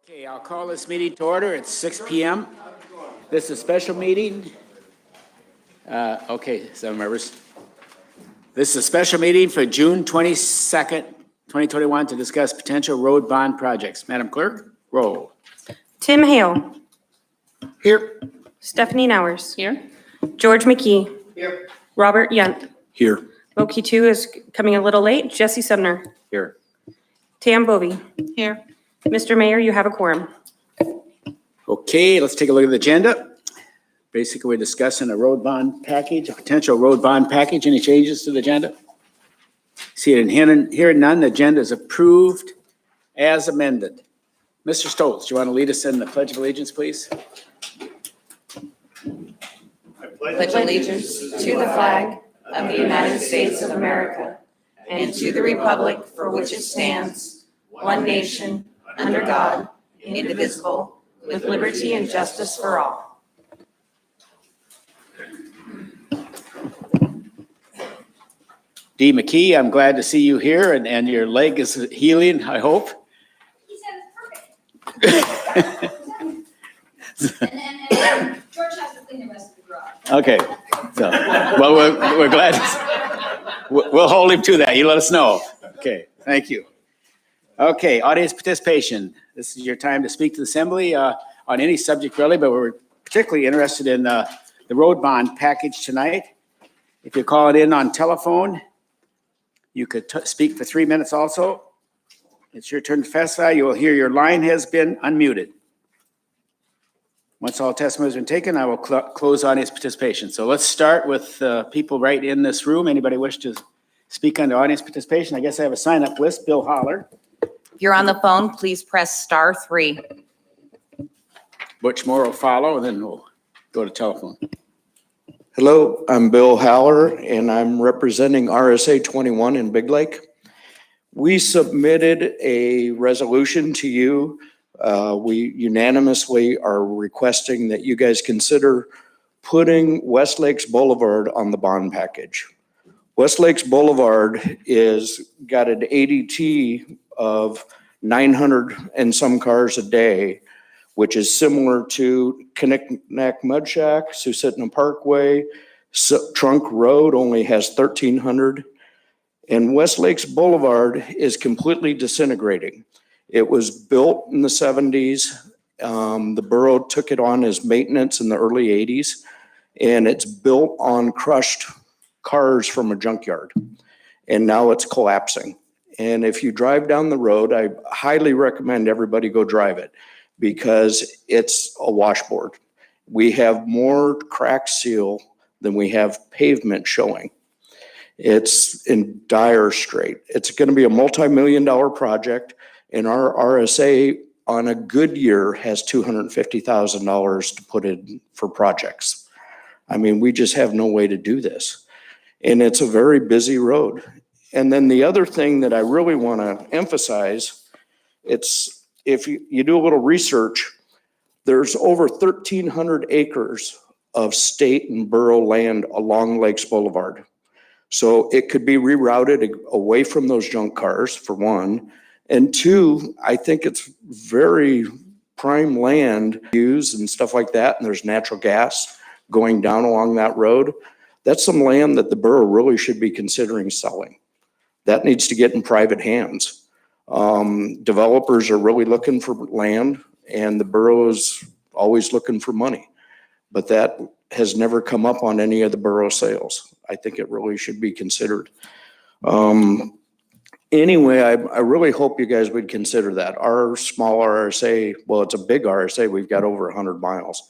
Okay, I'll call this meeting to order. It's 6 p.m. This is a special meeting. Okay, some members. This is a special meeting for June 22nd, 2021 to discuss potential road bond projects. Madam Clerk, roll. Tim Hale. Here. Stephanie Nowers. Here. George McKee. Here. Robert Yunt. Here. Loki 2 is coming a little late. Jesse Sumner. Here. Tam Bovee. Here. Mr. Mayor, you have a quorum. Okay, let's take a look at the agenda. Basically, we're discussing a road bond package, a potential road bond package. Any changes to the agenda? See it in hearing none, the agenda is approved as amended. Mr. Stoltz, do you want to lead us in the Pledge of Allegiance, please? Pledge allegiance to the flag of the United States of America and to the republic for which it stands, one nation, under God, indivisible, with liberty and justice for all. Dee McKee, I'm glad to see you here, and your leg is healing, I hope. He said it's perfect. and George has to clean the rest of the garage. Okay, so, well, we're glad. We'll hold him to that. You let us know. Okay, thank you. Okay, audience participation. This is your time to speak to the assembly on any subject really, but we're particularly interested in the road bond package tonight. If you call it in on telephone, you could speak for 3 minutes also. It's your turn to testify. You will hear your line has been unmuted. Once all testimony has been taken, I will close audience participation. So let's start with people right in this room. Anybody wish to speak under audience participation? I guess I have a sign-up list. Bill Holler. If you're on the phone, please press *3. Butch Moore will follow, and then we'll go to telephone. Hello, I'm Bill Haller, and I'm representing RSA 21 in Big Lake. We submitted a resolution to you. We unanimously are requesting that you guys consider putting West Lakes Boulevard on the bond package. West Lakes Boulevard is got an ADT of 900 and some cars a day, which is similar to Knickknack Mud Shack, Susitna Parkway. Trunk Road only has 1,300. And West Lakes Boulevard is completely disintegrating. It was built in the 70s. The borough took it on as maintenance in the early 80s. And it's built on crushed cars from a junkyard. And now it's collapsing. And if you drive down the road, I highly recommend everybody go drive it because it's a washboard. We have more crack seal than we have pavement showing. It's in dire strait. It's going to be a multi-million-dollar project, and our RSA on a good year has $250,000 to put in for projects. I mean, we just have no way to do this. And it's a very busy road. And then the other thing that I really want to emphasize, it's if you do a little research, there's over 1,300 acres of state and borough land along Lakes Boulevard. So it could be rerouted away from those junk cars, for one. And two, I think it's very prime land used and stuff like that. And there's natural gas going down along that road. That's some land that the borough really should be considering selling. That needs to get in private hands. Developers are really looking for land, and the borough is always looking for money. But that has never come up on any of the borough sales. I think it really should be considered. Anyway, I really hope you guys would consider that. Our small RSA, well, it's a big RSA. We've got over 100 miles,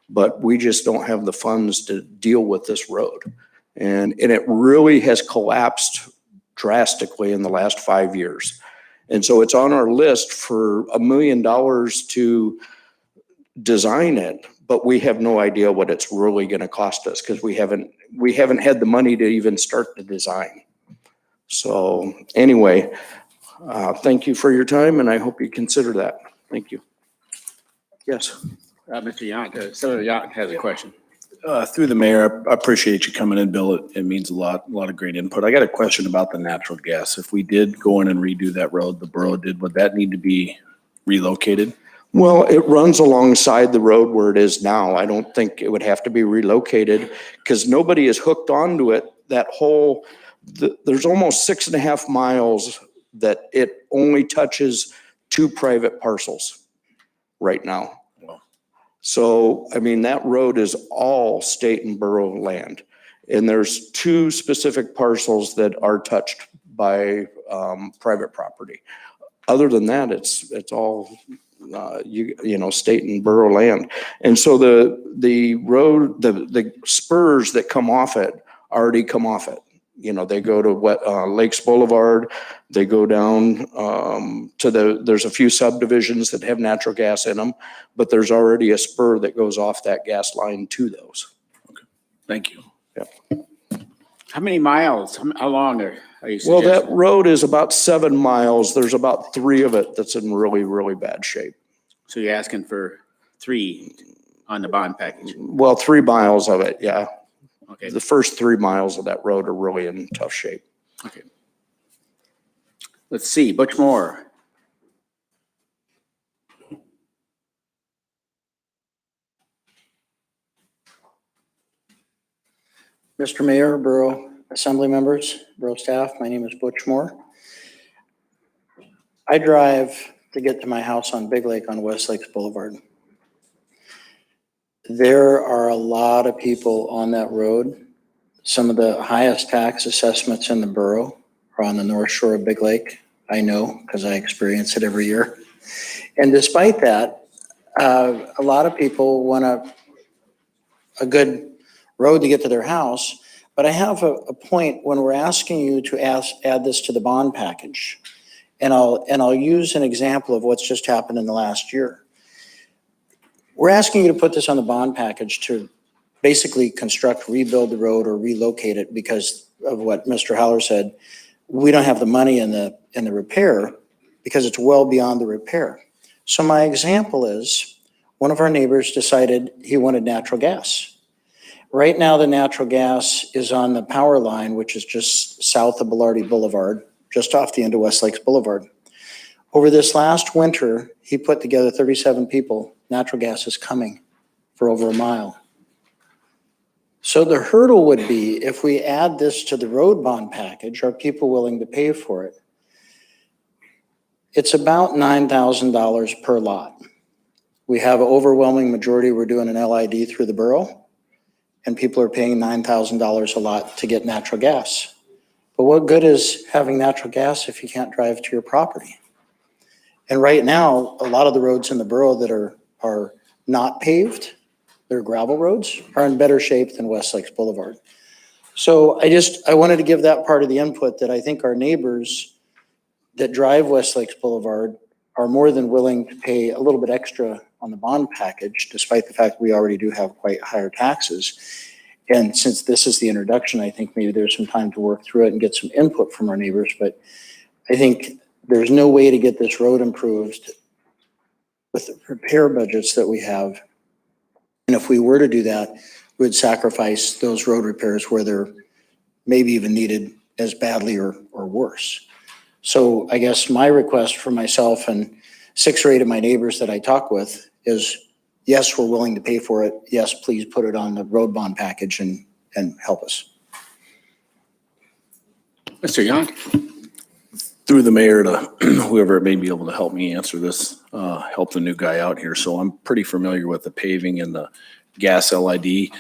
but we just don't have the funds to deal with this road. And it really has collapsed drastically in the last 5 years. And so it's on our list for $1 million to design it, but we have no idea what it's really going to cost us because we haven't had the money to even start the design. So anyway, thank you for your time, and I hope you consider that. Thank you. Yes. Mr. Yonk, Senator Yonk has a question. Through the mayor, I appreciate you coming in, Bill. It means a lot of great input. I got a question about the natural gas. If we did go in and redo that road, the borough did, would that need to be relocated? Well, it runs alongside the road where it is now. I don't think it would have to be relocated because nobody is hooked onto it. That whole, there's almost 6.5 miles that it only touches 2 private parcels right now. Wow. So, I mean, that road is all state and borough land. And there's 2 specific parcels that are touched by private property. Other than that, it's all state and borough land. And so the road, the spurs that come off it already come off it. They go to Lakes Boulevard, they go down there's a few subdivisions that have natural gas in them, but there's already a spur that goes off that gas line to those. Thank you. How many miles? How long are you Well, that suggesting? road is about 7 miles. There's about 3 of it that's in really, really bad shape. So you're asking for 3 on the bond package? Well, 3 miles of it, yeah. Okay, The first 3 miles of that road are really in tough shape. okay. Let's see, Butch Moore. Mr. Mayor, Borough Assembly members, Borough staff, my name is Butch Moore. I drive to get to my house on Big Lake on West Lakes Boulevard. There are a lot of people on that road. Some of the highest tax assessments in the borough are on the north shore of Big Lake. I know because I experience it every year. And despite that, a lot of people want a good road to get to their house. But I have a point when we're asking you to add this to the bond package. And I'll use an example of what's just happened in the last year. We're asking you to put this on the bond package to basically rebuild the road or relocate it because of what Mr. Haller said. We don't have the money in the repair because it's well beyond the repair. So my example is one of our neighbors decided he wanted natural gas. Right now, the natural gas is on the power line, which is just south of Bellardi Boulevard, just off the end of West Lakes Boulevard. Over this last winter, he put together 37 people. Natural gas is coming for over a mile. So the hurdle would be if we add this to the road bond package, are people willing to pay for it? It's about $9,000 per lot. We have an overwhelming majority, we're doing an LID through the borough, and people are paying $9,000 a lot to get natural gas. But what good is having natural gas if you can't drive to your property? And right now, a lot of the roads in the borough that are not paved, they're gravel roads, are in better shape than West Lakes Boulevard. So I wanted to give that part of the input that I think our neighbors that drive West Lakes Boulevard are more than willing to pay a little bit extra on the bond package, despite the fact we already do have quite higher taxes. And since this is the introduction, I think maybe there's some time to work through it and get some input from our neighbors. But I think there's no way to get this road improved with the repair budgets that we have. And if we were to do that, we'd sacrifice those road repairs where they're maybe even needed as badly or worse. So I guess my request for myself and 6 or 8 of my neighbors that I talk with is, yes, we're willing to pay for it. Yes, please put it on the road bond package and help us. Mr. Yount? Through the mayor to whoever may be able to help me answer this, help the new guy out here. So I'm pretty familiar with the paving and the gas LID.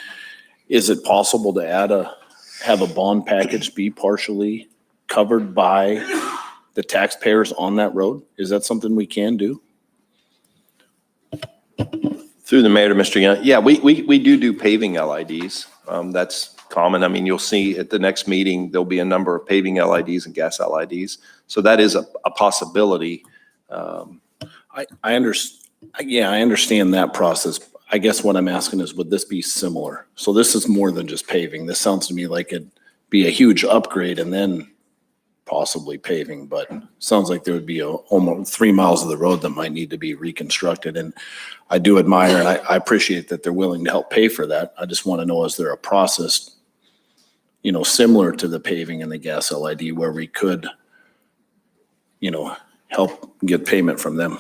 Is it possible to have a bond package be partially covered by the taxpayers on that road? Is that something we can do? Through the mayor to Mr. Young. Yeah, we do paving LIDs. That's common. I mean, you'll see at the next meeting, there'll be a number of paving LIDs and gas LIDs. So that is a possibility. I understand that process. I guess what I'm asking is, would this be similar? So this is more than just paving. This sounds to me like it'd be a huge upgrade and then possibly paving, but sounds like there would be almost 3 miles of the road that might need to be reconstructed. And I do admire and I appreciate that they're willing to help pay for that. I just want to know, is there a process, similar to the paving and the gas LID where we could, help get payment from them?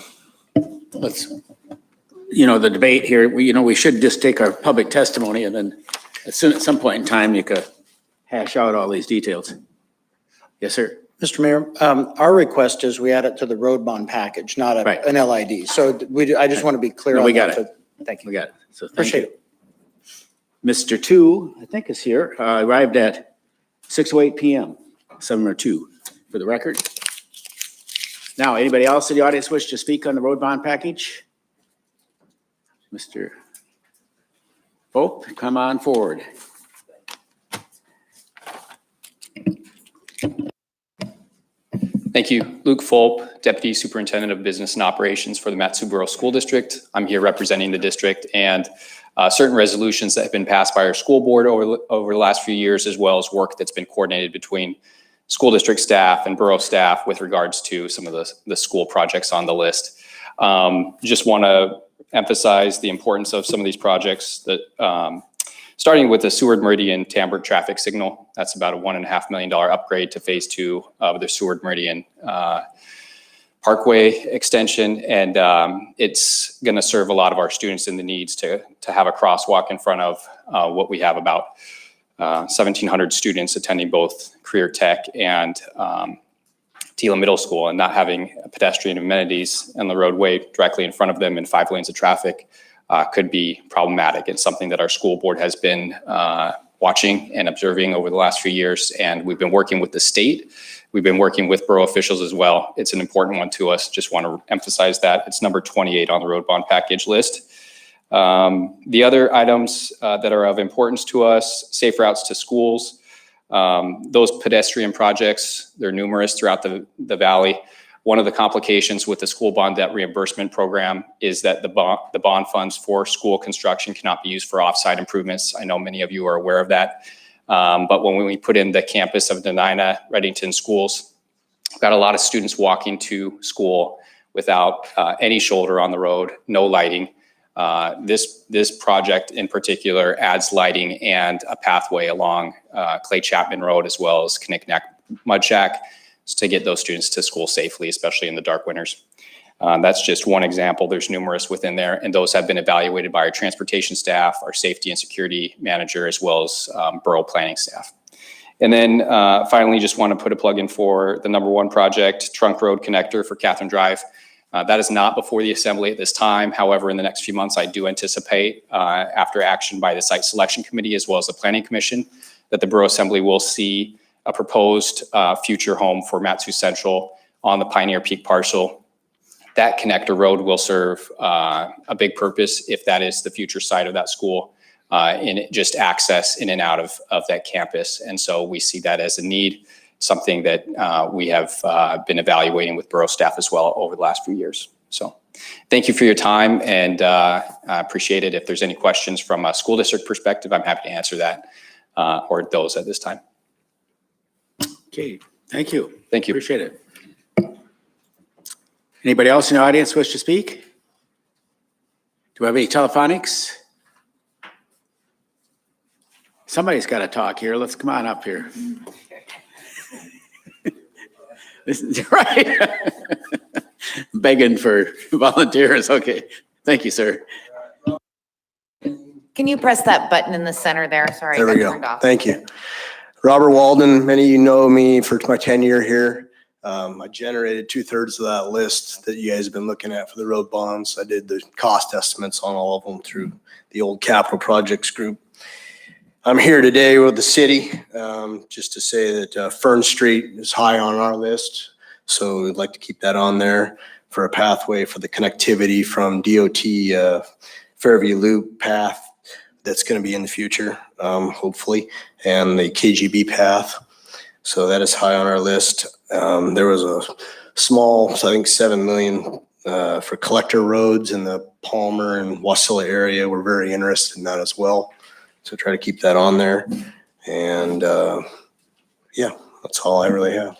the debate here, we should just take our public testimony and then at some point in time, you could hash out all these details. Yes, sir. Mr. Mayor, our request is we add it to the road bond package, not Right. an LID. So I just want to be clear No, on we got that. it. Thank you. We got it. So thank Appreciate you. it. Mr. Two, I think is here, arrived at 6:08 PM, 7:02 for the record. Now, anybody else in the audience wish to speak on the road bond package? Mr. Pope, come on forward. Thank you. Luke Fulp, Deputy Superintendent of Business and Operations for the Matsuboro School District. I'm here representing the district and certain resolutions that have been passed by our school board over the last few years, as well as work that's been coordinated between school district staff and borough staff with regards to some of the school projects on the list. Just want to emphasize the importance of some of these projects that starting with the Seward Meridian Tambert traffic signal. That's about a $1.5 million upgrade to phase 2 of the Seward Meridian Parkway extension. And it's going to serve a lot of our students in the needs to have a crosswalk in front of what we have about 1,700 students attending both Career Tech and Tila Middle School, and not having pedestrian amenities on the roadway directly in front of them and 5 lanes of traffic could be problematic. It's something that our school board has been watching and observing over the last few years, and we've been working with the state. We've been working with borough officials as well. It's an important one to us. Just want to emphasize that. It's number 28 on the road bond package list. The other items that are of importance to us, safe routes to schools. Those pedestrian projects, they're numerous throughout the valley. One of the complications with the school bond debt reimbursement program is that the bond funds for school construction cannot be used for off-site improvements. I know many of you are aware of that. But when we put in the campus of Denina Reddington schools, we've got a lot of students walking to school without any shoulder on the road, no lighting. This project in particular adds lighting and a pathway along Clay Chapman Road, as well as Knickknack Mud Shack, to get those students to school safely, especially in the dark winters. That's just one example. There's numerous within there, and those have been evaluated by our transportation staff, our safety and security manager, as well as borough planning staff. And then finally, just want to put a plug in for the number 1 project, Trunk Road Connector for Catherine Drive. That is not before the assembly at this time. However, in the next few months, I do anticipate, after action by the site selection committee as well as the planning commission, that the borough assembly will see a proposed future home for Matsu Central on the Pioneer Peak parcel. That connector road will serve a big purpose if that is the future site of that school, and just access in and out of that campus. And so we see that as a need, something that we have been evaluating with borough staff as well over the last few years. So thank you for your time, and I appreciate it. If there's any questions from a school district perspective, I'm happy to answer that or those at this time. Okay, thank you. Thank you. Appreciate it. Anybody else in the audience wish to speak? Do we have any telephonics? Somebody's got to talk here. Let's come on up here. This is right. Begging for volunteers. Okay. Thank you, sir. Can you press that button in the center there? Sorry, There I we got go. turned off. Thank you. Robert Walden, many of you know me for my tenure here. I generated 2/3 of that list that you guys have been looking at for the road bonds. I did the cost estimates on all of them through the old capital projects group. I'm here today with the city, just to say that Fern Street is high on our list. So we'd like to keep that on there for a pathway for the connectivity from DOT Fairview Loop path that's going to be in the future, hopefully, and the KGB path. So that is high on our list. There was a small, I think 7 million for collector roads in the Palmer and Wasilla area. We're very interested in that as well. So try to keep that on there. And yeah, that's all I really have.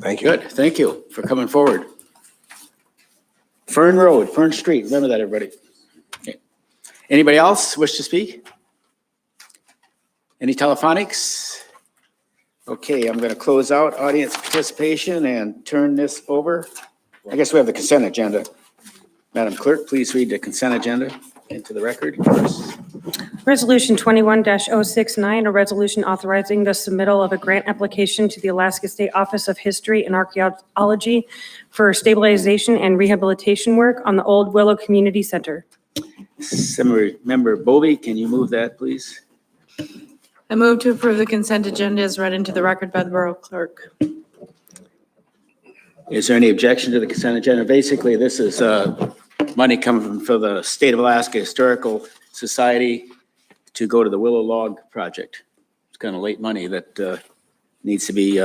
Thank you. Good. Thank you for coming forward. Fern Road, Fern Street. Remember that, everybody. Okay. Anybody else wish to speak? Any telephonics? Okay, I'm going to close out audience participation and turn this over. I guess we have the consent agenda. Madam Clerk, please read the consent agenda into the record. Resolution 21-069, a resolution authorizing the submittal of a grant application to the Alaska State Office of History and Archaeology for stabilization and rehabilitation work on the Old Willow Community Center. Member Bovee, can you move that, please? I move to approve the consent agenda as read into the record by the Borough Clerk. Is there any objection to the consent agenda? Basically, this is money coming from the State of Alaska Historical Society to go to the Willow Log Project. It's kind of late money that needs to be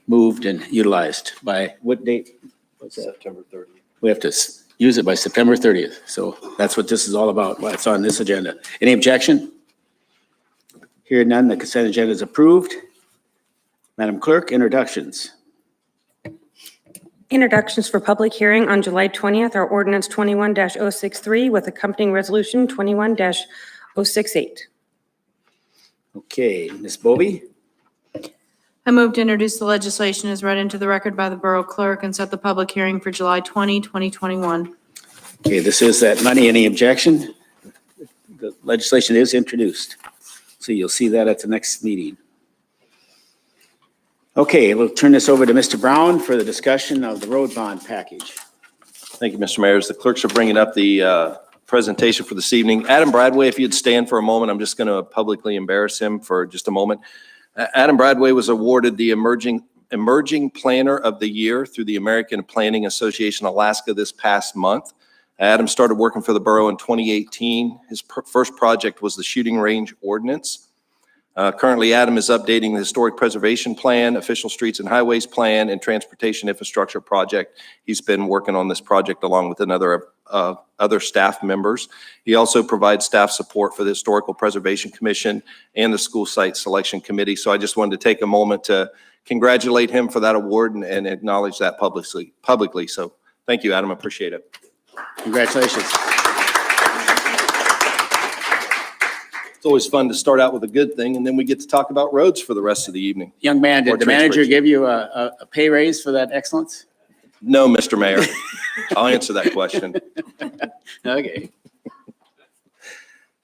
moved and utilized by what date? What's that? September 30th. We have to use it by September 30th. So that's what this is all about, why it's on this agenda. Any objection? Hearing none, the consent agenda is approved. Madam Clerk, introductions. Introductions for public hearing on July 20th are ordinance 21-063 with accompanying resolution 21-068. Okay, Ms. Bovee, I move to introduce the legislation as read into the record by the Borough Clerk and set the public hearing for July 20, 2021. okay, this is that money. Any objection? The legislation is introduced. So you'll see that at the next meeting. Okay, we'll turn this over to Mr. Brown for the discussion of the road bond package. Thank you, Mr. Mayor. As the clerks are bringing up the presentation for this evening, Adam Bradway, if you'd stand for a moment, I'm just going to publicly embarrass him for just a moment. Adam Bradway was awarded the Emerging Planner of the Year through the American Planning Association Alaska this past month. Adam started working for the borough in 2018. His first project was the shooting range ordinance. Currently, Adam is updating the Historic Preservation Plan, Official Streets and Highways Plan, and Transportation Infrastructure Project. He's been working on this project along with other staff members. He also provides staff support for the Historical Preservation Commission and the School Site Selection Committee. So I just wanted to take a moment to congratulate him for that award and acknowledge that publicly. So thank you, Adam. I appreciate it. Congratulations. It's always fun to start out with a good thing, and then we get to talk about roads for the rest of the evening. Young man, Or did the manager transportation. give you a pay raise for that excellence? No, Mr. Mayor. I'll answer that question. Okay.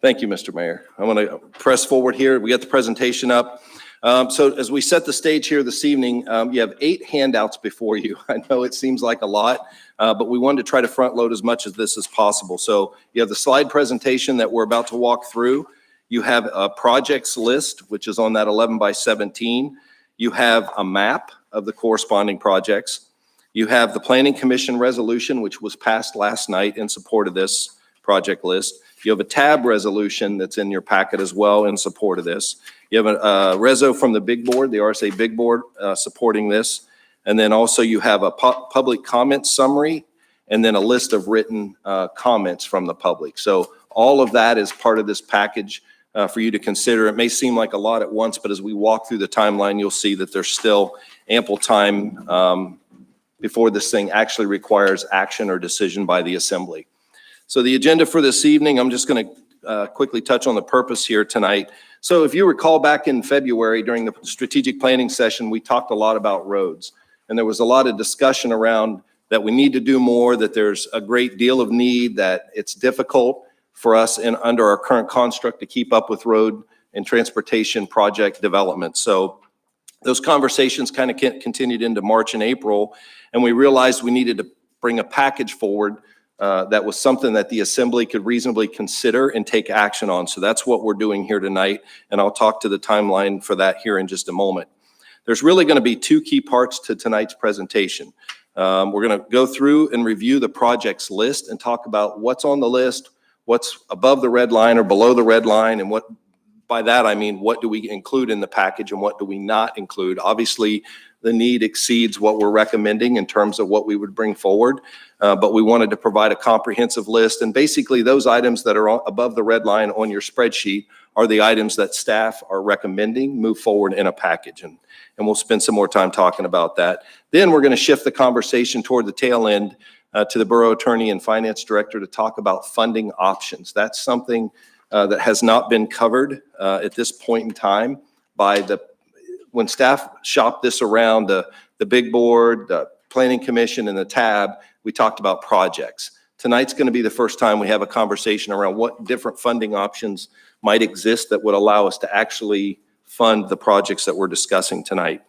Thank you, Mr. Mayor. I want to press forward here. We got the presentation up. So as we set the stage here this evening, you have 8 handouts before you. I know it seems like a lot, but we wanted to try to front load as much of this as possible. So you have the slide presentation that we're about to walk through. You have a projects list, which is on that 11 by 17. You have a map of the corresponding projects. You have the Planning Commission resolution, which was passed last night in support of this project list. You have a tab resolution that's in your packet as well in support of this. You have a reso from the big board, the RSA big board, supporting this. And then also you have a public comment summary and then a list of written comments from the public. So all of that is part of this package for you to consider. It may seem like a lot at once, but as we walk through the timeline, you'll see that there's still ample time before this thing actually requires action or decision by the assembly. So the agenda for this evening, I'm just going to quickly touch on the purpose here tonight. So if you recall back in February during the strategic planning session, we talked a lot about roads. And there was a lot of discussion around that we need to do more, that there's a great deal of need, that it's difficult for us under our current construct to keep up with road and transportation project development. So those conversations kind of continued into March and April, and we realized we needed to bring a package forward that was something that the assembly could reasonably consider and take action on. So that's what we're doing here tonight, and I'll talk to the timeline for that here in just a moment. There's really going to be 2 key parts to tonight's presentation. We're going to go through and review the projects list and talk about what's on the list, what's above the red line or below the red line, and what, by that I mean, what do we include in the package and what do we not include? Obviously, the need exceeds what we're recommending in terms of what we would bring forward, but we wanted to provide a comprehensive list, and basically those items that are above the red line on your spreadsheet are the items that staff are recommending move forward in a package, and we'll spend some more time talking about that. Then we're going to shift the conversation toward the tail end to the borough attorney and finance director to talk about funding options. That's something that has not been covered at this point in time by when staff shopped this around, the big board, the planning commission, and the tab, we talked about projects. Tonight's going to be the first time we have a conversation around what different funding options might exist that would allow us to actually fund the projects that we're discussing tonight.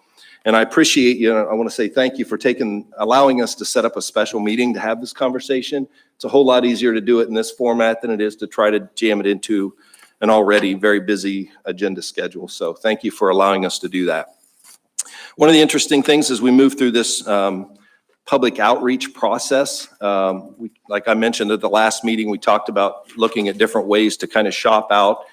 And I appreciate you. I want to say thank you for allowing us to set up a special meeting to have this conversation. It's a whole lot easier to do it in this format than it is to try to jam it into an already very busy agenda schedule. So thank you for allowing us to do that. One of the interesting things as we move through this public outreach process, like I mentioned at the last meeting, we talked about looking at different ways to kind of shop out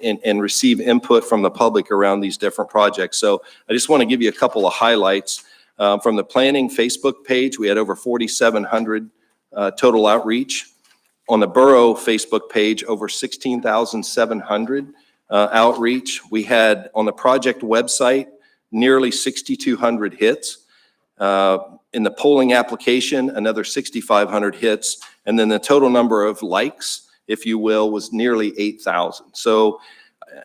and receive input from the public around these different projects. So I just want to give you a couple of highlights. From the planning Facebook page, we had over 4,700 total outreach. On the borough Facebook page, over 16,700 outreach. We had on the project website, nearly 6,200 hits. In the polling application, another 6,500 hits. And then the total number of likes, if you will, was nearly 8,000. So,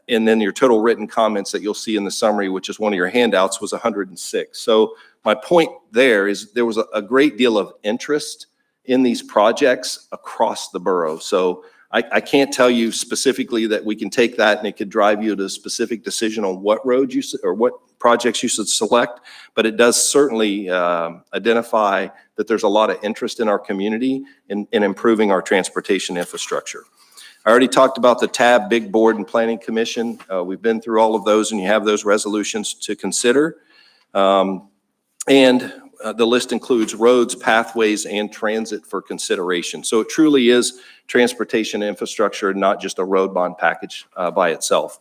and then your total written comments that you'll see in the summary, which is one of your handouts, was 106. So my point there is there was a great deal of interest in these projects across the borough. So I can't tell you specifically that we can take that and it could drive you to a specific decision on what road you or what projects you should select, but it does certainly identify that there's a lot of interest in our community in improving our transportation infrastructure. I already talked about the TAB, Big Board, and Planning Commission. We've been through all of those, and you have those resolutions to consider. The list includes roads, pathways, and transit for consideration. So it truly is transportation infrastructure, not just a road bond package by itself.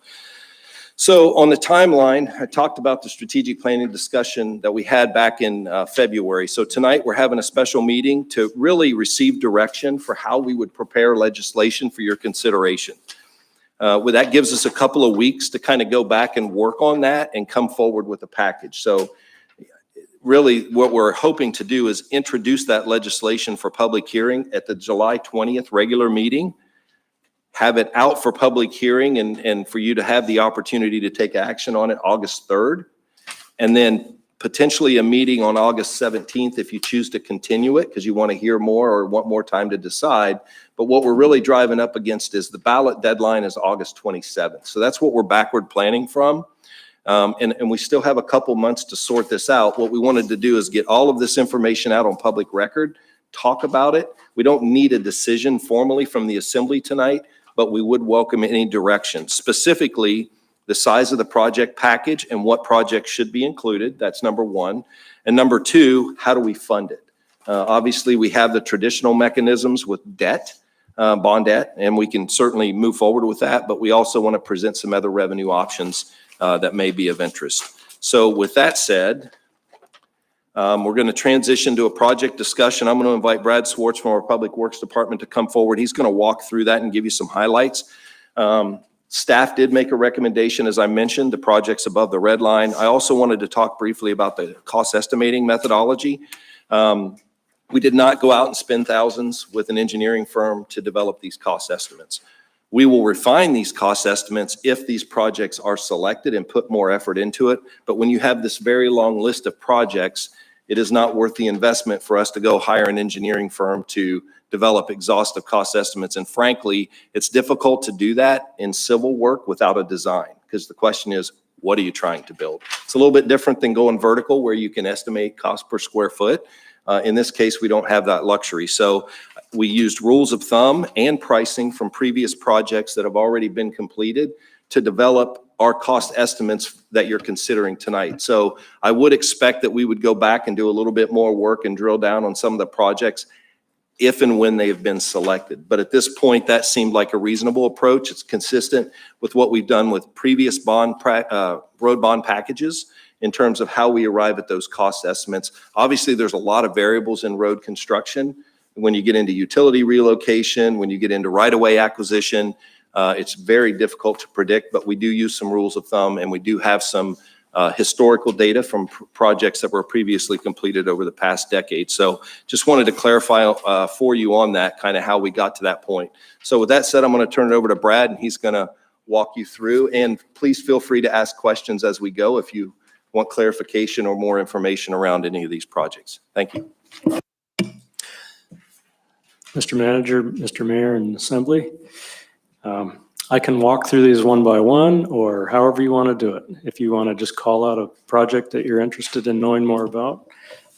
So on the timeline, I talked about the strategic planning discussion that we had back in February. So tonight we're having a special meeting to really receive direction for how we would prepare legislation for your consideration. That gives us a couple of weeks to kind of go back and work on that and come forward with a package. So really what we're hoping to do is introduce that legislation for public hearing at the July 20th regular meeting, have it out for public hearing and for you to have the opportunity to take action on it August 3rd, and then potentially a meeting on August 17th if you choose to continue it because you want to hear more or want more time to decide. But what we're really driving up against is the ballot deadline is August 27th. So that's what we're backward planning from. And we still have a couple months to sort this out. What we wanted to do is get all of this information out on public record, talk about it. We don't need a decision formally from the assembly tonight, but we would welcome any direction. Specifically, the size of the project package and what projects should be included. That's number one. And number two, how do we fund it? Obviously, we have the traditional mechanisms with debt, bond debt, and we can certainly move forward with that, but we also want to present some other revenue options that may be of interest. So with that said, we're going to transition to a project discussion. I'm going to invite Brad Swartz from our Public Works Department to come forward. He's going to walk through that and give you some highlights. Staff did make a recommendation, as I mentioned, the projects above the red line. I also wanted to talk briefly about the cost estimating methodology. We did not go out and spend thousands with an engineering firm to develop these cost estimates. We will refine these cost estimates if these projects are selected and put more effort into it. But when you have this very long list of projects, it is not worth the investment for us to go hire an engineering firm to develop exhaustive cost estimates. And frankly, it's difficult to do that in civil work without a design, because the question is, what are you trying to build? It's a little bit different than going vertical where you can estimate cost per square foot. In this case, we don't have that luxury. So we used rules of thumb and pricing from previous projects that have already been completed to develop our cost estimates that you're considering tonight. So I would expect that we would go back and do a little bit more work and drill down on some of the projects if and when they have been selected. But at this point, that seemed like a reasonable approach. It's consistent with what we've done with previous road bond packages in terms of how we arrive at those cost estimates. Obviously, there's a lot of variables in road construction. When you get into utility relocation, when you get into right-of-way acquisition, it's very difficult to predict, but we do use some rules of thumb, and we do have some historical data from projects that were previously completed over the past decade. So just wanted to clarify for you on that, kind of how we got to that point. So with that said, I'm going to turn it over to Brad, and he's going to walk you through. And please feel free to ask questions as we go if you want clarification or more information around any of these projects. Thank you. Mr. Manager, Mr. Mayor, and Assembly. I can walk through these one by one, or however you want to do it. If you want to just call out a project that you're interested in knowing more about,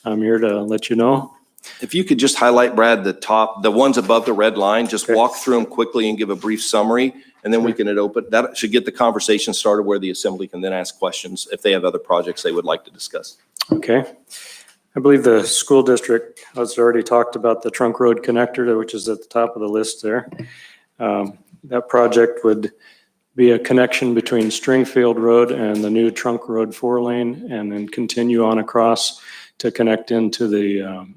I'm here to let you know. If you could just highlight, Brad, the ones above the red line, just Okay. walk through them quickly and give a brief summary, and then we can that should get the conversation started where the assembly can then ask questions if they have other projects they would like to discuss. Okay. I believe the school district has already talked about the Trunk Road Connector, which is at the top of the list there. That project would be a connection between Stringfield Road and the new Trunk Road 4-lane, and then continue on across to connect into the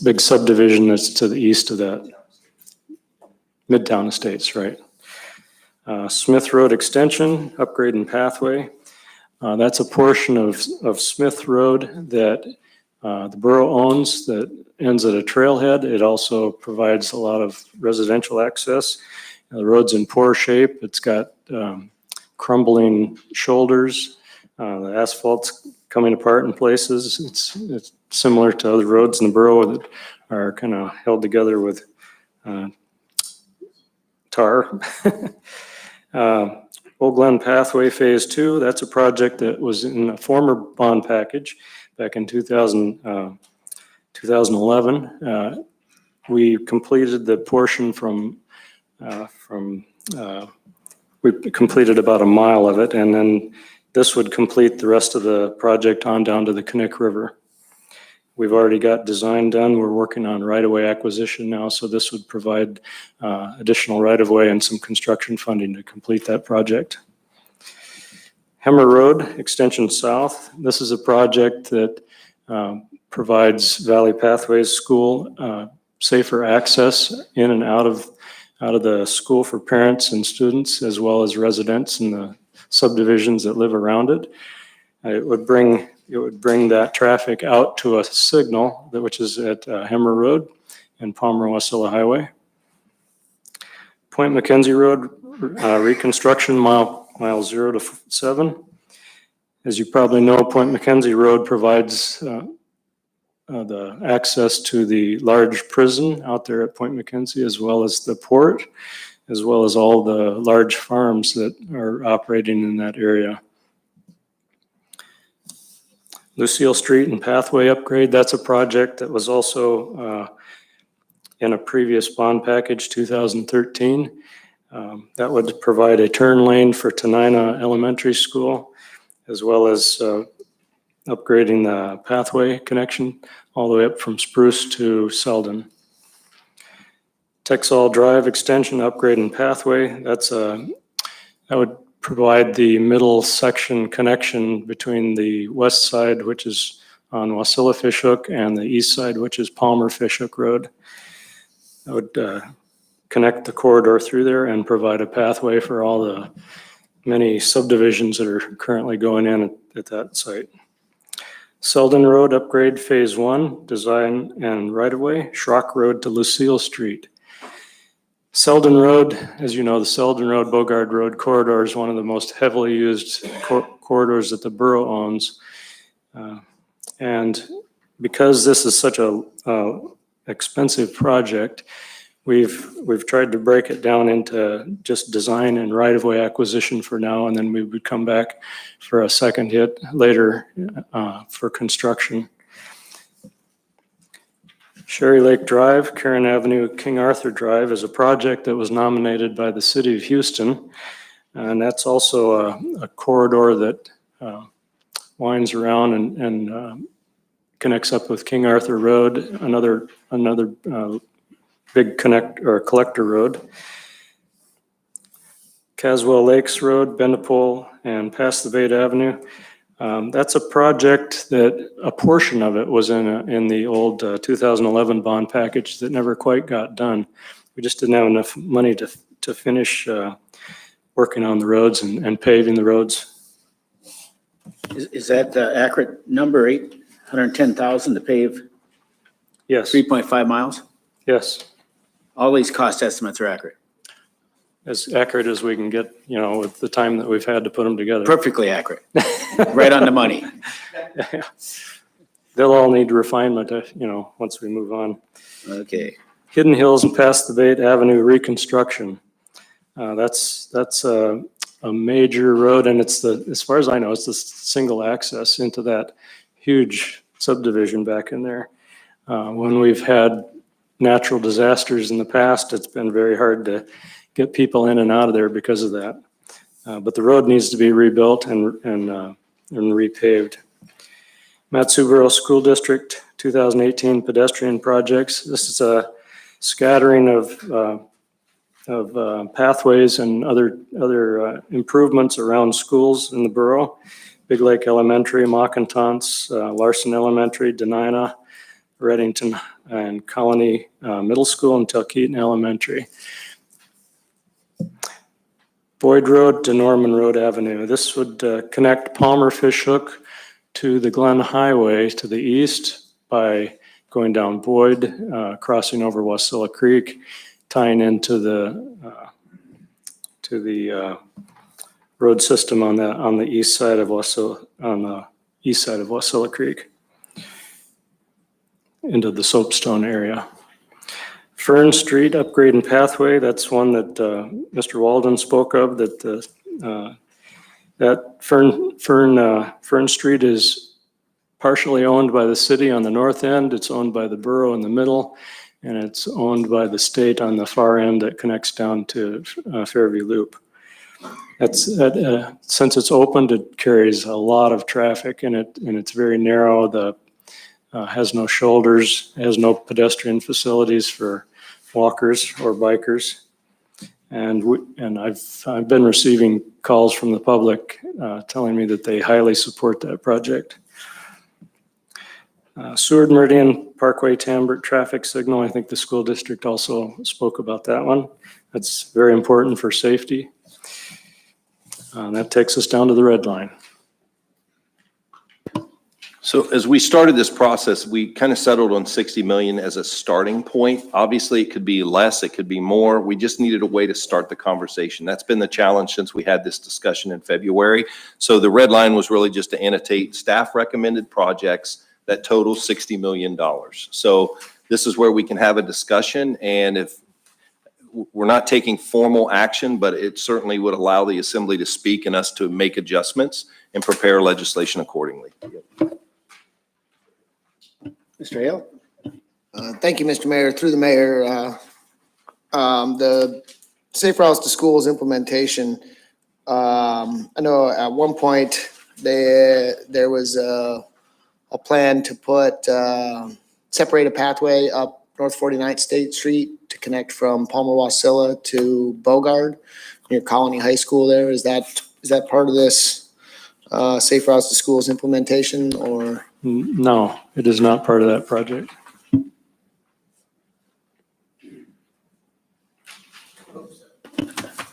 big subdivision that's to the east of that. Midtown Estates, right? Smith Road Extension, upgrade and pathway. That's a portion of Smith Road that the borough owns that ends at a trailhead. It also provides a lot of residential access. The road's in poor shape. It's got crumbling shoulders. The asphalt's coming apart in places. It's similar to other roads in the borough that are kind of held together with tar. Old Glen Pathway Phase 2, that's a project that was in a former bond package back in 2011. We completed the portion we completed about a mile of it, and then this would complete the rest of the project on down to the Connect River. We've already got design done. We're working on right-of-way acquisition now, so this would provide additional right-of-way and some construction funding to complete that project. Hemmer Road Extension South. This is a project that provides Valley Pathways School safer access in and out of the school for parents and students, as well as residents in the subdivisions that live around it. It would bring that traffic out to a signal, which is at Hemmer Road and Palmer-Wasilla Highway. Point Mckenzie Road reconstruction, mile 0 to 7. As you probably know, Point Mckenzie Road provides the access to the large prison out there at Point Mckenzie, as well as the port, as well as all the large farms that are operating in that area. Lucille Street and Pathway Upgrade, that's a project that was also in a previous bond package, 2013. That would provide a turn lane for Tenina Elementary School, as well as upgrading the pathway connection all the way up from Spruce to Selden. Texall Drive Extension Upgrade and Pathway, that would provide the middle section connection between the west side, which is on Wasilla Fishhook, and the east side, which is Palmer Fishhook Road. That would connect the corridor through there and provide a pathway for all the many subdivisions that are currently going in at that site. Selden Road Upgrade Phase 1, design and right-of-way, Schrock Road to Lucille Street. Selden Road, as you know, the Selden Road, Bogard Road corridor is one of the most heavily used corridors that the borough owns. And because this is such a expensive project, we've tried to break it down into just design and right-of-way acquisition for now, and then we would come back for a second hit later for construction. Sherry Lake Drive, Karen Avenue, King Arthur Drive is a project that was nominated by the city of Houston. And that's also a corridor that winds around and connects up with King Arthur Road, another big collector road. Caswell Lakes Road, Bendapole, and past the Bait Avenue. That's a project that a portion of it was in the old 2011 bond package that never quite got done. We just didn't have enough money to finish working on the roads and paving the roads. Is that the accurate number, 810,000 to pave Yes, 3.5 miles? yes, All these cost estimates are accurate, as accurate as we can get, with the time that we've had to put them together. perfectly accurate, right on the money. they'll all need refinement, once we move on. Okay. Hidden Hills and Past the Bait Avenue reconstruction. That's a major road, and as far as I know, it's the single access into that huge subdivision back in there. When we've had natural disasters in the past, it's been very hard to get people in and out of there because of that. But the road needs to be rebuilt and repaved. Matsuboro School District 2018 pedestrian projects. This is a scattering of pathways and other improvements around schools in the borough. Big Lake Elementary, Mockantance, Larson Elementary, Denina, Reddington, and Colony Middle School, and Telkeaton Elementary. Boyd Road to Norman Road Avenue. This would connect Palmer Fish Hook to the Glen Highway to the east by going down Boyd, crossing over Wasilla Creek, tying into the road system on the east side of Wasilla Creek into the Soapstone area. Fern Street upgrade and pathway, that's one that Mr. Walden spoke of, that Fern Street is partially owned by the city on the north end, it's owned by the borough in the middle, and it's owned by the state on the far end that connects down to Fairview Loop. Since it's opened, it carries a lot of traffic and it's very narrow. Has no shoulders, has no pedestrian facilities for walkers or bikers. And I've been receiving calls from the public telling me that they highly support that project. Seward Meridian Parkway Tambert traffic signal. I think the school district also spoke about that one. That's very important for safety. That takes us down to the red line. So as we started this process, we kind of settled on 60 million as a starting point. Obviously, it could be less, it could be more. We just needed a way to start the conversation. That's been the challenge since we had this discussion in February. So the red line was really just to annotate staff recommended projects that total $60 million. So this is where we can have a discussion, and if we're not taking formal action, but it certainly would allow the assembly to speak and us to make adjustments and prepare legislation accordingly. Mr. Hale? Thank you, Mr. Mayor. Through the mayor, the Safe Routes to Schools implementation, I know at one point there was a plan to put separate a pathway up North 49th State Street to connect from Palmer Wasilla to Bogard near Colony High School there. Is that part of this Safe Routes to Schools implementation, or? No, it is not part of that project. Too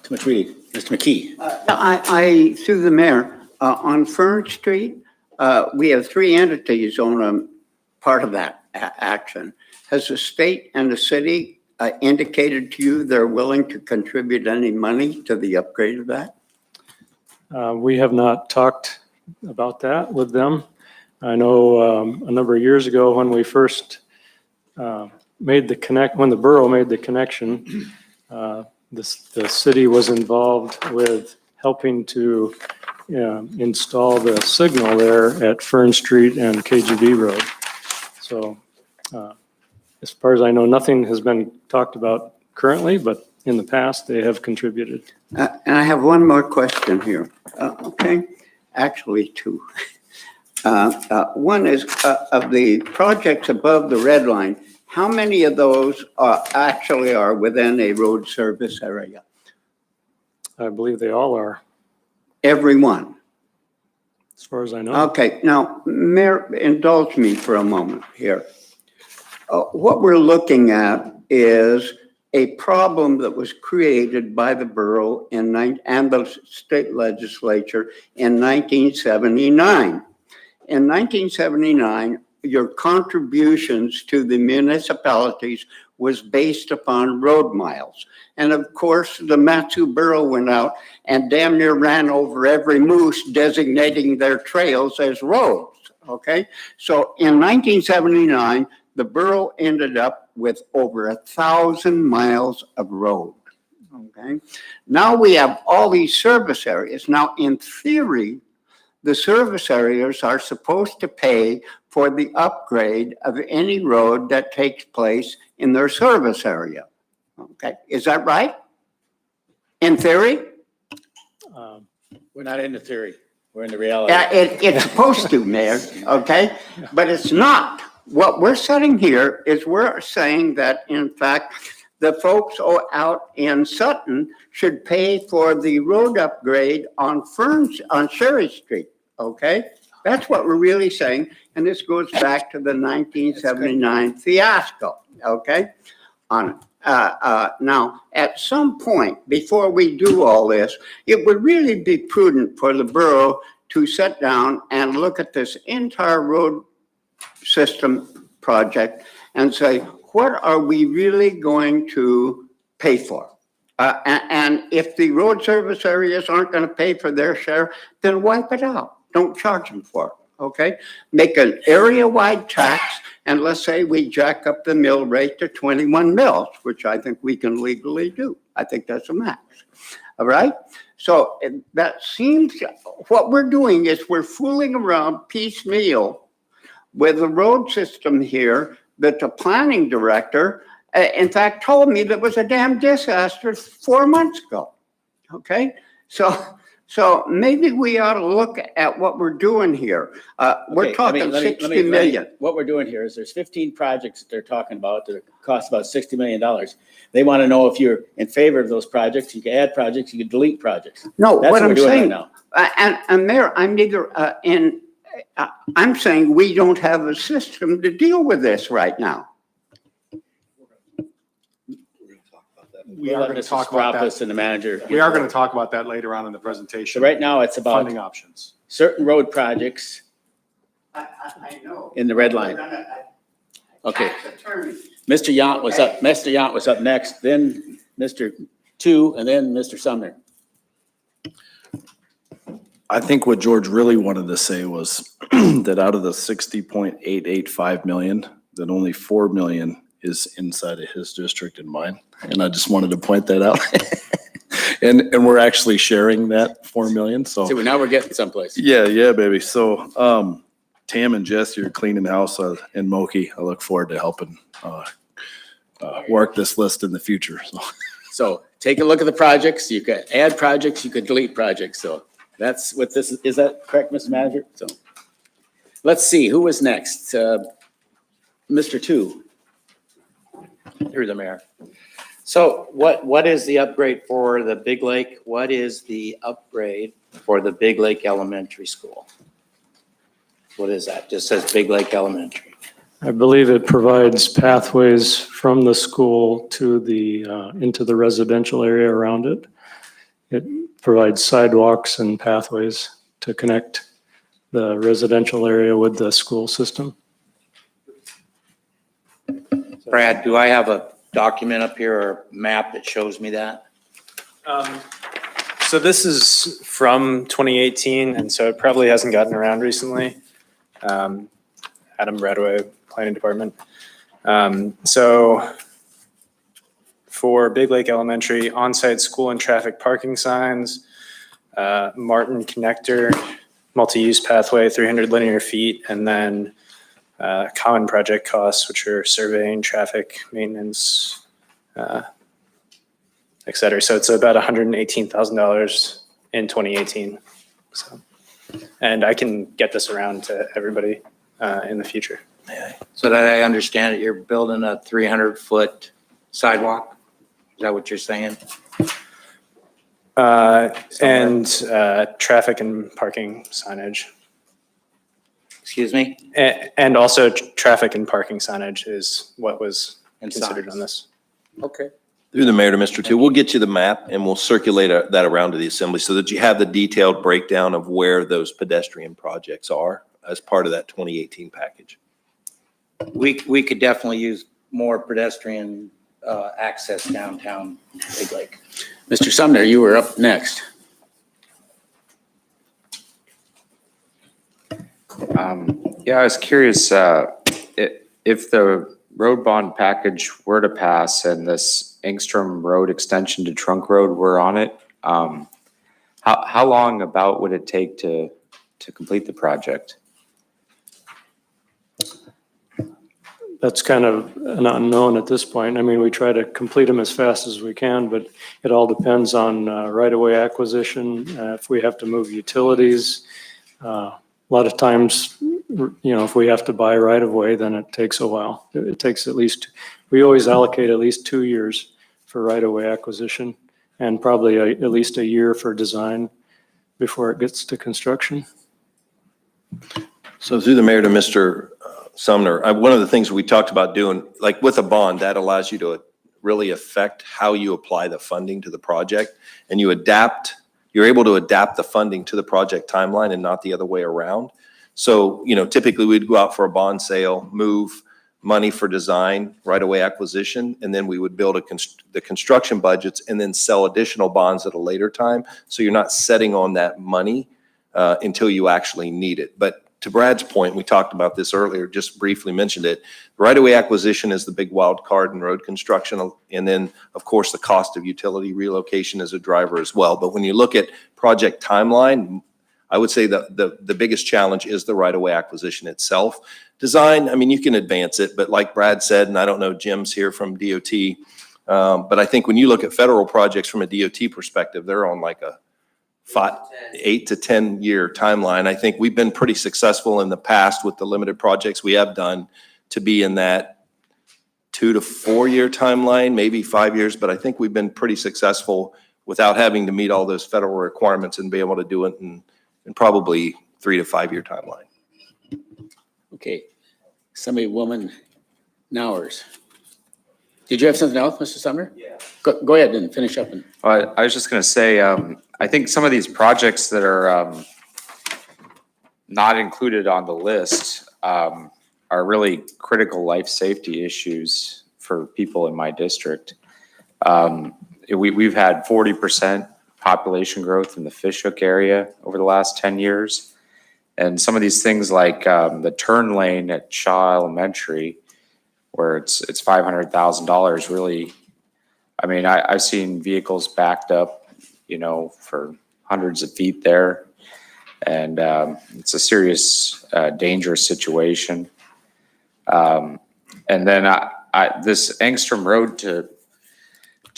much reading. Mr. McKee? Through the mayor, on Fern Street, we have three entities on a part of that action. Has the state and the city indicated to you they're willing to contribute any money to the upgrade of that? We have not talked about that with them. I know a number of years ago when we first when the borough made the connection, the city was involved with helping to install the signal there at Fern Street and KGB Road. So as far as I know, nothing has been talked about currently, but in the past they have contributed. And I have one more question here. Okay, actually two. One is of the projects above the red line, how many of those actually are within a road service area? I believe they all are, Every one? as far as I know. Okay, now, Mayor, indulge me for a moment here. What we're looking at is a problem that was created by the borough and the state legislature in 1979. In 1979, your contributions to the municipalities was based upon road miles. And of course, the Matsuboro went out and damn near ran over every moose, designating their trails as roads, okay? So in 1979, the borough ended up with over 1,000 miles of road, okay? Now we have all these service areas. Now, in theory, the service areas are supposed to pay for the upgrade of any road that takes place in their service area. Okay, is that right? In theory? We're not into theory. We're into reality. It's supposed to, Mayor, okay? But it's not. What we're setting here is we're saying that, in fact, the folks out in Sutton should pay for the road upgrade on Sherry Street, okay? That's what we're really saying, and this goes back to the 1979 fiasco, okay? Now, at some point, before we do all this, it would really be prudent for the borough to sit down and look at this entire road system project and say, what are we really going to pay for? And if the road service areas aren't going to pay for their share, then wipe it out. Don't charge them for it, okay? Make an area-wide tax, and let's say we jack up the mill rate to 21 mills, which I think we can legally do. I think that's a max, all right? So that seems, what we're doing is we're fooling around piecemeal with the road system here that the planning director, in fact, told me that was a damn disaster 4 months ago, okay? So maybe we ought to look at what we're doing here. We're Okay, talking 60 million. What we're doing here is there's 15 projects that they're talking about that cost about $60 million. They want to know if you're in favor of those projects. You can add projects, you can delete projects. No, That's what we're I'm doing right saying, now. and Mayor, I'm neither, I'm saying we don't have a system to deal with this right now. We are going to talk about that. And the manager. We are going to talk about that later on in the presentation. So right now, it's about Funding options. certain road projects I know. in the red line. Okay. Mr. Yount was up. Mr. Yount was up next, then Mr. Two, and then Mr. Sumner. I think what George really wanted to say was that out of the 60.885 million, that only 4 million is inside of his district and mine. And I just wanted to point that out. And we're actually sharing that 4 million, so. See, now we're getting someplace. Yeah, baby. So, Tam and Jesse are cleaning house in Moki. I look forward to helping, work this list in the future, so. So take a look at the projects. You could add projects, you could delete projects. So that's what this is. Is that correct, Mr. Manager? So let's see, who was next? Mr. Two. Through the mayor. So what is the upgrade for the Big Lake? What is the upgrade for the Big Lake Elementary School? What is that? Just says Big Lake Elementary. I believe it provides pathways from the school to the, into the residential area around it. It provides sidewalks and pathways to connect the residential area with the school system. Brad, do I have a document up here or a map that shows me that? So this is from 2018, and so it probably hasn't gotten around recently. Adam Bradway, Planning Department. So for Big Lake Elementary, on-site school and traffic parking signs, Martin connector, multi-use pathway, 300 linear feet, and then common project costs, which are surveying, traffic, maintenance, et cetera. So it's about $118,000 in 2018. So, and I can get this around to everybody in the future. So that I understand it, you're building a 300-foot sidewalk? Is that what you're saying? And traffic and parking signage. Excuse me? And also traffic and parking signage is what was And considered signs. on this. Okay. Through the mayor to Mr. Two, we'll get you the map and we'll circulate that around to the assembly so that you have the detailed breakdown of where those pedestrian projects are as part of that 2018 package. We could definitely use more pedestrian access downtown Big Lake. Mr. Sumner, you were up next. Yeah, I was curious, if the road bond package were to pass and this Engstrom Road extension to Trunk Road were on it, how long about would it take to complete the project? That's kind of an unknown at this point. I mean, we try to complete them as fast as we can, but it all depends on right-of-way acquisition, if we have to move utilities. A lot of times, if we have to buy right-of-way, then it takes a while. It takes at least, we always allocate at least 2 years for right-of-way acquisition and probably at least a year for design before it gets to construction. So through the mayor to Mr. Sumner, one of the things we talked about doing, like with a bond, that allows you to really affect how you apply the funding to the project, and you're able to adapt the funding to the project timeline and not the other way around. So, typically we'd go out for a bond sale, move money for design, right-of-way acquisition, and then we would build the construction budgets and then sell additional bonds at a later time. So you're not setting on that money until you actually need it. But to Brad's point, we talked about this earlier, just briefly mentioned it. Right-of-way acquisition is the big wild card in road construction. And then, of course, the cost of utility relocation is a driver as well. But when you look at project timeline, I would say the biggest challenge is the right-of-way acquisition itself. Design, I mean, you can advance it, but like Brad said, and I don't know, Jim's here from DOT, but I think when you look at federal projects from a DOT perspective, they're on like a 8 to 10 year timeline. I think we've been pretty successful in the past with the limited projects we have done to be in that 2 to 4 year timeline, maybe 5 years, but I think we've been pretty successful without having to meet all those federal requirements and be able to do it in probably 3 to 5 year timeline. Okay. Woman Nowers. Did you have something else, Mr. Sumner? Yeah. Go ahead and finish up. I was just going to say, I think some of these projects that are not included on the list are really critical life safety issues for people in my district. We've had 40% population growth in the Fishhook area over the last 10 years. And some of these things like the turn lane at Shaw Elementary, where it's $500,000 really. I mean, I've seen vehicles backed up, for hundreds of feet there. And it's a serious, dangerous situation. And then this Engstrom Road to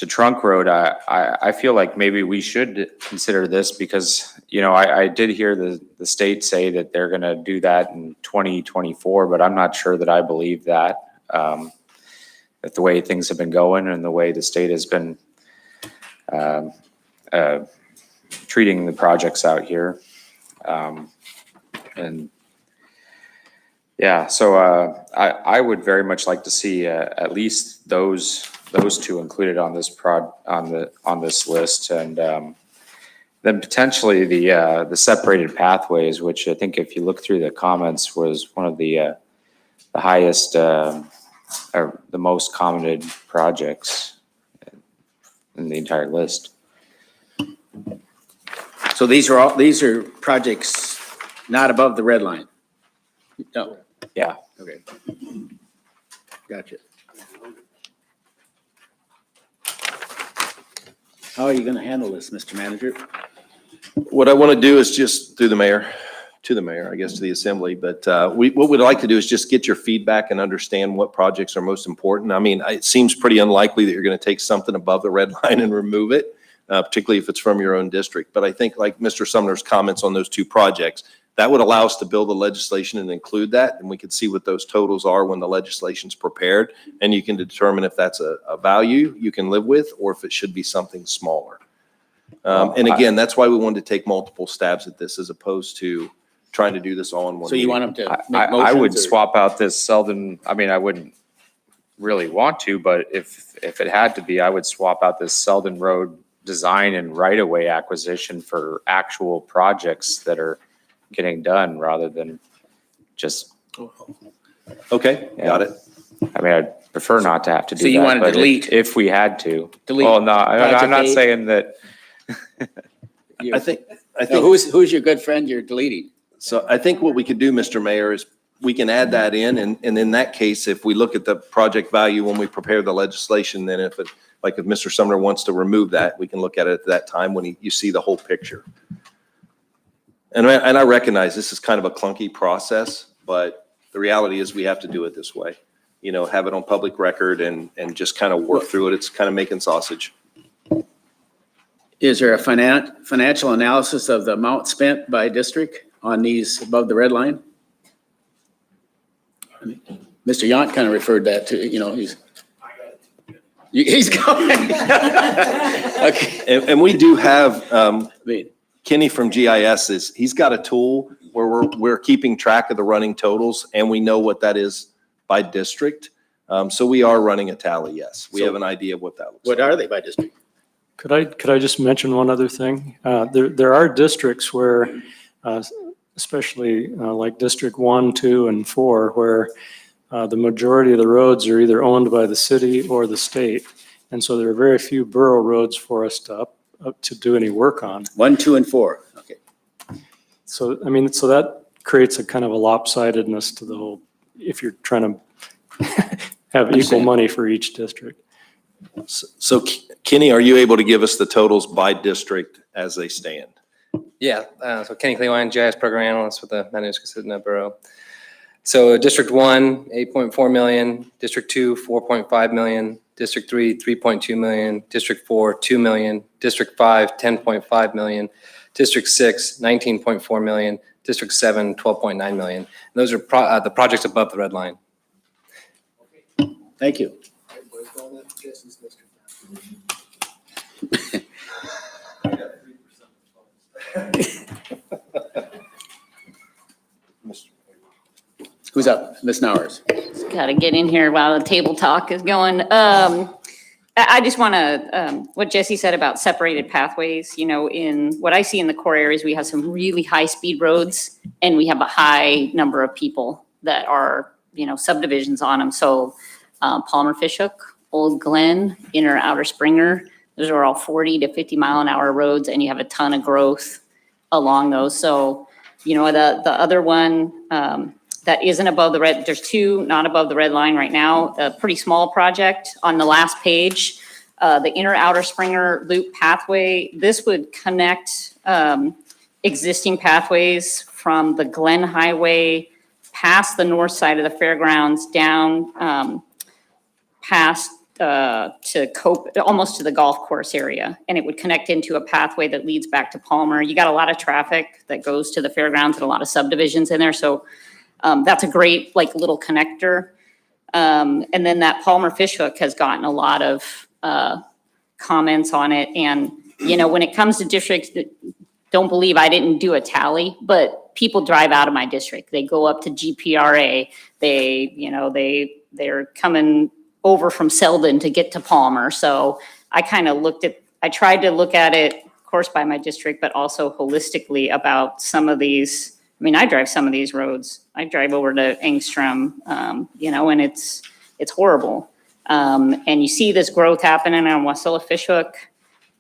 Trunk Road, I feel like maybe we should consider this because, I did hear the state say that they're going to do that in 2024, but I'm not sure that I believe that. That the way things have been going and the way the state has been treating the projects out here. And yeah, so I would very much like to see at least those two included on this on this list, and then potentially the separated pathways, which I think if you look through the comments was one of the highest or the most commented projects in the entire list. So these are projects not above the red line? No. Yeah. Okay. Gotcha. How are you going to handle this, Mr. Manager? What I want to do is just through the mayor, to the mayor, I guess, to the assembly, but what we'd like to do is just get your feedback and understand what projects are most important. I mean, it seems pretty unlikely that you're going to take something above the red line and remove it, particularly if it's from your own district. But I think like Mr. Sumner's comments on those two projects, that would allow us to build the legislation and include that, and we can see what those totals are when the legislation's prepared, and you can determine if that's a value you can live with or if it should be something smaller. And again, that's why we wanted to take multiple stabs at this as opposed to trying to do this all in one. So you want them to make I would motions or- swap out this Selden. I mean, I wouldn't really want to, but if it had to be, I would swap out this Selden Road design and right-of-way acquisition for actual projects that are getting done rather than just. Okay, got it. I mean, I'd prefer not to have to do that. So you want to but delete? if we had to. Delete Well, no, project I'm not eight? saying that. I think Now, who's your good friend you're deleting? So I think what we could do, Mr. Mayor, is we can add that in, and in that case, if we look at the project value when we prepare the legislation, then if Mr. Sumner wants to remove that, we can look at it at that time when you see the whole picture. And I recognize this is kind of a clunky process, but the reality is we have to do it this way. You know, have it on public record and just kind of work through it. It's kind of making sausage. Is there a financial analysis of the amount spent by district on these above the red line? Mr. Yant kind of referred that to, you know, he's going. Okay. And we do have, Kenny from GIS he's got a tool where we're keeping track of the running totals and we know what that is by district. So we are running a tally, yes. We have an idea of what that looks like. What are they by district? Could I just mention one other thing? There are districts where, especially like District 1, 2, and 4, where the majority of the roads are either owned by the city or the state. And so there are very few borough roads for us to do any work on. 1, 2, and 4. Okay. So, I mean, so that creates a kind of a lopsidedness to the whole, if you're trying to have equal money for each district. So Kenny, are you able to give us the totals by district as they stand? Yeah, so Kenny Cleawine, GIS Program Analyst with the Matanuska-Susitna Borough. So District 1, 8.4 million, District 2, 4.5 million, District 3, 3.2 million, District 4, 2 million, District 5, 10.5 million, District 6, 19.4 million, District 7, 12.9 million. And those are the projects above the red line. Thank you. Who's up? Ms. Nowers. Got to get in here while the table talk is going. I just want to, what Jesse said about separated pathways, you know, in what I see in the core areas, we have some really high speed roads and we have a high number of people that are, you know, subdivisions on them. So Palmer Fishhook, Old Glen, Inner Outer Springer, those are all 40 to 50 mile an hour roads and you have a ton of growth along those. So, you know, the other one, that isn't above the red, there's two not above the red line right now, a pretty small project on the last page, the Inner Outer Springer Loop Pathway. This would connect existing pathways from the Glen Highway past the north side of the fairgrounds down past to Cope, almost to the golf course area. And it would connect into a pathway that leads back to Palmer. You got a lot of traffic that goes to the fairgrounds and a lot of subdivisions in there. So that's a great like little connector. And then that Palmer Fishhook has gotten a lot of comments on it. And, you know, when it comes to districts, don't believe I didn't do a tally, but people drive out of my district. They go up to GPRA. They, you know, they're coming over from Selden to get to Palmer. So I kind of I tried to look at it, of course, by my district, but also holistically about some of these. I mean, I drive some of these roads. I drive over to Engstrom, you know, and it's horrible. And you see this growth happening on Wasilla Fishhook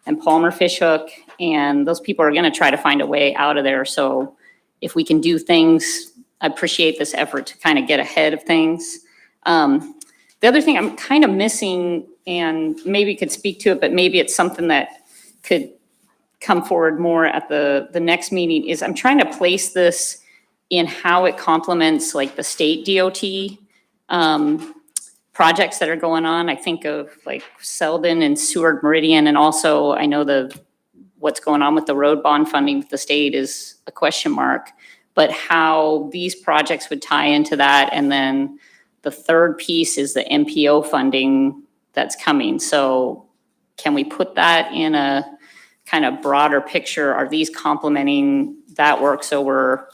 and Palmer Fishhook, and those people are going to try to find a way out of there. So if we can do things, I appreciate this effort to kind of get ahead of things. The other thing I'm kind of missing, and maybe could speak to it, but maybe it's something that could come forward more at the next meeting, is I'm trying to place this in how it complements like the state DOT projects that are going on. I think of like Selden and Seward Meridian, and also I know what's going on with the road bond funding with the state is a question mark, but how these projects would tie into that. And then the third piece is the MPO funding that's coming. So can we put that in a kind of broader picture? Are these complementing that work? So we're,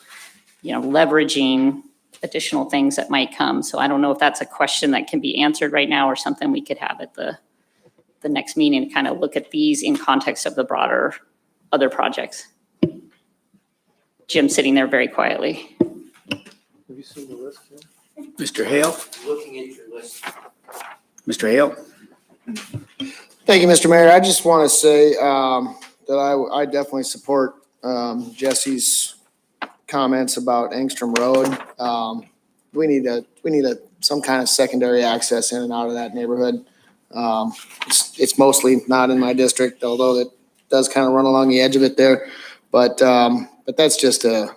you know, leveraging additional things that might come. So I don't know if that's a question that can be answered right now or something we could have at the next meeting to kind of look at these in context of the broader other projects. Jim's sitting there very quietly. Have you seen the list here? Mr. Hale? Looking at your list. Mr. Hale? Thank you, Mr. Mayor. I just want to say that I definitely support Jesse's comments about Engstrom Road. we need some kind of secondary access in and out of that neighborhood. It's mostly not in my district, although it does kind of run along the edge of it there. But that's just a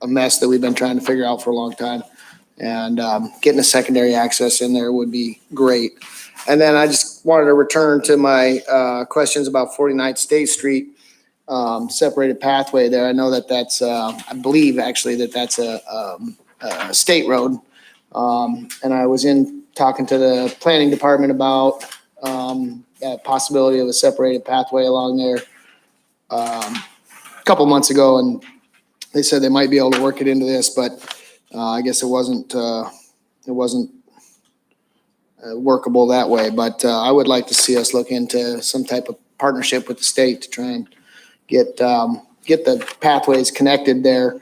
mess that we've been trying to figure out for a long time. And getting a secondary access in there would be great. And then I just wanted to return to my questions about 49th State Street, separated pathway there. I know that's, I believe actually that's a state road. And I was talking to the planning department about that possibility of a separated pathway along there a couple months ago, and they said they might be able to work it into this, but I guess it wasn't workable that way. But I would like to see us look into some type of partnership with the state to try and get the pathways connected there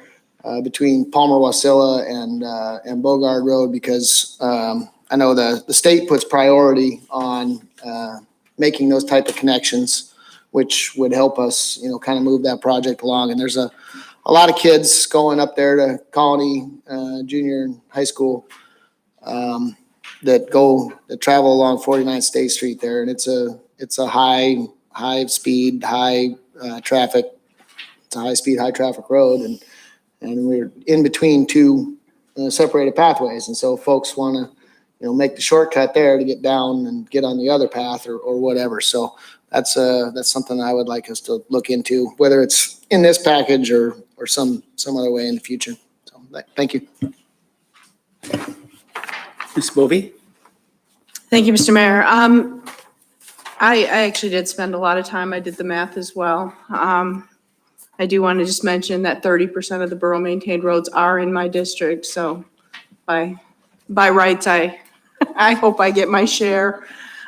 between Palmer Wasilla and Bogard Road, because I know the state puts priority on making those type of connections, which would help us, kind of move that project along. And there's a lot of kids going up there to Colony Junior and High School that travel along 49th State Street there, and it's a high speed, high traffic. It's a high speed, high traffic road, and we're in between two separated pathways, and so folks want to make the shortcut there to get down and get on the other path or whatever. So that's something I would like us to look into, whether it's in this package or some other way in the future. So thank you. Ms. Bovee? Thank you, Mr. Mayor. I actually did spend a lot of time. I did the math as well. I do want to just mention that 30% of the borough maintained roads are in my district. So by rights, I hope I get my share.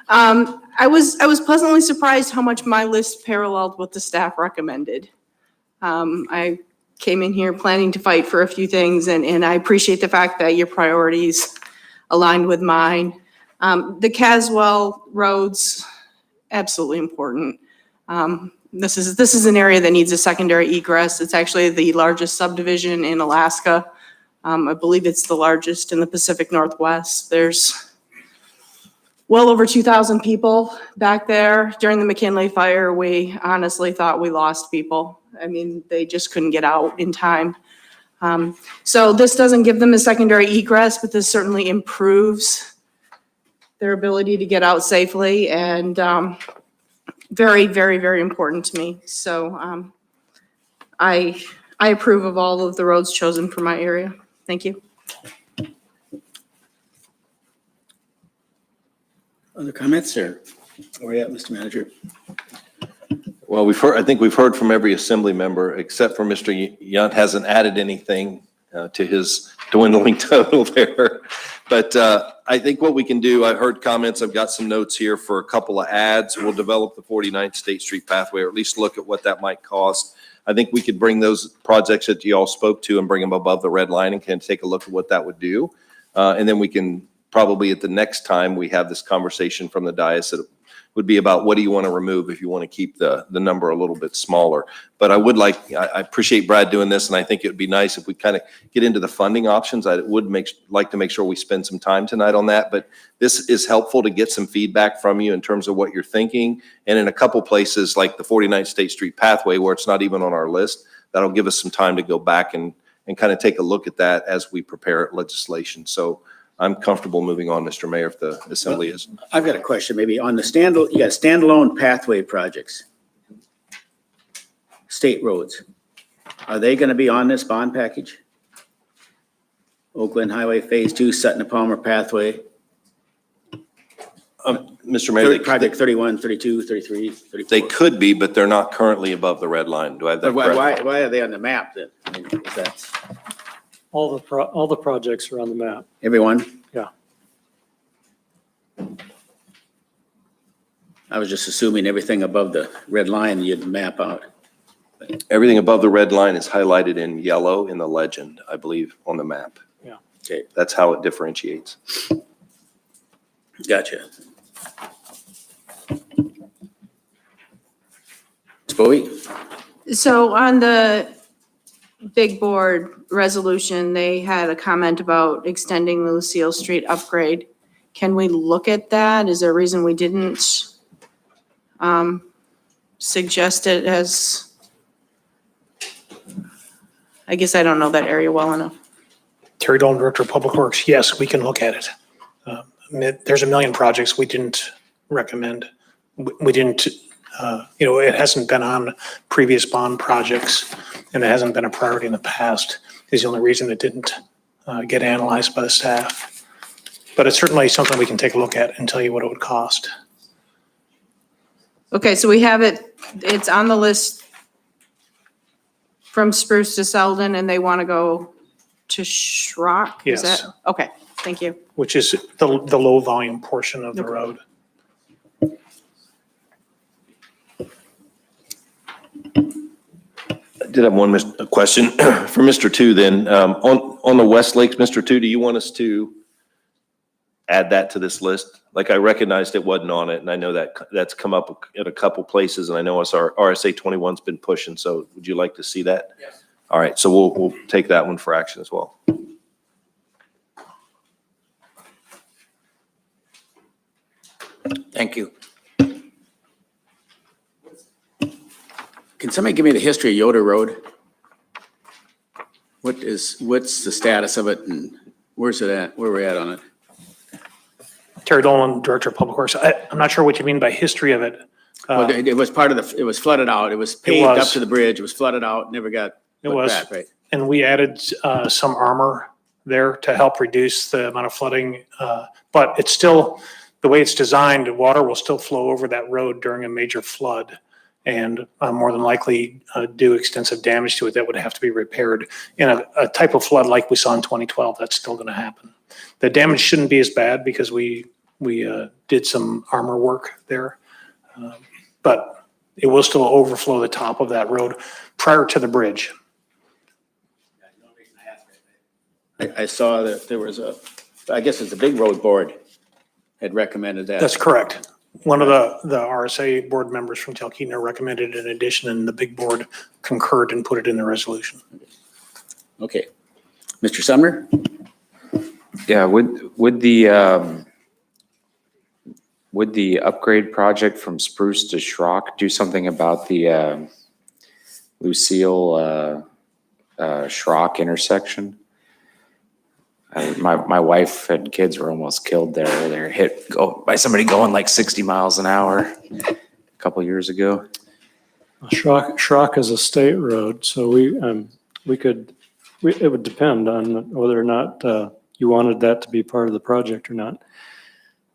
I was pleasantly surprised how much my list paralleled what the staff recommended. I came in here planning to fight for a few things, and I appreciate the fact that your priorities aligned with mine. The Caswell roads, absolutely important. This is an area that needs a secondary egress. It's actually the largest subdivision in Alaska. I believe it's the largest in the Pacific Northwest. There's well over 2,000 people back there. During the McKinley fire, we honestly thought we lost people. I mean, they just couldn't get out in time. So this doesn't give them a secondary egress, but this certainly improves their ability to get out safely, and very, very, very important to me. So I approve of all of the roads chosen for my area. Thank you. Other comments, or where you at, Mr. Manager? Well, I think we've heard from every assembly member, except for Mr. Yunt hasn't added anything to his dwindling total there. But I think what we can do, I've heard comments, I've got some notes here for a couple of ads. We'll develop the 49th State Street pathway, or at least look at what that might cost. I think we could bring those projects that you all spoke to and bring them above the red line and can take a look at what that would do. And then we can probably at the next time we have this conversation from the dais, it would be about what do you want to remove if you want to keep the number a little bit smaller. But I appreciate Brad doing this, and I think it would be nice if we kind of get into the funding options. I would like to make sure we spend some time tonight on that, but this is helpful to get some feedback from you in terms of what you're thinking. And in a couple places like the 49th State Street pathway, where it's not even on our list, that'll give us some time to go back and kind of take a look at that as we prepare legislation. So I'm comfortable moving on, Mr. Mayor, if the assembly is. I've got a question, maybe on the you got standalone pathway projects. State roads. Are they going to be on this bond package? Oakland Highway Phase 2, Sutton to Palmer Pathway. Mr. Mayor, Project 31, 32, 33, 34. they could be, but they're not currently above the red line. Do I have that correct? Why are they on the map then? I mean, is that All the projects are on the map. everyone? Yeah. I was just assuming everything above the red line you'd map out. Everything above the red line is highlighted in yellow in the legend, I believe, on the map. Yeah. Okay, That's how it differentiates. gotcha. Ms. Bowie? So on the big board resolution, they had a comment about extending the Lucille Street upgrade. Can we look at that? Is there a reason we didn't suggest it as, I guess I don't know that area well enough. Terry Dolan, Director of Public Works, yes, we can look at it. There's a million projects we didn't recommend. We didn't, it hasn't been on previous bond projects, and it hasn't been a priority in the past, is the only reason it didn't get analyzed by the staff. But it's certainly something we can take a look at and tell you what it would cost. Okay, so we have it, it's on the list from Spruce to Selden, and they want to go to Schrock? Is Yes. that- Okay, thank you. Which is the low volume portion of the Okay. road. I did have a question for Mr. Tu then. On the West Lakes, Mr. Tu, do you want us to add that to this list? Like, I recognized it wasn't on it, and I know that that's come up at a couple places, and I know our RSA 21's been pushing, so would you like to see that? Yes. All right, so we'll take that one for action as well. Thank you. Can somebody give me the history of Yoda Road? What's the status of it and where's it at, where we're at on it? Terry Dolan, Director of Public Works. I'm not sure what you mean by history of it. Well, it was part of it was flooded out. It was paved up was. to the bridge. It was flooded out, never got It put was. back, right? And we added some armor there to help reduce the amount of flooding. But it's still, the way it's designed, water will still flow over that road during a major flood and more than likely do extensive damage to it that would have to be repaired. In a type of flood like we saw in 2012, that's still going to happen. The damage shouldn't be as bad because we did some armor work there. But it will still overflow the top of that road prior to the bridge. I saw that there was I guess it's a big road board had recommended that. That's correct. One of the RSA board members from Talkeetna recommended an addition, and the big board concurred and put it in the resolution. Okay. Mr. Sumner? Yeah, would the upgrade project from Spruce to Schrock do something about the Lucille Schrock intersection? My wife and kids were almost killed there. They were hit by somebody going like 60 miles an hour a couple years ago. Schrock is a state road, so it would depend on whether or not you wanted that to be part of the project or not.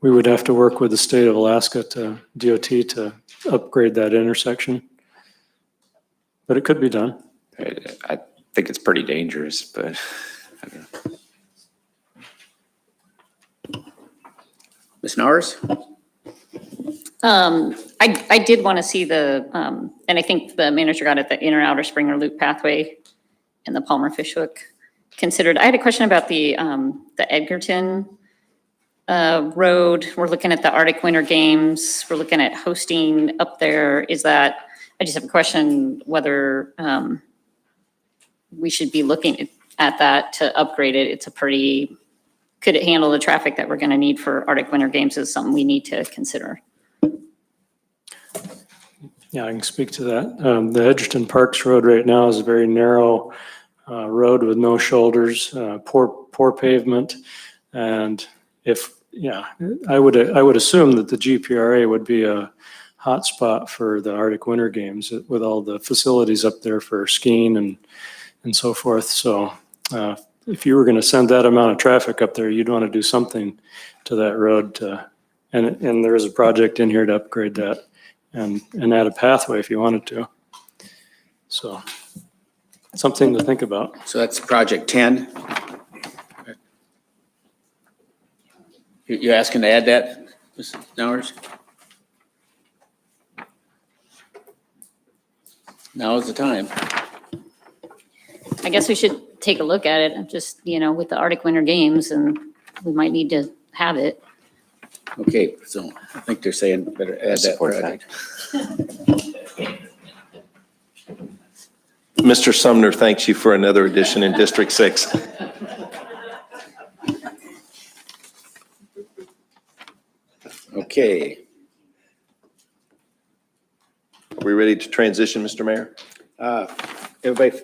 We would have to work with the state of Alaska to DOT to upgrade that intersection. But it could be done. I think it's pretty dangerous, but I don't know. Ms. Nowers? I did want to see and I think the manager got it, the inner outer Springer Loop pathway and the Palmer Fishhook considered. I had a question about the Edgerton road. We're looking at the Arctic Winter Games. We're looking at hosting up there. I just have a question whether we should be looking at that to upgrade it. Could it handle the traffic that we're going to need for Arctic Winter Games is something we need to consider. Yeah, I can speak to that. The Edgerton Parks Road right now is a very narrow road with no shoulders, poor pavement. And I would assume that the GPRA would be a hot spot for the Arctic Winter Games with all the facilities up there for skiing and so forth. So if you were going to send that amount of traffic up there, you'd want to do something to that road. And there is a project in here to upgrade that and add a pathway if you wanted to. So something to think about. So that's project 10. You asking to add that, Ms. Nowers? Now is the time. I guess we should take a look at it, just, with the Arctic Winter Games, and we might need to have it. Okay, so I think they're saying better add that Support project. Mr. Sumner thanks you for another addition in District 6. Okay. Are we ready to transition, Mr. Mayor? Everybody,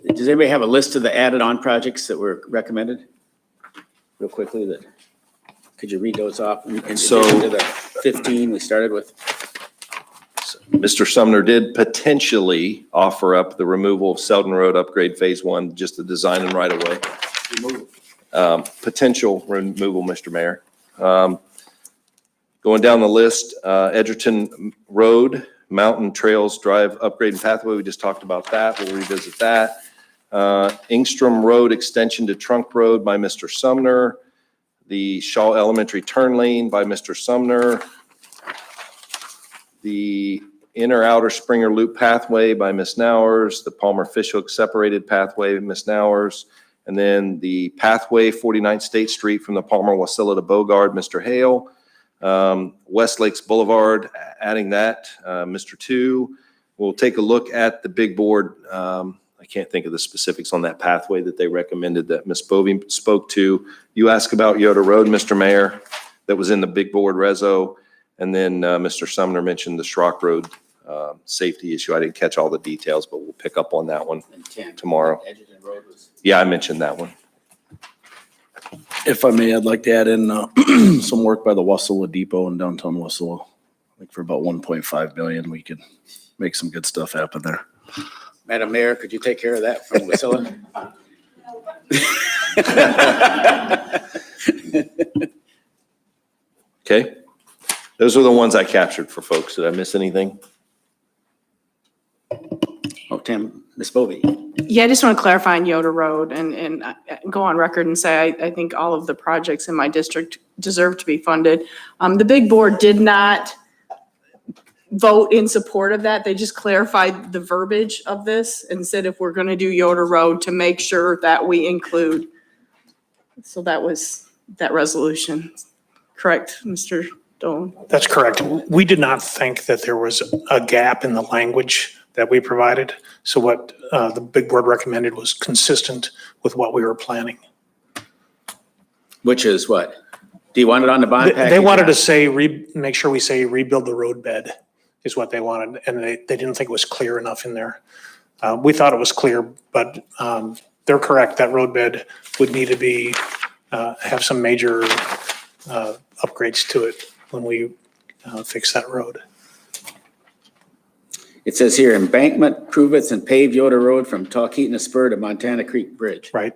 does anybody have a list of the added-on projects that were recommended? Real quickly, could you read those off? In So- addition to the 15 we started with? Mr. Sumner did potentially offer up the removal of Selden Road Upgrade Phase 1, just the design and right of way. Potential removal, Mr. Mayor. Going down the list, Edgerton Road, Mountain Trails Drive Upgrade and Pathway, we just talked about that. We'll revisit that. Ingstrom Road Extension to Trunk Road by Mr. Sumner. The Shaw Elementary Turn Lane by Mr. Sumner. The Inner Outer Springer Loop Pathway by Ms. Nowers. The Palmer Fishhook Separated Pathway, Ms. Nowers. And then the Pathway 49th State Street from the Palmer Wasilla to Bogard, Mr. Hale. West Lakes Boulevard, adding that, Mr. 2. We'll take a look at the big board. I can't think of the specifics on that pathway that they recommended that Ms. Bovee spoke to. You asked about Yoda Road, Mr. Mayor, that was in the big board reso. And then Mr. Sumner mentioned the Schrock Road safety issue. I didn't catch all the details, but we'll pick up on that one tomorrow. Edgerton Road was. Yeah, I mentioned that one. If I may, I'd like to add in some work by the Wasilla Depot in downtown Wasilla. I think for about 1.5 million, we could make some good stuff happen there. Madam Mayor, could you take care of that from Lucille? Okay. Those are the ones I captured for folks. Did I miss anything? Oh, Tim, Ms. Bovee. Yeah, I just want to clarify on Yoda Road and go on record and say I think all of the projects in my district deserve to be funded. The big board did not vote in support of that. They just clarified the verbiage of this and said if we're going to do Yoda Road to make sure that we include. So that was that resolution. Correct, Mr. Dolan? That's correct. We did not think that there was a gap in the language that we provided. So what the big board recommended was consistent with what we were planning. Which is what? Do you want it on the bond package? They wanted to say, make sure we say rebuild the road bed is what they wanted. And they didn't think it was clear enough in there. We thought it was clear, but they're correct. That road bed would need to be, have some major upgrades to it when we fix that road. It says here embankment improvements and pave Yoda Road from Talkeetna Spur to Montana Creek Bridge. Right.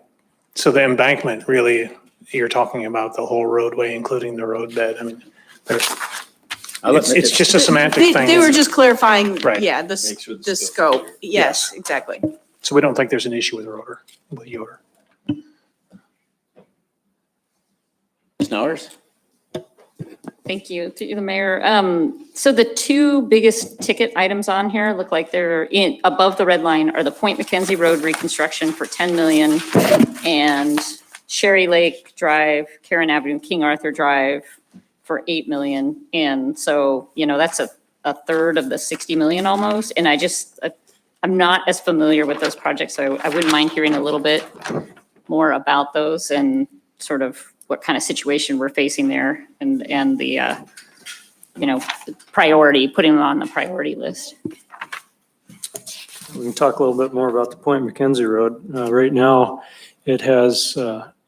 So the embankment, really, you're talking about the whole roadway, including the road bed. I mean, it's just a semantic thing. They were just clarifying, Right. yeah, the scope. Yes, Yes. exactly. So we don't think there's an issue with Yoder. Ms. Nowers? Thank you, through the mayor. So the two biggest ticket items on here look like they're above the red line are the Point Mckenzie Road reconstruction for 10 million and Sherry Lake Drive, Karen Avenue, King Arthur Drive for 8 million. And so, that's a third of the 60 million almost. And I'm not as familiar with those projects, so I wouldn't mind hearing a little bit more about those and sort of what kind of situation we're facing there and the, priority, putting them on the priority list. We can talk a little bit more about the Point Mckenzie Road. Right now, it has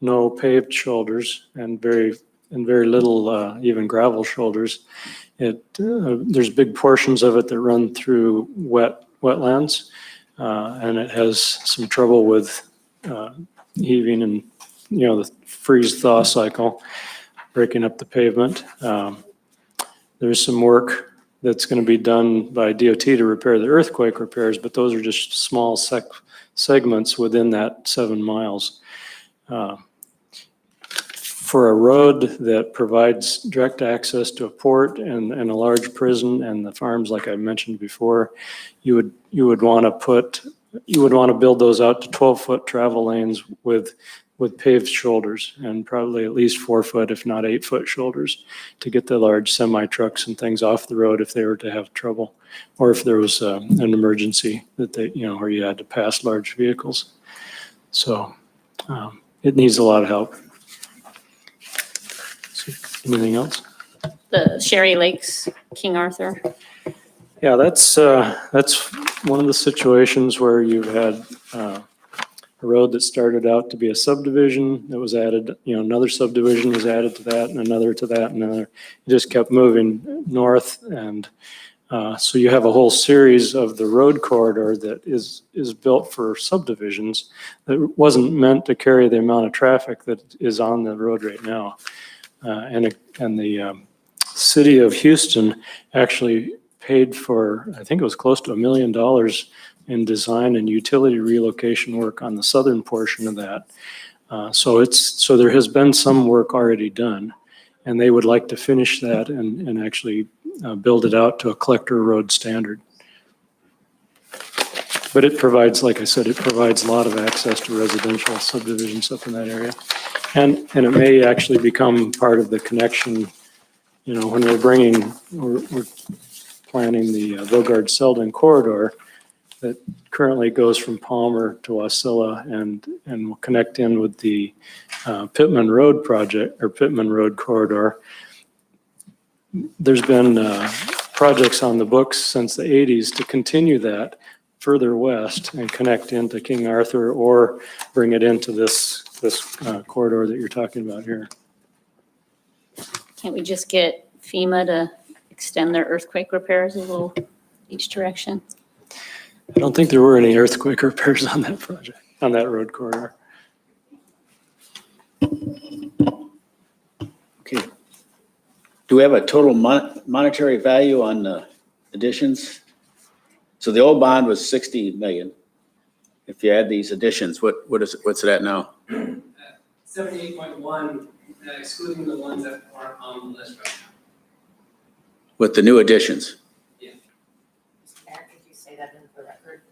no paved shoulders and very little even gravel shoulders. There's big portions of it that run through wetlands, and it has some trouble with heaving and the freeze-thaw cycle, breaking up the pavement. There's some work that's going to be done by DOT to repair the earthquake repairs, but those are just small segments within that 7 miles. For a road that provides direct access to a port and a large prison and the farms, like I mentioned before, you would want to build those out to 12-foot travel lanes with with paved shoulders and probably at least 4 foot, if not 8 foot shoulders to get the large semi trucks and things off the road if they were to have trouble, or if there was an emergency that they, where you had to pass large vehicles. So it needs a lot of help. So, anything else? The Sherry Lakes, King Arthur. Yeah, that's one of the situations where you've had a road that started out to be a subdivision that was added, another subdivision was added to that and another to that and another. It just kept moving north, and so you have a whole series of the road corridor that is built for subdivisions that wasn't meant to carry the amount of traffic that is on the road right now. And the city of Houston actually paid for, I think it was close to $1 million in design and utility relocation work on the southern portion of that. So there has been some work already done, and they would like to finish that and actually build it out to a collector road standard. But it provides, like I said, it provides a lot of access to residential subdivisions up in that area. And it may actually become part of the connection, when we're planning the Bogard-Selden corridor that currently goes from Palmer to Wasilla and will connect in with the Pittman Road project or Pittman Road corridor. There's been projects on the books since the 80s to continue that further west and connect into King Arthur or bring it into this corridor that you're talking about here. Can't we just get FEMA to extend their earthquake repairs a little each direction? I don't think there were any earthquake repairs on that project, on that road corridor. Okay. Do we have a total monetary value on the additions? So the old bond was 60 million. If you add these additions, what's it at now? 78.1, excluding the ones that aren't on the list right now. With the new additions? Yeah. Mr. Mayor, could you say that into the record?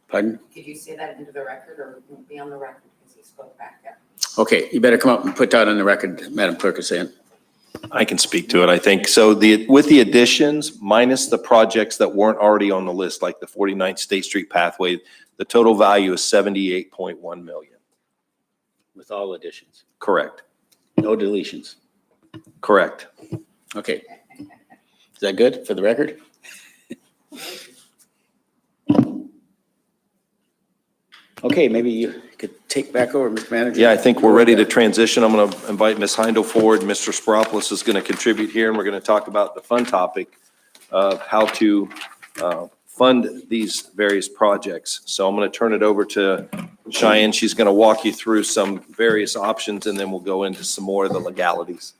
Pardon? Could you say that into the record, or it won't be on the record because he spoke back there? Okay, you better come up and put that on the record, Madam Clerk is saying. I can speak to it, I think. So with the additions, minus the projects that weren't already on the list, like the 49th State Street pathway, the total value is 78.1 million. With all additions? Correct. No deletions? Correct. Okay. Is that good for the record? Okay, maybe you could take back over, Mr. Manager. Yeah, I think we're ready to transition. I'm going to invite Ms. Heindel forward. Mr. Spropoulos is going to contribute here, and we're going to talk about the fun topic of how to fund these various projects. So I'm going to turn it over to Cheyenne. She's going to walk you through some various options, and then we'll go into some more of the legalities.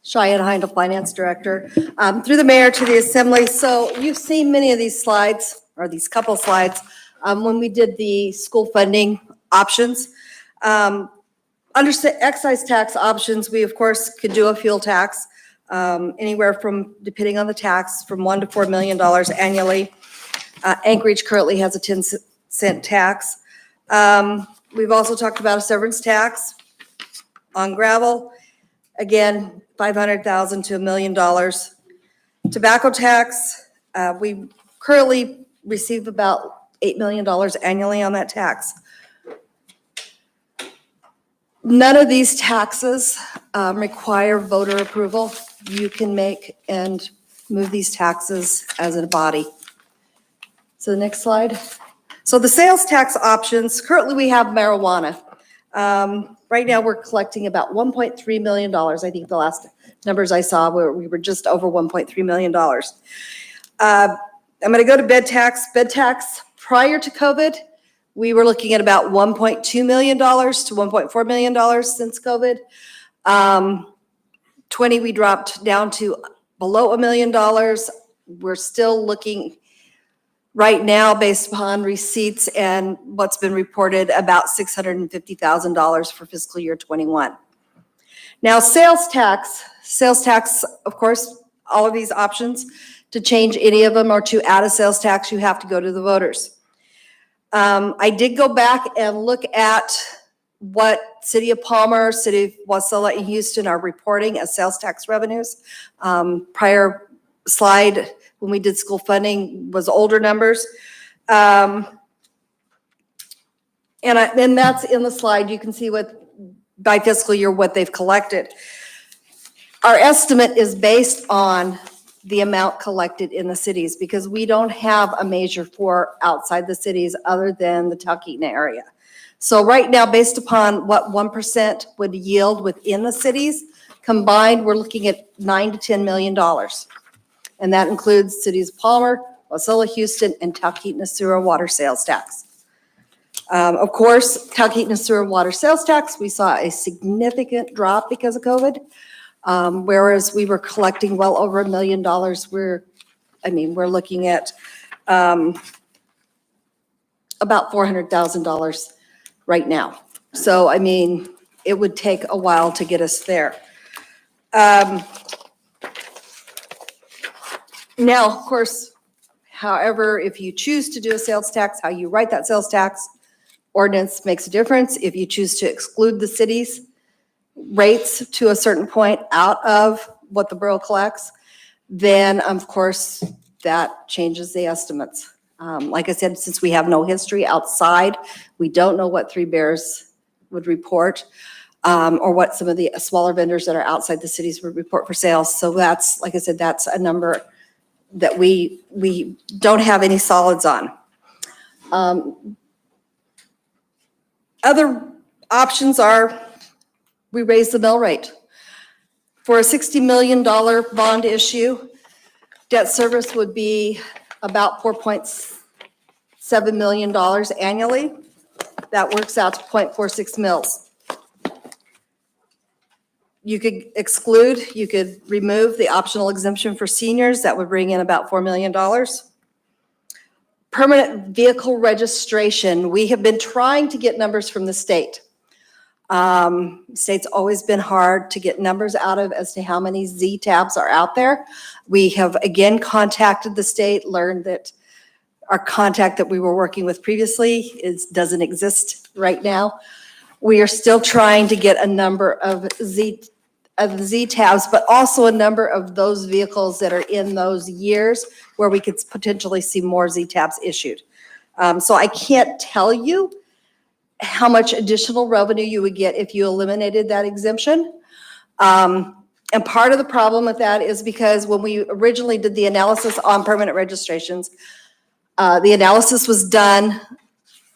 Cheyenne Heindel, Finance Director. Through the mayor to the assembly. So you've seen many of these slides, or these couple slides, when we did the school funding options. Under excise tax options, we of course could do a fuel tax, anywhere from, depending on the tax, from $1 to $4 million annually. Anchorage currently has a 10-cent tax. We've also talked about a severance tax on gravel. Again, $500,000 to $1 million. Tobacco tax, we currently receive about $8 million annually on that tax. None of these taxes require voter approval. You can make and move these taxes as a body. So the next slide. So the sales tax options, currently we have marijuana. Right now we're collecting about $1.3 million. I think the last numbers I saw we were just over $1.3 million. I'm going to go to bed tax. Bed tax prior to COVID, we were looking at about $1.2 million to $1.4 million since COVID. 20, we dropped down to below $1 million. We're still looking right now, based upon receipts and what's been reported, about $650,000 for fiscal year 21. Now, sales tax, of course, all of these options, to change any of them or to add a sales tax, you have to go to the voters. I did go back and look at what City of Palmer, City of Wasilla, and Houston are reporting as sales tax revenues. Prior slide, when we did school funding, was older numbers. And then that's in the slide. You can see what, by fiscal year, what they've collected. Our estimate is based on the amount collected in the cities because we don't have a measure for outside the cities other than the Talkeetna area. So right now, based upon what 1% would yield within the cities, combined, we're looking at $9 to $10 million. And that includes cities of Palmer, Wasilla, Houston, and Talkeetna sewer and water sales tax. Of course, Talkeetna sewer and water sales tax, we saw a significant drop because of COVID. Whereas we were collecting well over $1 million, we're looking at about $400,000 right now. So, I mean, it would take a while to get us there. Now, of course, however, if you choose to do a sales tax, how you write that sales tax ordinance makes a difference. If you choose to exclude the cities' rates to a certain point out of what the borough collects, then of course that changes the estimates. Like I said, since we have no history outside, we don't know what Three Bears would report or what some of the smaller vendors that are outside the cities would report for sales. So that's, like I said, that's a number that we don't have any solids on. Other options are we raise the mill rate. For a $60 million bond issue, debt service would be about $4.7 million annually. That works out to 0.46 mils. You could exclude, you could remove the optional exemption for seniors. That would bring in about $4 million. Permanent vehicle registration. We have been trying to get numbers from the state. State's always been hard to get numbers out of as to how many Z tabs are out there. We have again contacted the state, learned that our contact that we were working with previously doesn't exist right now. We are still trying to get a number of Z tabs, but also a number of those vehicles that are in those years where we could potentially see more Z tabs issued. So I can't tell you how much additional revenue you would get if you eliminated that exemption. And part of the problem with that is because when we originally did the analysis on permanent registrations, the analysis was done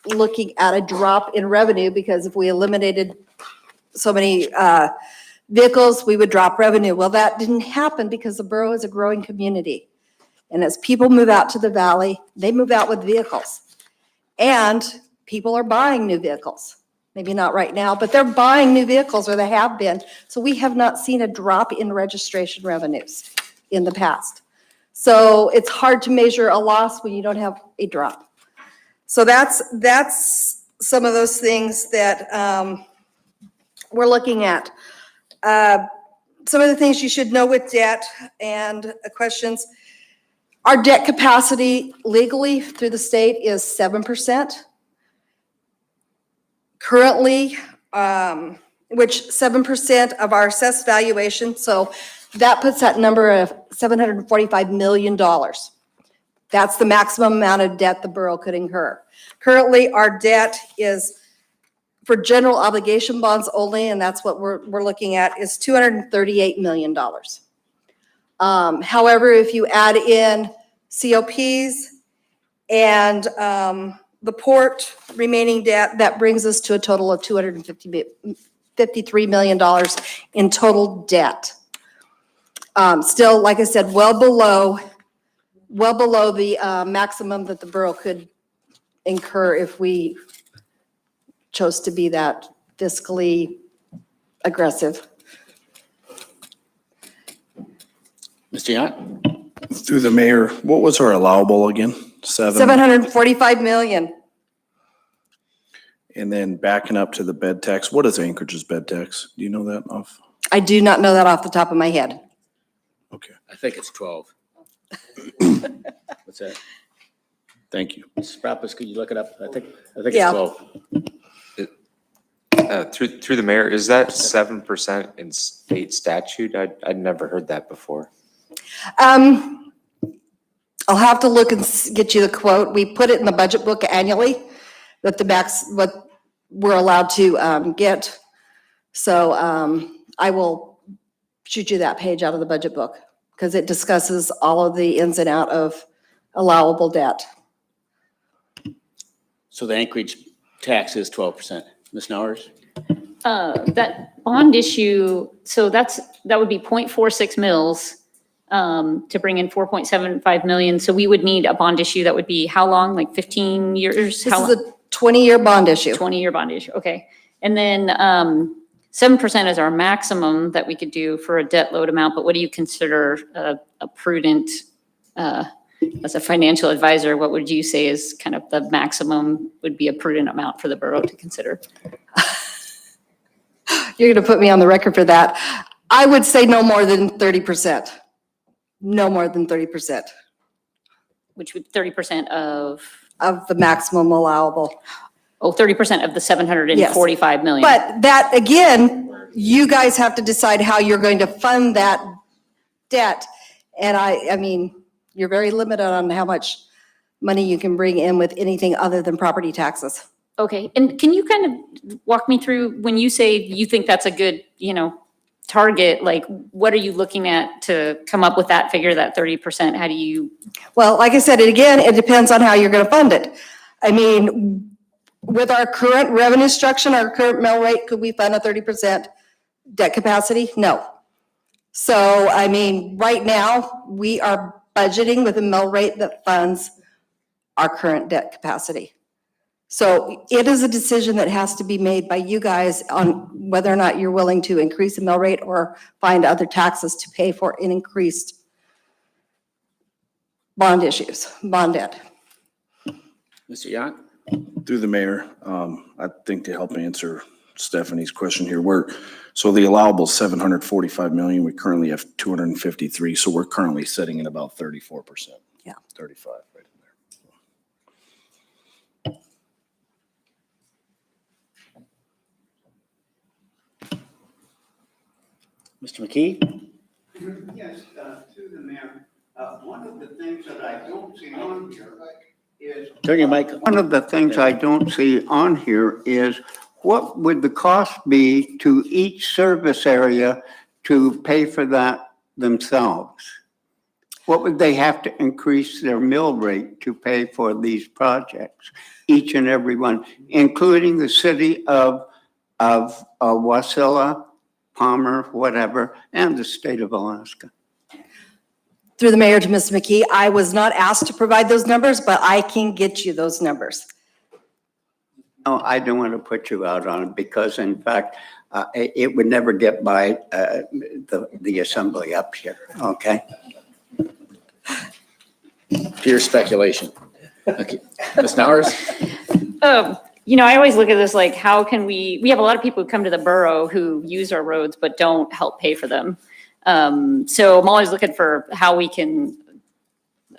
looking at a drop in revenue because if we eliminated so many vehicles, we would drop revenue. Well, that didn't happen because the borough is a growing community. And as people move out to the valley, they move out with vehicles. And people are buying new vehicles. Maybe not right now, but they're buying new vehicles, or they have been. So we have not seen a drop in registration revenues in the past. So it's hard to measure a loss when you don't have a drop. So that's some of those things that we're looking at. Some of the things you should know with debt and questions. Our debt capacity legally through the state is 7%. Currently, which 7% of our assessed valuation, so that puts that number of $745 million. That's the maximum amount of debt the borough could incur. Currently, our debt is, for general obligation bonds only, and that's what we're looking at, is $238 million. However, if you add in COPs and the port remaining debt, that brings us to a total of $253 million in total debt. Still, like I said, well below the maximum that the borough could incur if we chose to be that fiscally aggressive. Mr. Yount? Through the mayor, what was our allowable again? 745 million. And then backing up to the bed tax, what is Anchorage's bed tax? Do you know that off? I do not know that off the top of my head. Okay, I think it's 12. What's that? thank you. Mrs. Propus, could you look it up? I think it's Yeah. 12. Through the mayor, is that 7% in state statute? I'd never heard that before. I'll have to look and get you the quote. We put it in the budget book annually, that the max, what we're allowed to get. So I will shoot you that page out of the budget book because it discusses all of the ins and out of allowable debt. So the Anchorage tax is 12%. Ms. Nowers? That bond issue, so that would be 0.46 mils to bring in 4.75 million. So we would need a bond issue that would be how long? Like 15 years? This is a 20-year bond issue. 20-year bond issue, okay. And then 7% is our maximum that we could do for a debt load amount, but what do you consider a prudent, as a financial advisor, what would you say is kind of the maximum would be a prudent amount for the borough to consider? You're going to put me on the record for that. I would say no more than 30%. No more than 30%. Which would 30% of the maximum allowable. Oh, 30% of the 745 million. But that, again, you guys have to decide how you're going to fund that debt. And I mean, you're very limited on how much money you can bring in with anything other than property taxes. Okay, and can you kind of walk me through when you say you think that's a good, target, like what are you looking at to come up with that figure, that 30%? How do you? Well, like I said, again, it depends on how you're going to fund it. I mean, with our current revenue structure, our current mill rate, could we fund a 30% debt capacity? No. So, I mean, right now, we are budgeting with a mill rate that funds our current debt capacity. So it is a decision that has to be made by you guys on whether or not you're willing to increase the mill rate or find other taxes to pay for an increased bond debt. Mr. Yant? Through the mayor, I think to help answer Stephanie's question here, so the allowable 745 million, we currently have 253, so we're currently sitting at about 34%. Yeah. 35 right in there. Mr. McKee? Yes, to the mayor, one of the things that I don't see on here is. Turn your mic. One of the things I don't see on here is what would the cost be to each service area to pay for that themselves? What would they have to increase their mill rate to pay for these projects, each and every one, including the city of Wasilla, Palmer, whatever, and the state of Alaska? Through the mayor to Ms. McKee, I was not asked to provide those numbers, but I can get you those numbers. No, I don't want to put you out on it because in fact, it would never get by the assembly up here, okay? Pure speculation. Okay. Ms. Nowers? I always look at this like, how can we have a lot of people who come to the borough who use our roads but don't help pay for them. So I'm always looking for how we can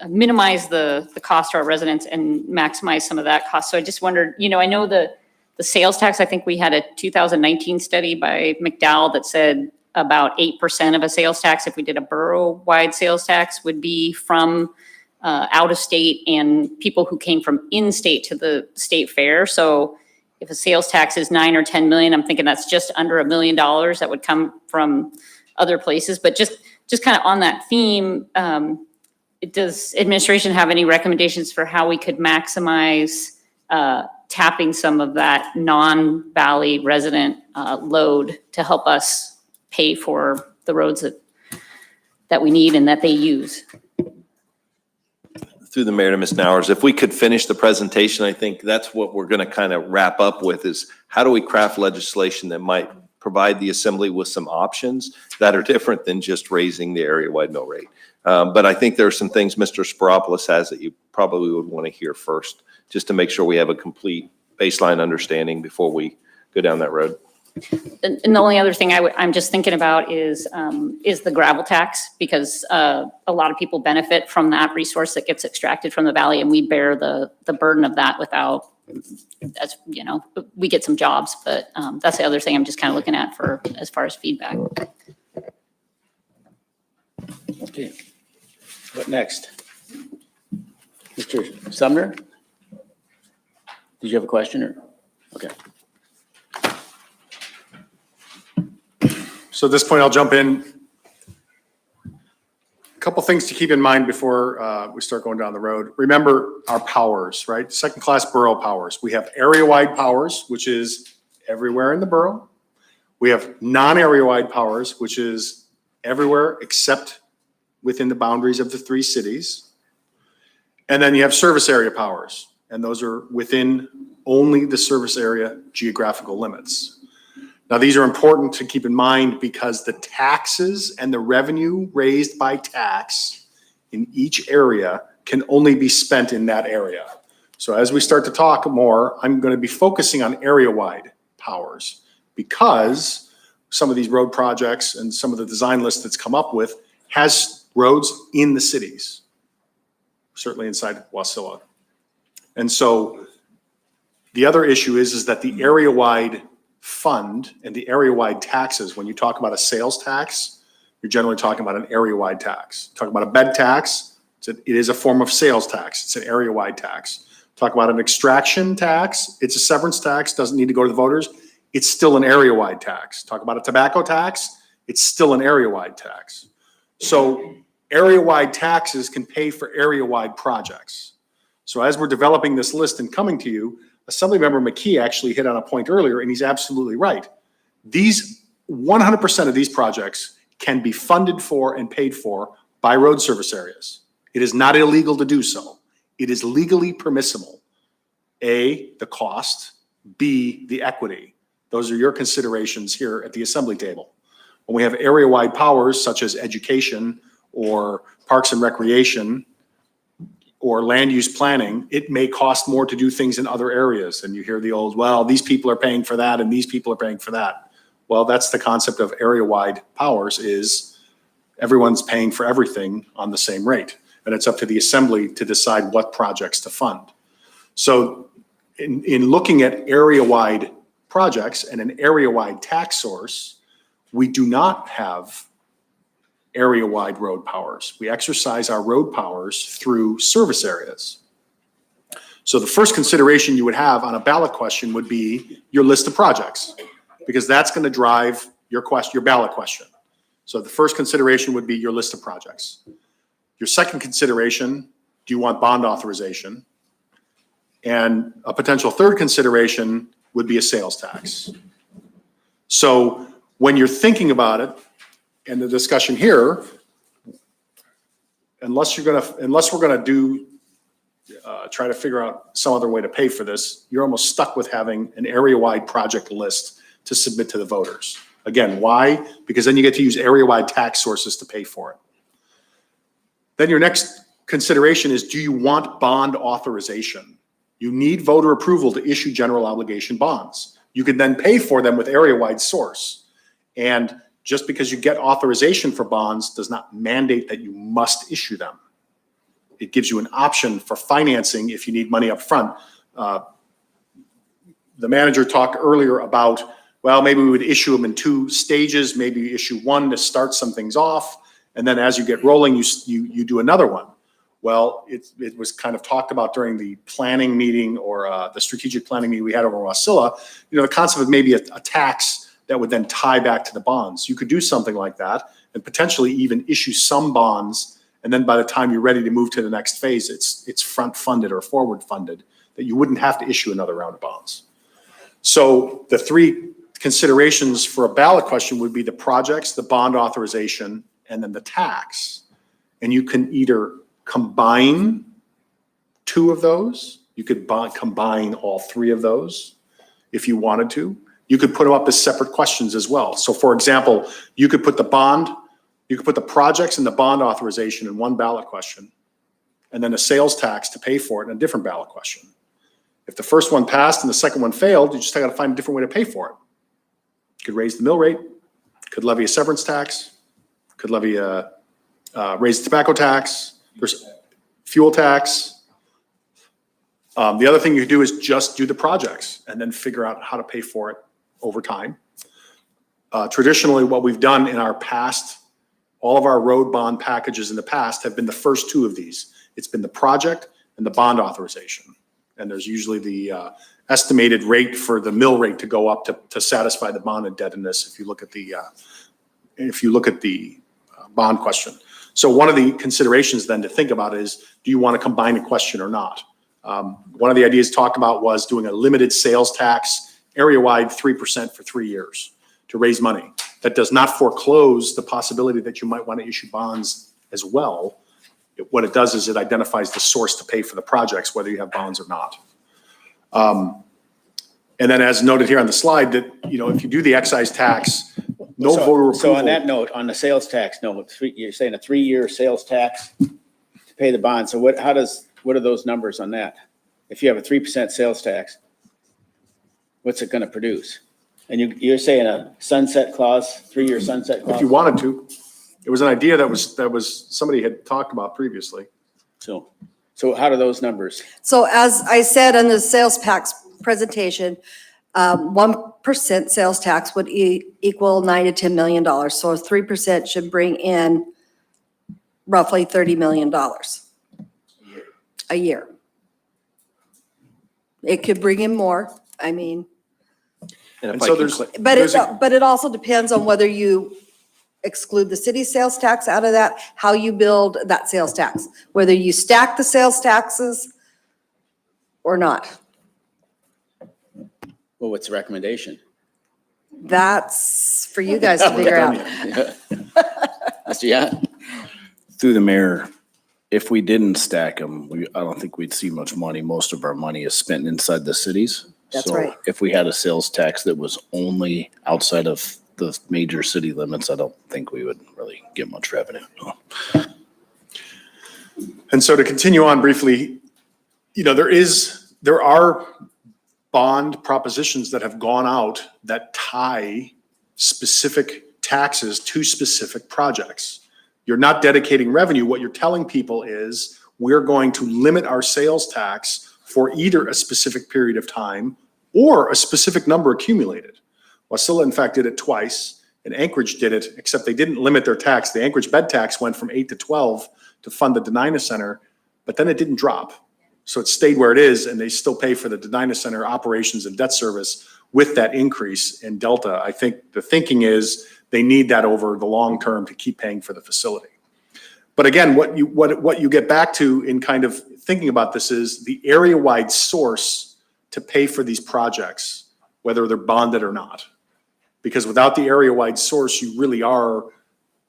minimize the cost to our residents and maximize some of that cost. So I just wondered, I know the sales tax, I think we had a 2019 study by McDowell that said about 8% of a sales tax, if we did a borough-wide sales tax, would be from out of state and people who came from in-state to the state fair. So if a sales tax is 9 or 10 million, I'm thinking that's just under $1 million that would come from other places. But just kind of on that theme, does administration have any recommendations for how we could maximize tapping some of that non-Valley resident load to help us pay for the roads that we need and that they use? Through the mayor to Ms. Nowers, if we could finish the presentation, I think that's what we're going to kind of wrap up with is how do we craft legislation that might provide the assembly with some options that are different than just raising the area-wide mill rate. But I think there are some things Mr. Spiropoulos has that you probably would want to hear first, just to make sure we have a complete baseline understanding before we go down that road. And the only other thing I'm just thinking about is the gravel tax, because a lot of people benefit from that resource that gets extracted from the valley, and we bear the burden of that without That's, we get some jobs, but that's the other thing I'm just kind of looking at for, as far as feedback. Okay. What next? Mr. Sumner? Did you have a question or? Okay. So at this point, I'll jump in. A couple things to keep in mind before we start going down the road. Remember our powers, right? Second-class borough powers. We have area-wide powers, which is everywhere in the borough. We have non-area-wide powers, which is everywhere except within the boundaries of the 3 cities. And then you have service area powers, and those are within only the service area geographical limits. Now, these are important to keep in mind because the taxes and the revenue raised by tax in each area can only be spent in that area. So as we start to talk more, I'm going to be focusing on area-wide powers because some of these road projects and some of the design lists that's come up with has roads in the cities, certainly inside Wasilla. And so the other issue is that the area-wide fund and the area-wide taxes, when you talk about a sales tax, you're generally talking about an area-wide tax. Talk about a bed tax, it is a form of sales tax. It's an area-wide tax. Talk about an extraction tax, it's a severance tax, doesn't need to go to the voters. It's still an area-wide tax. Talk about a tobacco tax, it's still an area-wide tax. So area-wide taxes can pay for area-wide projects. So as we're developing this list and coming to you, Assemblymember McKee actually hit on a point earlier, and he's absolutely right. These 100% of these projects can be funded for and paid for by road service areas. It is not illegal to do so. It is legally permissible. A, the cost, B, the equity. Those are your considerations here at the assembly table. When we have area-wide powers such as education or parks and recreation, or land use planning, it may cost more to do things in other areas. And you hear the old, well, these people are paying for that and these people are paying for that. Well, that's the concept of area-wide powers is everyone's paying for everything on the same rate. And it's up to the assembly to decide what projects to fund. So in looking at area-wide projects and an area-wide tax source, we do not have area-wide road powers. We exercise our road powers through service areas. So the first consideration you would have on a ballot question would be your list of projects, because that's going to drive your ballot question. So the first consideration would be your list of projects. Your second consideration, do you want bond authorization? And a potential third consideration would be a sales tax. So when you're thinking about it, and the discussion here, unless we're gonna try to figure out some other way to pay for this, you're almost stuck with having an area-wide project list to submit to the voters. Again, why? Because then you get to use area-wide tax sources to pay for it. Then your next consideration is, do you want bond authorization? You need voter approval to issue general obligation bonds. You can then pay for them with area-wide source. And just because you get authorization for bonds does not mandate that you must issue them. It gives you an option for financing if you need money up front. The manager talked earlier about, well, maybe we would issue them in 2 stages, maybe you issue one to start some things off, and then as you get rolling, you do another one. Well, it was kind of talked about during the planning meeting or the strategic planning meeting we had over Wasilla, the concept of maybe a tax that would then tie back to the bonds. You could do something like that and potentially even issue some bonds. And then by the time you're ready to move to the next phase, it's front funded or forward funded, that you wouldn't have to issue another round of bonds. So the 3 considerations for a ballot question would be the projects, the bond authorization, and then the tax. And you can either combine 2 of those. You could combine all 3 of those if you wanted to. You could put them up as separate questions as well. So for example, you could put the projects and the bond authorization in one ballot question, and then a sales tax to pay for it in a different ballot question. If the first one passed and the second one failed, you just got to find a different way to pay for it. You could raise the mill rate, could levy a severance tax, could levy raise the tobacco tax, there's fuel tax. The other thing you do is just do the projects and then figure out how to pay for it over time. Traditionally, what we've done in our past, all of our road bond packages in the past have been the first two of these. It's been the project and the bond authorization. And there's usually the estimated rate for the mill rate to go up to satisfy the bond indebtedness if you look at the bond question. So one of the considerations then to think about is, do you want to combine a question or not? One of the ideas talked about was doing a limited sales tax, area-wide 3% for 3 years to raise money. That does not foreclose the possibility that you might want to issue bonds as well. What it does is it identifies the source to pay for the projects, whether you have bonds or not. And then as noted here on the slide that, if you do the excise tax, no voter approval. So on that note, on the sales tax, you're saying a 3-year sales tax to pay the bond. So what are those numbers on that? If you have a 3% sales tax, what's it going to produce? And you're saying a sunset clause, 3-year sunset clause? If you wanted to. It was an idea that was somebody had talked about previously. So how do those numbers? So as I said on the sales tax presentation, 1% sales tax would equal $9 to $10 million. So 3% should bring in roughly $30 million a year. It could bring in more. I mean, And so but it also depends on whether you exclude the city sales tax out of that, how you build that sales tax, whether you stack the sales taxes or not. Well, what's the recommendation? That's for you guys to figure out. Mr. Yacht? Through the mayor, if we didn't stack them, I don't think we'd see much money. Most of our money is spent inside the cities. That's So right. if we had a sales tax that was only outside of the major city limits, I don't think we would really get much revenue. And so to continue on briefly, there are bond propositions that have gone out that tie specific taxes to specific projects. You're not dedicating revenue. What you're telling people is we're going to limit our sales tax for either a specific period of time or a specific number accumulated. Wasilla, in fact, did it twice, and Anchorage did it, except they didn't limit their tax. The Anchorage bed tax went from 8 to 12 to fund the Denina Center, but then it didn't drop. So it stayed where it is, and they still pay for the Denina Center operations and debt service with that increase in Delta. I think the thinking is they need that over the long term to keep paying for the facility. But again, what you get back to in kind of thinking about this is the area-wide source to pay for these projects, whether they're bonded or not. Because without the area-wide source, you really are,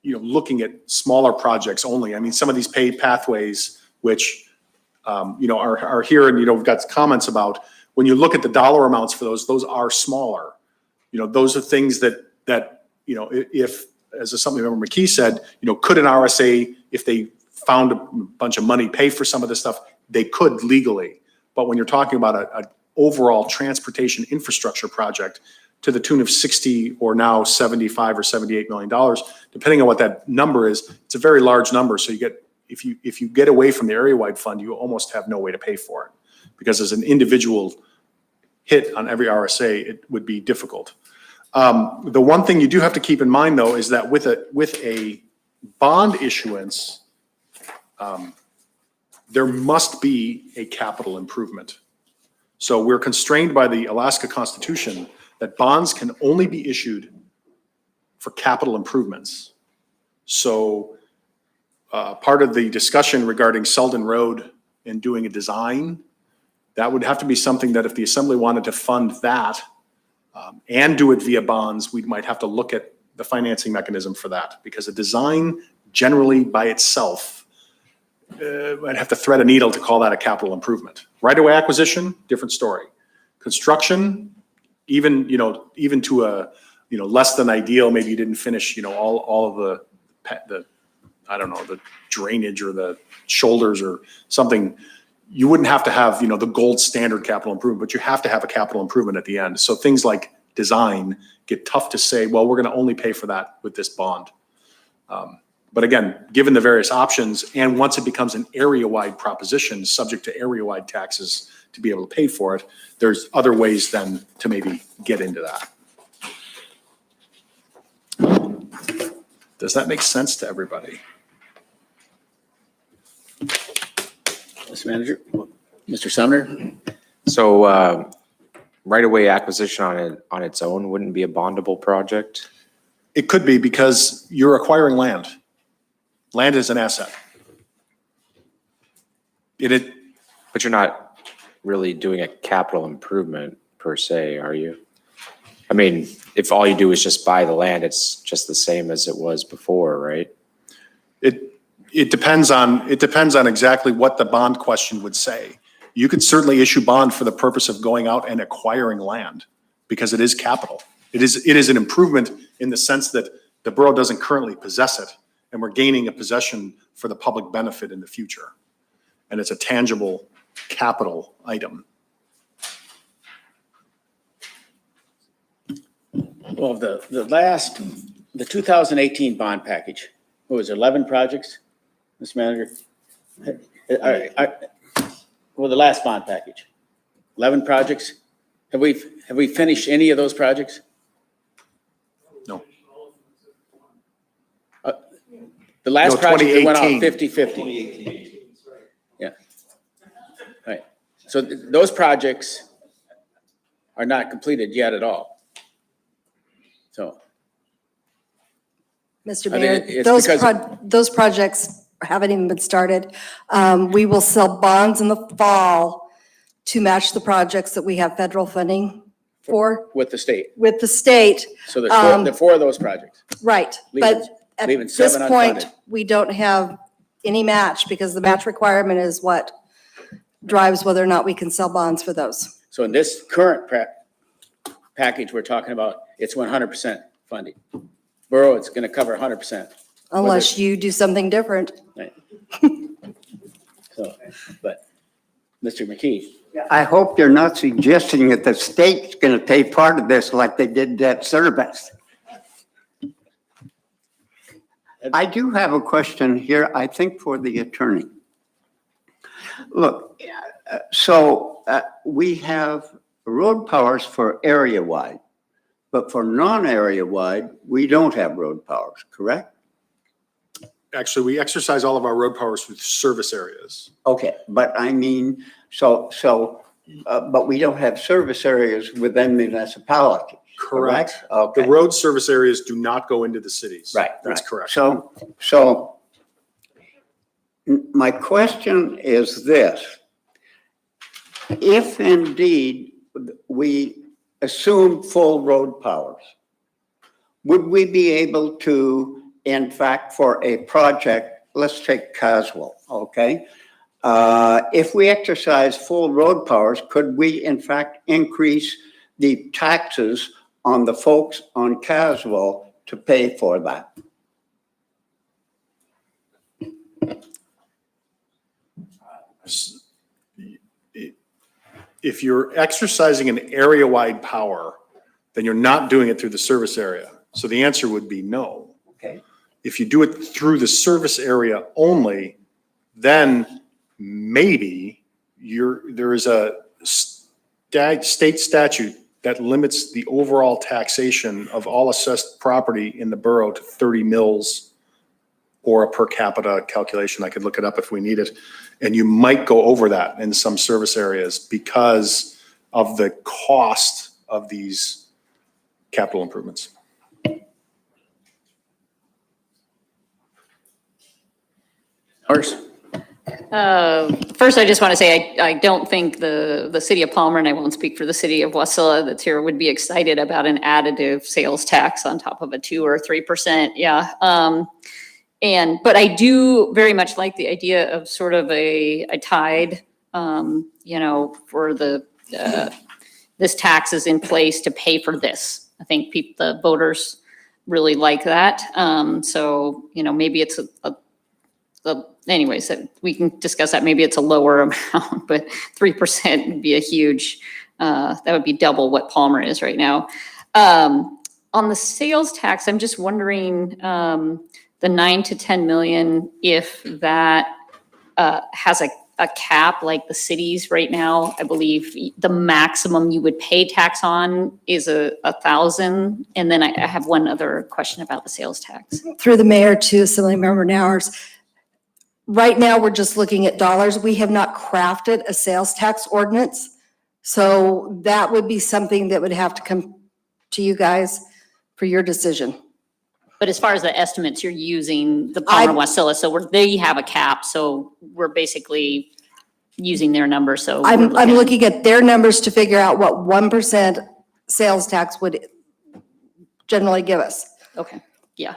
looking at smaller projects only. I mean, some of these paid pathways, which, are here, and, we've got comments about, when you look at the dollar amounts for those are smaller. Those are things that, if, as Assemblymember McKee said, could an RSA, if they found a bunch of money, pay for some of this stuff, they could legally. But when you're talking about an overall transportation infrastructure project to the tune of 60 or now 75 or $78 million, depending on what that number is, it's a very large number. So if you get away from the area-wide fund, you almost have no way to pay for it, because as an individual hit on every RSA, it would be difficult. The one thing you do have to keep in mind, though, is that with a bond issuance, there must be a capital improvement. So we're constrained by the Alaska Constitution that bonds can only be issued for capital improvements. So part of the discussion regarding Selden Road and doing a design, that would have to be something that if the Assembly wanted to fund that and do it via bonds, we might have to look at the financing mechanism for that, because a design generally by itself, I'd have to thread a needle to call that a capital improvement. Right-of-way acquisition, different story. Construction, even to a, less than ideal, maybe you didn't finish, all of the, I don't know, the drainage or the shoulders or something, you wouldn't have to have, the gold standard capital improvement, but you have to have a capital improvement at the end. So things like design get tough to say, well, we're going to only pay for that with this bond. But But again, given the various options, and once it becomes an area-wide proposition, subject to area-wide taxes to be able to pay for it, there's other ways then to maybe get into that. Does that make sense to everybody? Mr. Manager, Mr. Sumner? So right-of-way acquisition on its own wouldn't be a bondable project? It could be because you're acquiring land. Land is an asset. But you're not really doing a capital improvement per se, are you? I mean, if all you do is just buy the land, it's just the same as it was before, right? It depends on exactly what the bond question would say. You could certainly issue bond for the purpose of going out and acquiring land because it is capital. It is an improvement in the sense that the borough doesn't currently possess it, and we're gaining a possession for the public benefit in the future. And it's a tangible capital item. Well, the 2018 bond package, what was it, 11 projects, Mr. Manager? Well, the last bond package, 11 projects? Have we finished any of those projects? No. The last No, project, we went out 2018. 50-50. Yeah. Right. So those projects are not completed yet at all. So. Mr. I Mayor, think it's those projects haven't even been started. We will sell bonds in the fall to match the projects that we have federal funding for With the state. with the state. So there's four of those projects. Right, Leaving- but at leaving this 7 point, unfunded. we don't have any match because the match requirement is what drives whether or not we can sell bonds for those. So in this current package we're talking about, it's 100% funding. Borough, it's going to cover 100%. Unless you do something different. Right. So, but, Mr. McKee, I hope you're not suggesting that the state's going to pay part of this like they did debt service. I do have a question here, I think for the attorney. Look, we have road powers for area-wide, but for non-area-wide, we don't have road powers, correct? Actually, we exercise all of our road powers with service areas. Okay, but I mean, but we don't have service areas within municipalities, correct? Okay. The road service areas do not go into the cities. Right. That's right. correct. So my question is this. If indeed we assume full road powers, would we be able to, in fact, for a project, let's take Caswell, okay? If we exercise full road powers, could we in fact increase the taxes on the folks on Caswell to pay for that? If you're exercising an area-wide power, then you're not doing it through the service area. So the answer would be no. Okay. If you do it through the service area only, then maybe there is a state statute that limits the overall taxation of all assessed property in the borough to 30 mils or a per capita calculation. I could look it up if we need it. And you might go over that in some service areas because of the cost of these capital improvements. Horace? First, I just want to say, I don't think the city of Palmer, and I won't speak for the city of Wasilla that's here, would be excited about an additive sales tax on top of a 2 or 3%. Yeah. But I do very much like the idea of sort of a tide, for this tax is in place to pay for this. I think the voters really like that. Maybe it's anyways, we can discuss that. Maybe it's a lower amount, but 3% would be a huge, that would be double what Palmer is right now. On On the sales tax, I'm just wondering, the 9 to 10 million, if that has a cap like the cities right now. I believe the maximum you would pay tax on is 1,000. And then I have one other question about the sales tax. Through the mayor to Assemblymember Nowers. Right now, we're just looking at dollars. We have not crafted a sales tax ordinance. So that would be something that would have to come to you guys for your decision. But as far as the estimates, you're using the Palmer Wasilla, so they have a cap, so we're basically using their number, so. I'm looking at their numbers to figure out what 1% sales tax would generally give us. Okay, yeah.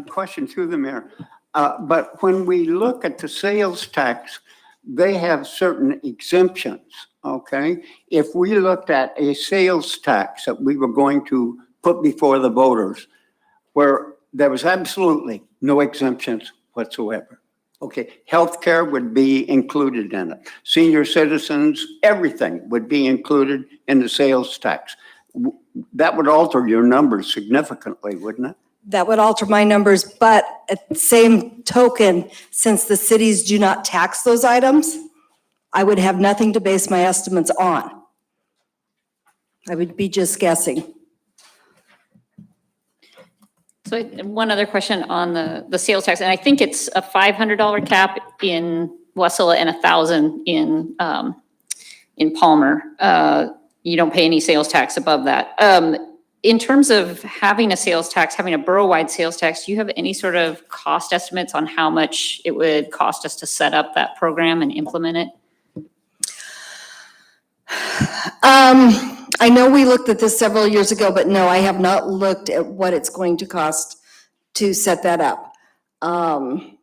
Question through the mayor. But when we look at the sales tax, they have certain exemptions, okay? If we looked at a sales tax that we were going to put before the voters, where there was absolutely no exemptions whatsoever. Okay, healthcare would be included in it. Senior citizens, everything would be included in the sales tax. That would alter your numbers significantly, wouldn't it? That would alter my numbers, but at the same token, since the cities do not tax those items, I would have nothing to base my estimates on. I would be just guessing. So one other question on the sales tax, and I think it's a $500 cap in Wasilla and 1,000 in Palmer. You don't pay any sales tax above that. In terms of having a sales tax, having a borough-wide sales tax, do you have any sort of cost estimates on how much it would cost us to set up that program and implement it? I know we looked at this several years ago, but no, I have not looked at what it's going to cost to set that up. And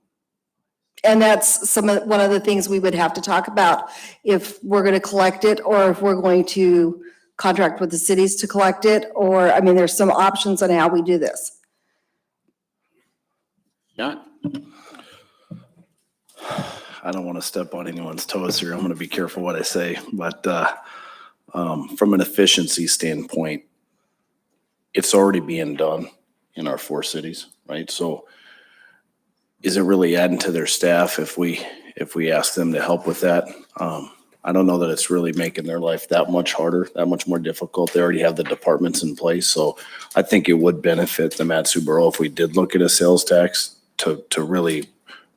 that's one of the things we would have to talk about if we're going to collect it or if we're going to contract with the cities to collect it, or, I mean, there's some options on how we do this. John? I don't want to step on anyone's toes here. I'm going to be careful what I say, but from an efficiency standpoint, it's already being done in our 4 cities, right? So is it really adding to their staff if we ask them to help with that? I don't know that it's really making their life that much harder, that much more difficult. They already have the departments in place. So I think it would benefit the Matsuboro if we did look at a sales tax to really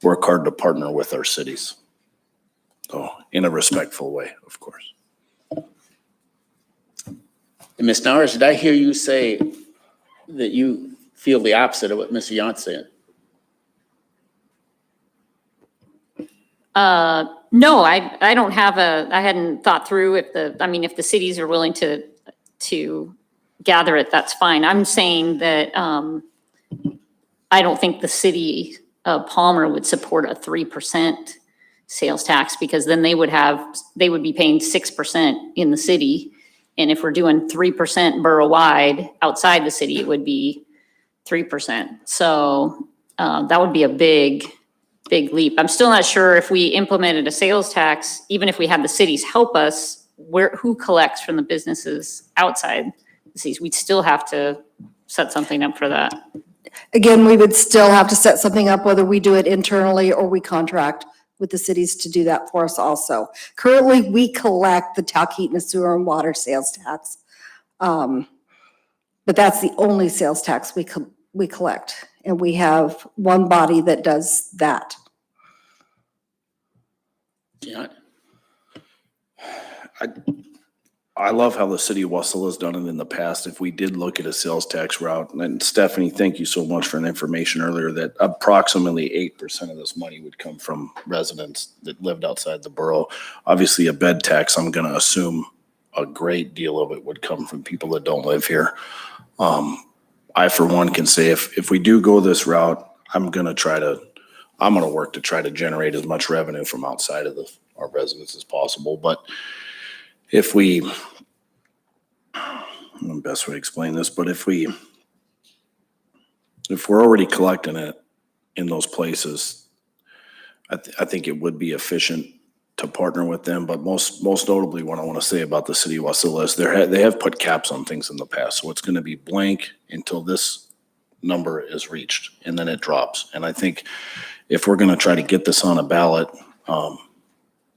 work hard to partner with our cities. So in a respectful way, of course. And Ms. Nowers, did I hear you say that you feel the opposite of what Mr. Yount said? No, I don't have I hadn't thought through if the cities are willing to gather it, that's fine. I'm saying that, I don't think the city of Palmer would support a 3% sales tax because then they would be paying 6% in the city. And if we're doing 3% borough-wide outside the city, it would be 3%. So, that would be a big leap. I'm still not sure if we implemented a sales tax, even if we had the cities help us, who collects from the businesses outside the cities? We'd still have to set something up for that. Again, we would still have to set something up, whether we do it internally or we contract with the cities to do that for us also. Currently, we collect the Talkeetna sewer and water sales tax. But that's the only sales tax we collect. And we have one body that does that. John? I love how the city of Wasilla has done it in the past. If we did look at a sales tax route, and Stephanie, thank you so much for the information earlier, that approximately 8% of this money would come from residents that lived outside the borough. Obviously, a bed tax, I'm going to assume a great deal of it would come from people that don't live here. I, for one, can say if we do go this route, I'm going to work to try to generate as much revenue from outside of our residents as possible. But if the best way to explain this, but if we're already collecting it in those places, I think it would be efficient to partner with them, but most notably, what I want to say about the city of Wasilla is they have put caps on things in the past, so it's going to be blank until this number is reached, and then it drops. And I think if we're going to try to get this on a ballot,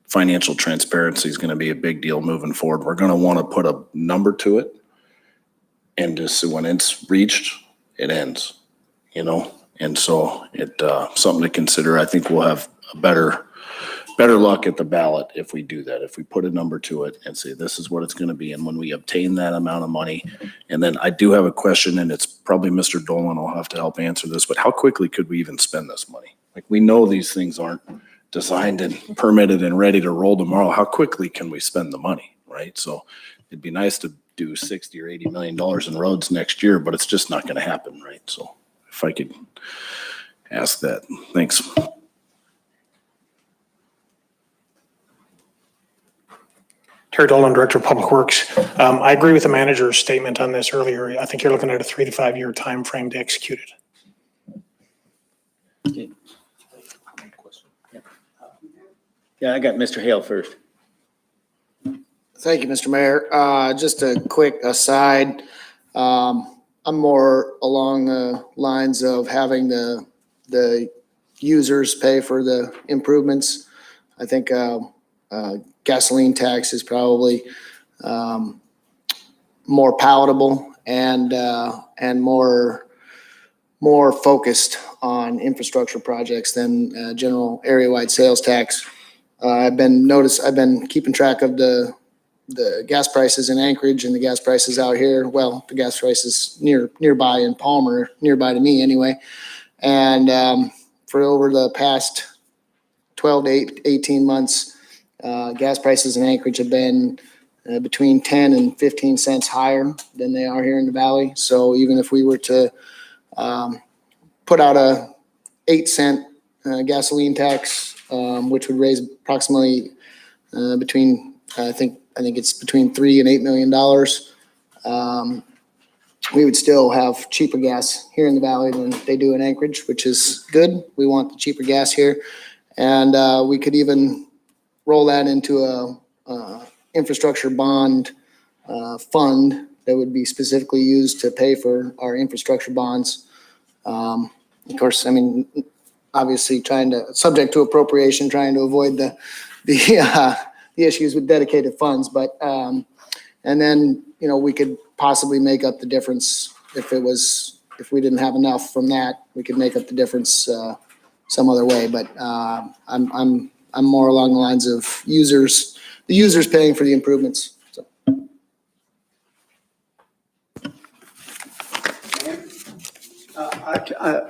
financial transparency is going to be a big deal moving forward. We're going to want to put a number to it, and just when it's reached, it ends, you know? And so something to consider. I think we'll have a better luck at the ballot if we do that, if we put a number to it and say, this is what it's going to be. And when we obtain that amount of money, and then I do have a question, and it's probably Mr. Dolan will have to help answer this, but how quickly could we even spend this money? Like, we know these things aren't designed and permitted and ready to roll tomorrow. How quickly can we spend the money, right? So it'd be nice to do $60 or $80 million in roads next year, but it's just not going to happen, right? So if I could ask that. Thanks. Terry Dolan, Director of Public Works. I agree with the manager's statement on this earlier. I think you're looking at a 3 to 5 year time frame to execute it. Okay. Yeah, I got Mr. Hale first. Thank you, Mr. Mayor. Just a quick aside. I'm more along the lines of having the users pay for the improvements. I think gasoline tax is probably more palatable and more focused on infrastructure projects than general area-wide sales tax. I've been keeping track of the gas prices in Anchorage and the gas prices out here. Well, the gas prices nearby in Palmer, nearby to me anyway. And for over the past 12 to 18 months, gas prices in Anchorage have been between 10 and 15 cents higher than they are here in the valley. So even if we were to put out a 8-cent gasoline tax, which would raise approximately between I think it's between $3 and $8 million. We would still have cheaper gas here in the valley than they do in Anchorage, which is good. We want the cheaper gas here, and we could even roll that into a infrastructure bond fund that would be specifically used to pay for our infrastructure bonds. Of course, I mean, obviously subject to appropriation, trying to avoid the issues with dedicated funds, but and then we could possibly make up the difference if we didn't have enough from that. We could make up the difference some other way. But I'm more along the lines of the users paying for the improvements. So.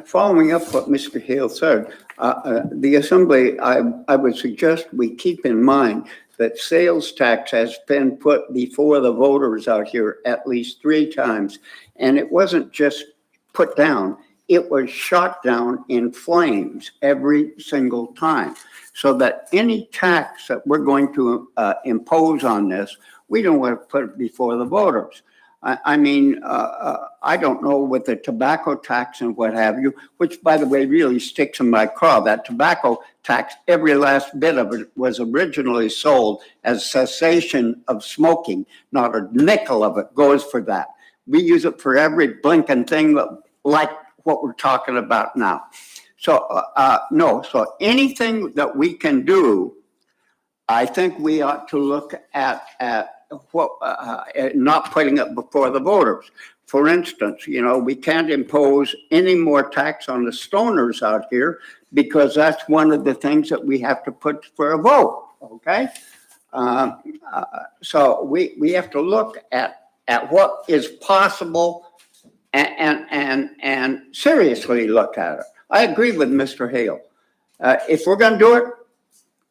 Following up what Mr. Hale said, the Assembly, I would suggest we keep in mind that sales tax has been put before the voters out here at least 3 times. And it wasn't just put down, it was shot down in flames every single time. So that any tax that we're going to impose on this, we don't want to put it before the voters. I mean, I don't know with the tobacco tax and what have you, which by the way really sticks in my craw. That tobacco tax, every last bit of it was originally sold as cessation of smoking. Not a nickel of it goes for that. We use it for every blinking thing like what we're talking about now. So no, so anything that we can do, I think we ought to look at what not putting it before the voters. For instance, we can't impose any more tax on the stoners out here because that's one of the things that we have to put for a vote. Okay, so we have to look at what is possible and seriously look at it. I agree with Mr. Hale. If we're going to do it,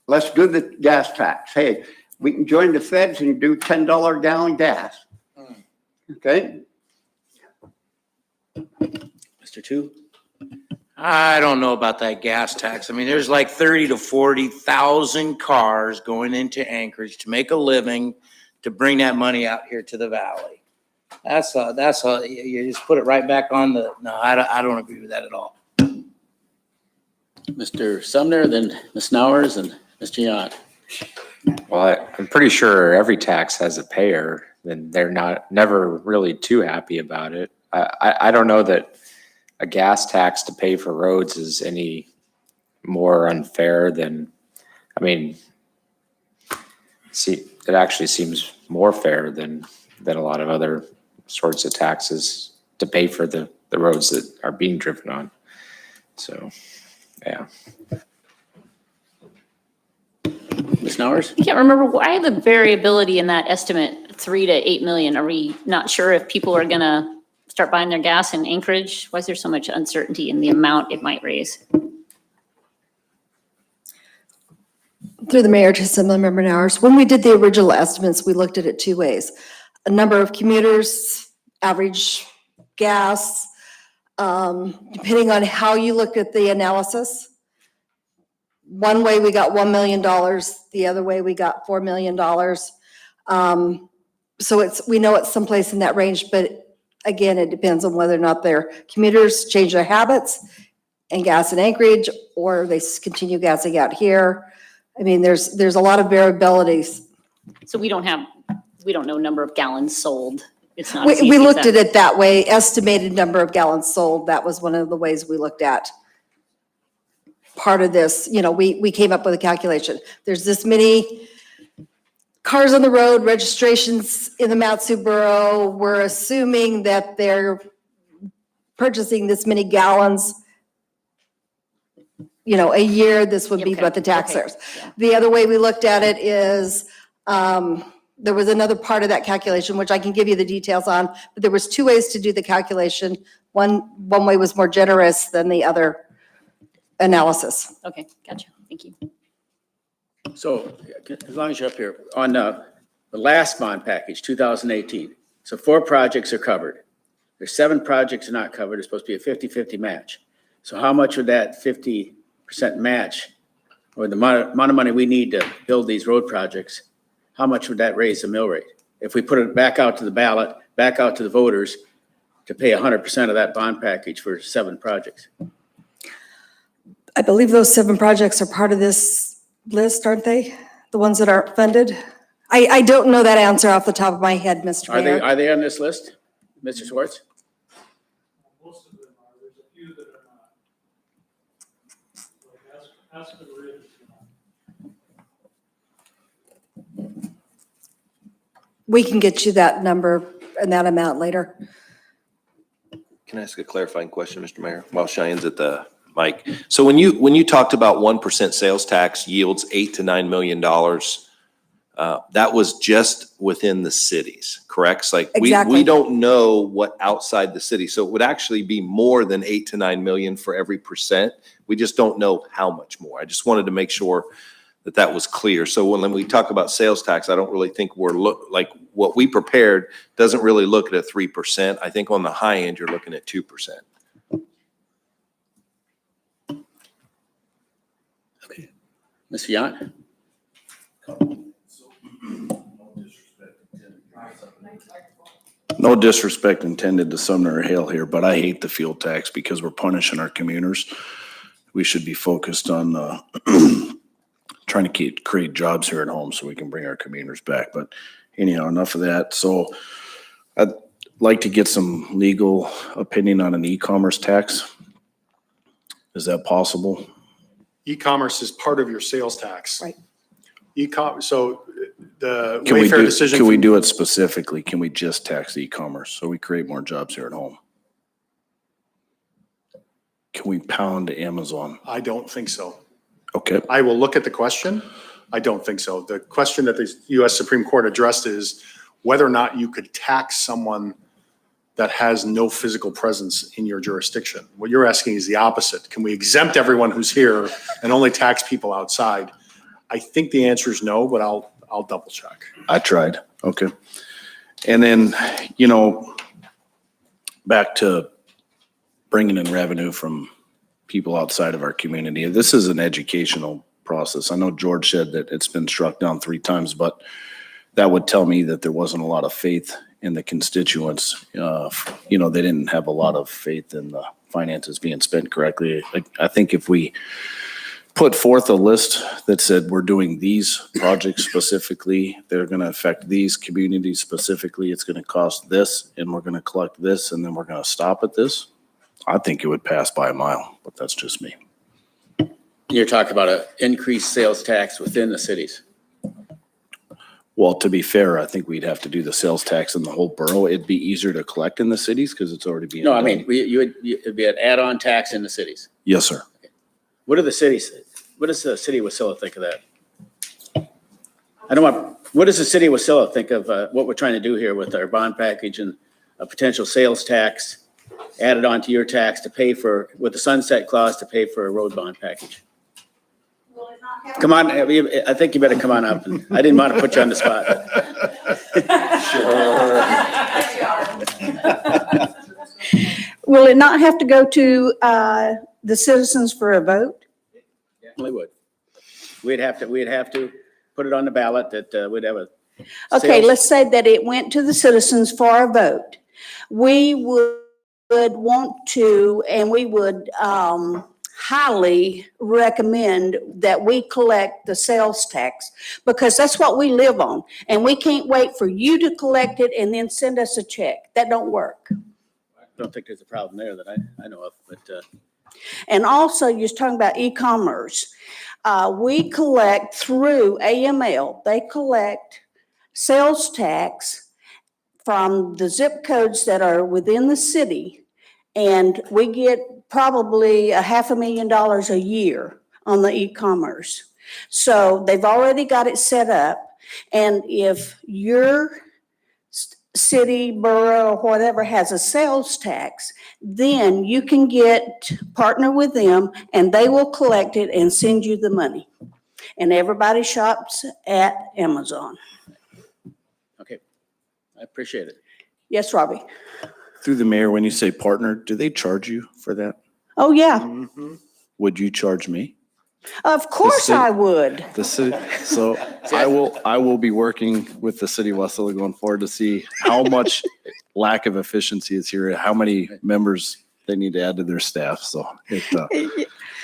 let's do the gas tax. Hey, we can join the feds and do $10 a gallon gas. Okay? Mr. Two? I don't know about that gas tax. I mean, there's like 30 to 40,000 cars going into Anchorage to make a living to bring that money out here to the valley. That's all. You just put it right back on the. No, I don't agree with that at all. Mr. Sumner, then Ms. Nowers, and Mr. Yant. Well, I'm pretty sure every tax has a payer, and they're never really too happy about it. I don't know that a gas tax to pay for roads is any more unfair than, I mean, see, it actually seems more fair than a lot of other sorts of taxes to pay for the roads that are being driven on. So, yeah. Ms. Nowers? I can't remember why the variability in that estimate, 3 to 8 million. Are we not sure if people are gonna start buying their gas in Anchorage? Why is there so much uncertainty in the amount it might raise? Through the mayor to Assemblymember Nowers, when we did the original estimates, we looked at it two ways. A number of commuters, average gas, depending on how you looked at the analysis. One way we got $1 million, the other way we got $4 million. So we know it's someplace in that range, but again, it depends on whether or not their commuters change their habits and gas in Anchorage, or they continue gassing out here. I mean, there's a lot of variabilities. So we don't know number of gallons sold. It's not. as We easy as looked that. at it that way, estimated number of gallons sold. That was one of the ways we looked at part of this. You know, we came up with a calculation. There's this many cars on the road, registrations in the Matsuboro. We're assuming that they're purchasing this many gallons, you know, a year. This would be Okay, what the tax okay, is. yeah. The other way we looked at it is, there was another part of that calculation, which I can give you the details on, but there was two ways to do the calculation. One way was more generous than the other analysis. Okay, gotcha. Thank you. So as long as you're up here, on the last bond package, 2018, so 4 projects are covered. There's 7 projects are not covered. It's supposed to be a 50-50 match. So how much would that 50% match, or the amount of money we need to build these road projects, how much would that raise the mill rate? If we put it back out to the ballot, back out to the voters to pay 100% of that bond package for 7 projects? I believe those 7 projects are part of this list, aren't they? The ones that aren't funded? I don't know that answer off the top of my head, Mr. Mayor. Are they on this list, Mr. Schwartz? Most of them are. There's a few that are not. Like Aspen Ridge is not. We can get you that number and that amount later. Can I ask a clarifying question, Mr. Mayor, while Cheyenne's at the mic? So when you talked about 1% sales tax yields $8 to $9 million, that was just within the cities, correct? It's like Exactly. we don't know what outside the city. So it would actually be more than 8 to 9 million for every percent. We just don't know how much more. I just wanted to make sure that was clear. So when we talk about sales tax, I don't really think like what we prepared doesn't really look at a 3%. I think on the high end, you're looking at 2%. Okay. Mr. Yount? No disrespect intended to Sumner or Hale here, but I hate the fuel tax because we're punishing our commuters. We should be focused on trying to create jobs here at home so we can bring our commuters back. But anyhow, enough of that. So I'd like to get some legal opinion on an e-commerce tax. Is that possible? E-commerce is part of your sales tax. Right. So the Can we Wayfair do, decision. can we do it specifically? Can we just tax e-commerce so we create more jobs here at home? Can we pound Amazon? I don't think so. Okay. I will look at the question. I don't think so. The question that the U.S. Supreme Court addressed is whether or not you could tax someone that has no physical presence in your jurisdiction. What you're asking is the opposite. Can we exempt everyone who's here and only tax people outside? I think the answer is no, but I'll double check. I tried. Okay. And then, back to bringing in revenue from people outside of our community. This is an educational process. I know George said that it's been struck down 3 times, but that would tell me that there wasn't a lot of faith in the constituents. They didn't have a lot of faith in the finances being spent correctly. I think if we put forth a list that said, we're doing these projects specifically, they're gonna affect these communities specifically, it's gonna cost this, and we're gonna collect this, and then we're gonna stop at this, I think it would pass by a mile, but that's just me. You're talking about an increased sales tax within the cities. Well, to be fair, I think we'd have to do the sales tax in the whole borough. It'd be easier to collect in the cities because it's already being No, I done. mean, it'd be an add-on tax in the cities. Yes, sir. What do the cities, what does the city of Wasilla think of that? I don't want, what does the city of Wasilla think of what we're trying to do here with our bond package and a potential sales tax added onto your tax to pay for, with the sunset clause to pay for a road bond package? Come on, I think you better come on up. I didn't want to put you on the spot. Will it not have to go to the citizens for a vote? Definitely would. We'd have to put it on the ballot that we'd have a. Okay, sales- let's say that it went to the citizens for a vote. We would want to, and we would highly recommend that we collect the sales tax because that's what we live on. And we can't wait for you to collect it and then send us a check. That don't work. I don't think there's a problem there that I know of, but And also, you're talking about e-commerce. We collect through AML, they collect sales tax from the zip codes that are within the city. And we get probably $500,000 a year on the e-commerce. So they've already got it set up. And if your city, borough, or whatever has a sales tax, then you can partner with them and they will collect it and send you the money. And everybody shops at Amazon. okay. I appreciate it. Yes, Robbie? Through the mayor, when you say partner, do they charge you for that? Oh, yeah. Mm-hmm. Would you charge me? Of course city- I would. The city, so I will be working with the city of Wasilla going forward to see how much lack of efficiency is here, how many members they need to add to their staff, so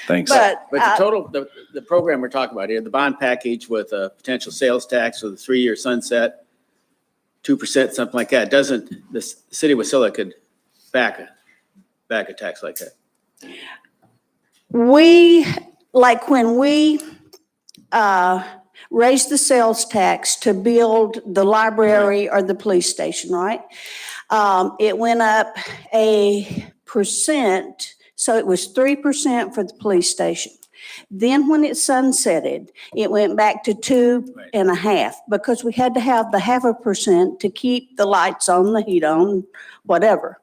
thanks. But But the total, the program we're talking about here, the bond package with a potential sales tax with a 3-year sunset, 2%, something like that, the city of Wasilla could back a tax like that. When we raised the sales tax to build the library or the police station, right? It went up 1%, so it was 3% for the police station. Then when it sunsetted, it went back to 2.5 because we had to have the 0.5% to keep the lights on, the heat on, whatever.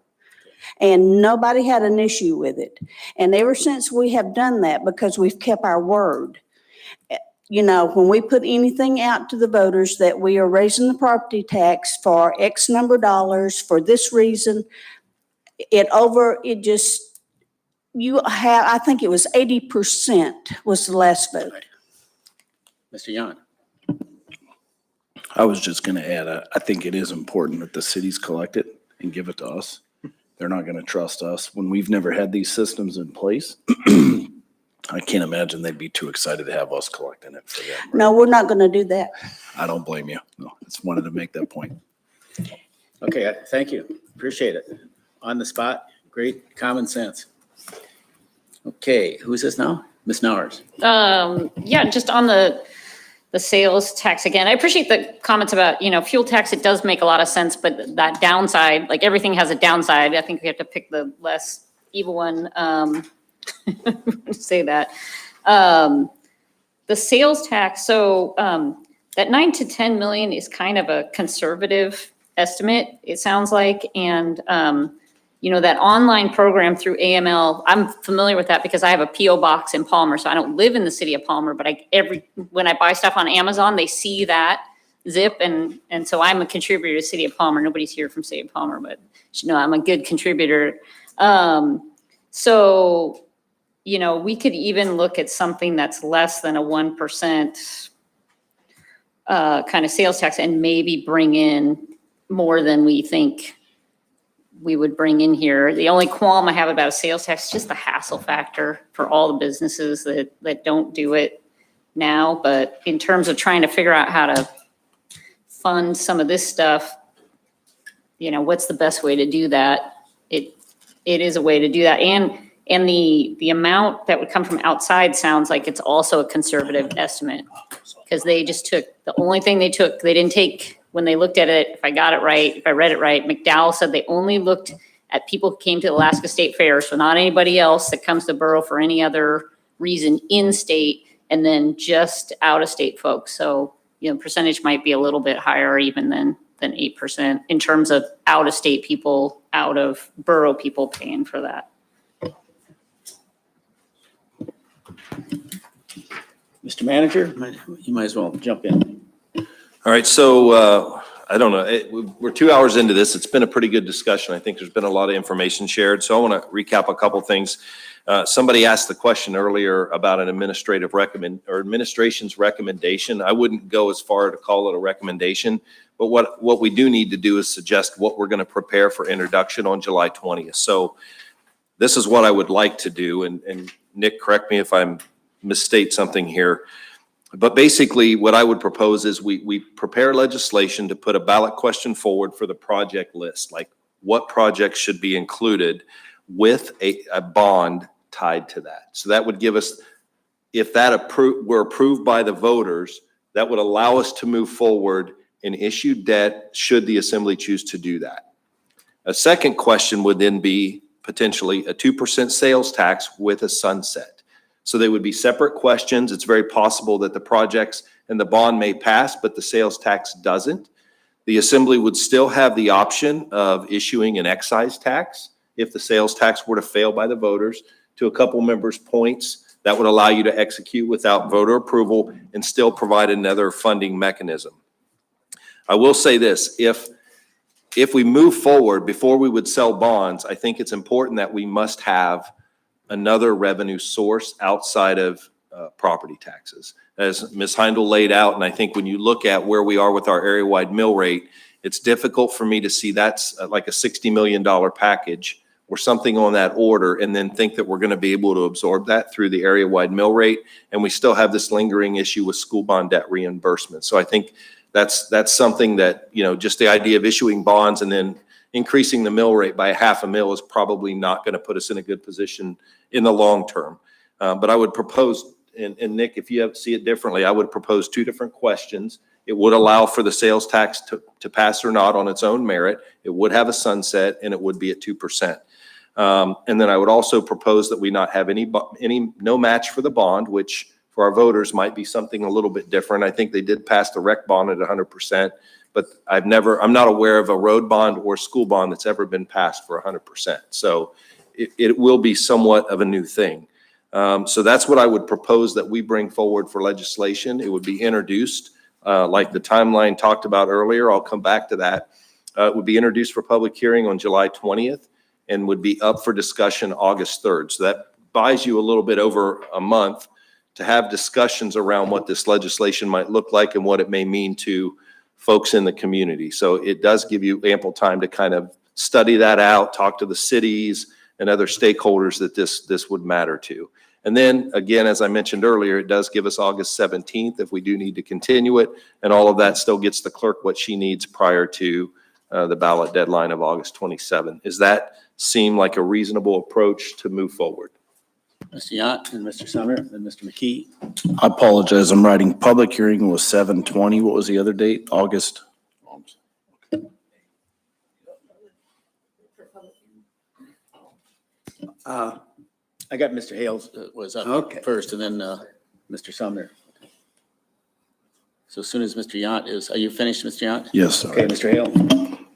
And nobody had an issue with it. And ever since we have done that, because we've kept our word, you know, when we put anything out to the voters that we are raising the property tax for X number of dollars for this reason, I think it was 80% was the last vote. Mr. Yan. I was just gonna add, I think it is important that the cities collect it and give it to us. They're not gonna trust us when we've never had these systems in place. I can't imagine they'd be too excited to have us collecting it for them. right? No, we're not going to do that. I don't blame you. No, just wanted to make that point. Okay, thank you. Appreciate it. On the spot, great common sense. Okay, who's this now? Ms. Nowers. Yeah, just on the sales tax again, I appreciate the comments about, fuel tax. It does make a lot of sense, but that downside, like everything has a downside. I think we have to pick the less evil one. Say that. The sales tax, so that 9 to 10 million is kind of a conservative estimate, it sounds like. And, that online program through AML, I'm familiar with that because I have a PO box in Palmer. So I don't live in the city of Palmer, but when I buy stuff on Amazon, they see that zip. And so I'm a contributor to the city of Palmer. Nobody's here from city of Palmer, but I'm a good contributor. So, we could even look at something that's less than a 1% kind of sales tax and maybe bring in more than we think we would bring in here. The only qualm I have about a sales tax is just the hassle factor for all the businesses that don't do it now. But in terms of trying to figure out how to fund some of this stuff, what's the best way to do that? It is a way to do that. And the amount that would come from outside sounds like it's also a conservative estimate. Because they just took, the only thing they took, they didn't take, when they looked at it, if I got it right, if I read it right, McDowell said they only looked at people who came to the Alaska State Fair, so not anybody else that comes to Borough for any other reason in state, and then just out of state folks. So, percentage might be a little bit higher even than 8% in terms of out of state people, out of Borough people paying for that. Mr. Manager, you might as well jump in. All right, so I don't know, we're 2 hours into this. It's been a pretty good discussion. I think there's been a lot of information shared. So I want to recap a couple things. Somebody asked the question earlier about an administration's recommendation. I wouldn't go as far to call it a recommendation, but what we do need to do is suggest what we're going to prepare for introduction on July 20th. So this is what I would like to do, and Nick, correct me if I'm misstate something here. But basically, what I would propose is we prepare legislation to put a ballot question forward for the project list, like what projects should be included with a bond tied to that. So that would give us, if that were approved by the voters, that would allow us to move forward and issue debt should the assembly choose to do that. A second question would then be potentially a 2% sales tax with a sunset. So they would be separate questions. It's very possible that the projects and the bond may pass, but the sales tax doesn't. The assembly would still have the option of issuing an excise tax if the sales tax were to fail by the voters. To a couple members' points, that would allow you to execute without voter approval and still provide another funding mechanism. I will say this, if we move forward before we would sell bonds, I think it's important that we must have another revenue source outside of property taxes. As Ms. Heindel laid out, and I think when you look at where we are with our area-wide mill rate, it's difficult for me to see that's like a $60 million package or something on that order, and then think that we're going to be able to absorb that through the area-wide mill rate. And we still have this lingering issue with school bond debt reimbursement. So I think that's something that, just the idea of issuing bonds and then increasing the mill rate by half a mil is probably not going to put us in a good position in the long term. But I would propose, and Nick, if you see it differently, I would propose two different questions. It would allow for the sales tax to pass or not on its own merit. It would have a sunset, and it would be at 2%. And then I would also propose that we not have no match for the bond, which for our voters might be something a little bit different. I think they did pass the rec bond at 100%, but I'm not aware of a road bond or school bond that's ever been passed for 100%. So it will be somewhat of a new thing. So that's what I would propose that we bring forward for legislation. It would be introduced like the timeline talked about earlier. I'll come back to that. It would be introduced for public hearing on July 20th and would be up for discussion August 3rd. So that buys you a little bit over a month to have discussions around what this legislation might look like and what it may mean to folks in the community. So it does give you ample time to kind of study that out, talk to the cities and other stakeholders that this would matter to. And then again, as I mentioned earlier, it does give us August 17th if we do need to continue it, and all of that still gets the clerk what she needs prior to the ballot deadline of August 27th. Does that seem like a reasonable approach to move forward? Mr. Yant and Mr. Sumner and Mr. McKee. I apologize. I'm writing public hearing was 7/20. What was the other date? August? I got Mr. Hales was up first, and then Mr. Sumner. So as soon as Mr. Yant is, are you finished, Mr. Yant? Yes, sir. Okay, Mr. Hale.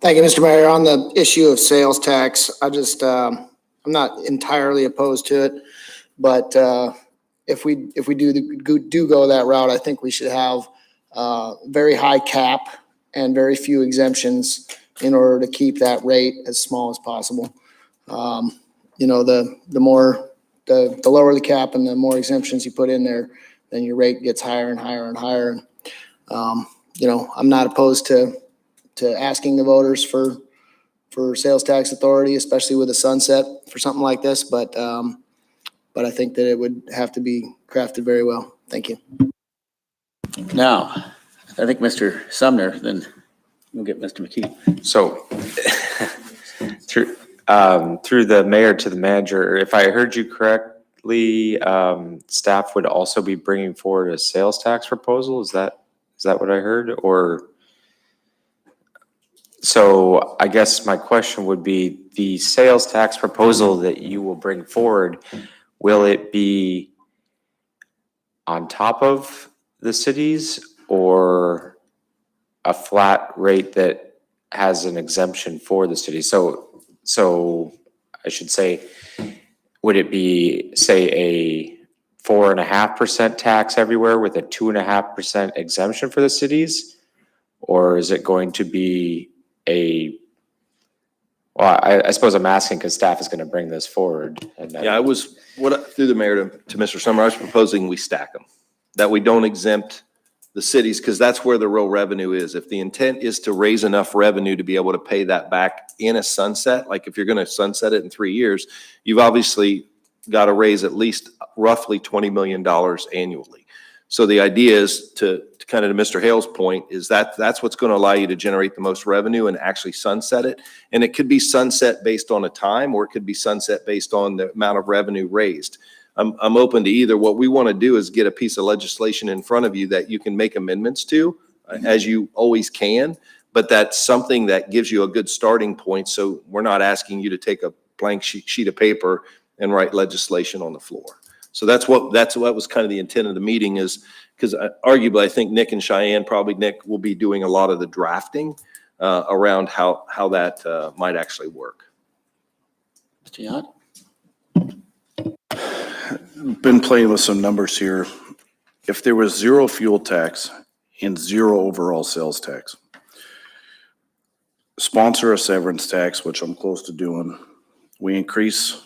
Thank you, Mr. Mayor. On the issue of sales tax, I'm not entirely opposed to it, but if we do go that route, I think we should have very high cap and very few exemptions in order to keep that rate as small as possible. The lower the cap and the more exemptions you put in there, then your rate gets higher and higher and higher. I'm not opposed to asking the voters for for sales tax authority, especially with a sunset for something like this, but I think that it would have to be crafted very well. Thank you. Now, I think Mr. Sumner, then we'll get Mr. McKee. So through the mayor to the manager, if I heard you correctly, staff would also be bringing forward a sales tax proposal. Is that what I heard? Or so I guess my question would be, the sales tax proposal that you will bring forward, will it be on top of the cities or a flat rate that has an exemption for the city? So I should say, would it be, say, a 4.5% tax everywhere with a 2.5% exemption for the cities? Or is it going to be well, I suppose I'm asking because staff is going to bring this forward. And Yeah, through the mayor to Mr. Summer, I was proposing we stack them, that we don't exempt the cities, because that's where the real revenue is. If the intent is to raise enough revenue to be able to pay that back in a sunset, like if you're going to sunset it in 3 years, you've obviously got to raise at least roughly $20 million annually. So the idea is to kind of to Mr. Hale's point, is that's what's going to allow you to generate the most revenue and actually sunset it. And it could be sunset based on a time, or it could be sunset based on the amount of revenue raised. I'm open to either. What we want to do is get a piece of legislation in front of you that you can make amendments to, as you always can, but that's something that gives you a good starting point. So we're not asking you to take a blank sheet of paper and write legislation on the floor. So that's what was kind of the intent of the meeting, is because arguably I think Nick and Cheyenne, probably Nick, will be doing a lot of the drafting around how that might actually work. Mr. Yant? Been playing with some numbers here. If there was zero fuel tax and zero overall sales tax, sponsor a severance tax, which I'm close to doing. We increase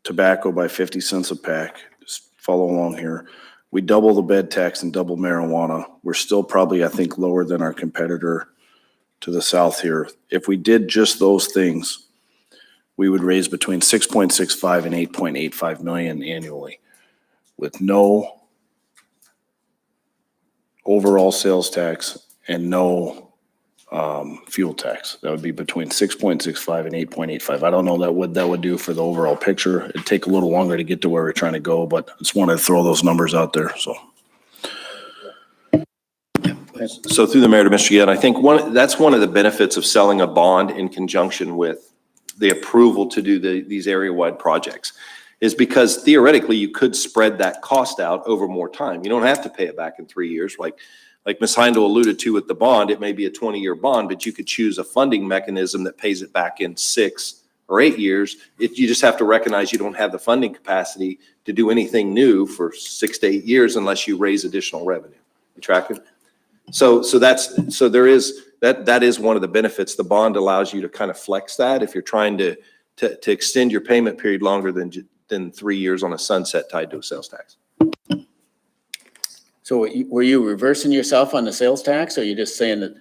tobacco by 50 cents a pack. Just follow along here. We double the bed tax and double marijuana. We're still probably, I think, lower than our competitor to the south here. If we did just those things, we would raise between 6.65 and 8.85 million annually with no overall sales tax and no fuel tax. That would be between 6.65 and 8.85. I don't know what that would do for the overall picture. It'd take a little longer to get to where we're trying to go, but I just wanted to throw those numbers out there, so. So through the mayor to Mr. Yett, I think that's one of the benefits of selling a bond in conjunction with the approval to do these area-wide projects, is because theoretically you could spread that cost out over more time. You don't have to pay it back in 3 years. Like Ms. Heindel alluded to with the bond, it may be a 20-year bond, but you could choose a funding mechanism that pays it back in 6 or 8 years. You just have to recognize you don't have the funding capacity to do anything new for 6 to 8 years unless you raise additional revenue. You tracking? So there is that is one of the benefits. The bond allows you to kind of flex that if you're trying to extend your payment period longer than 3 years on a sunset tied to a sales tax. So were you reversing yourself on the sales tax, or are you just saying that?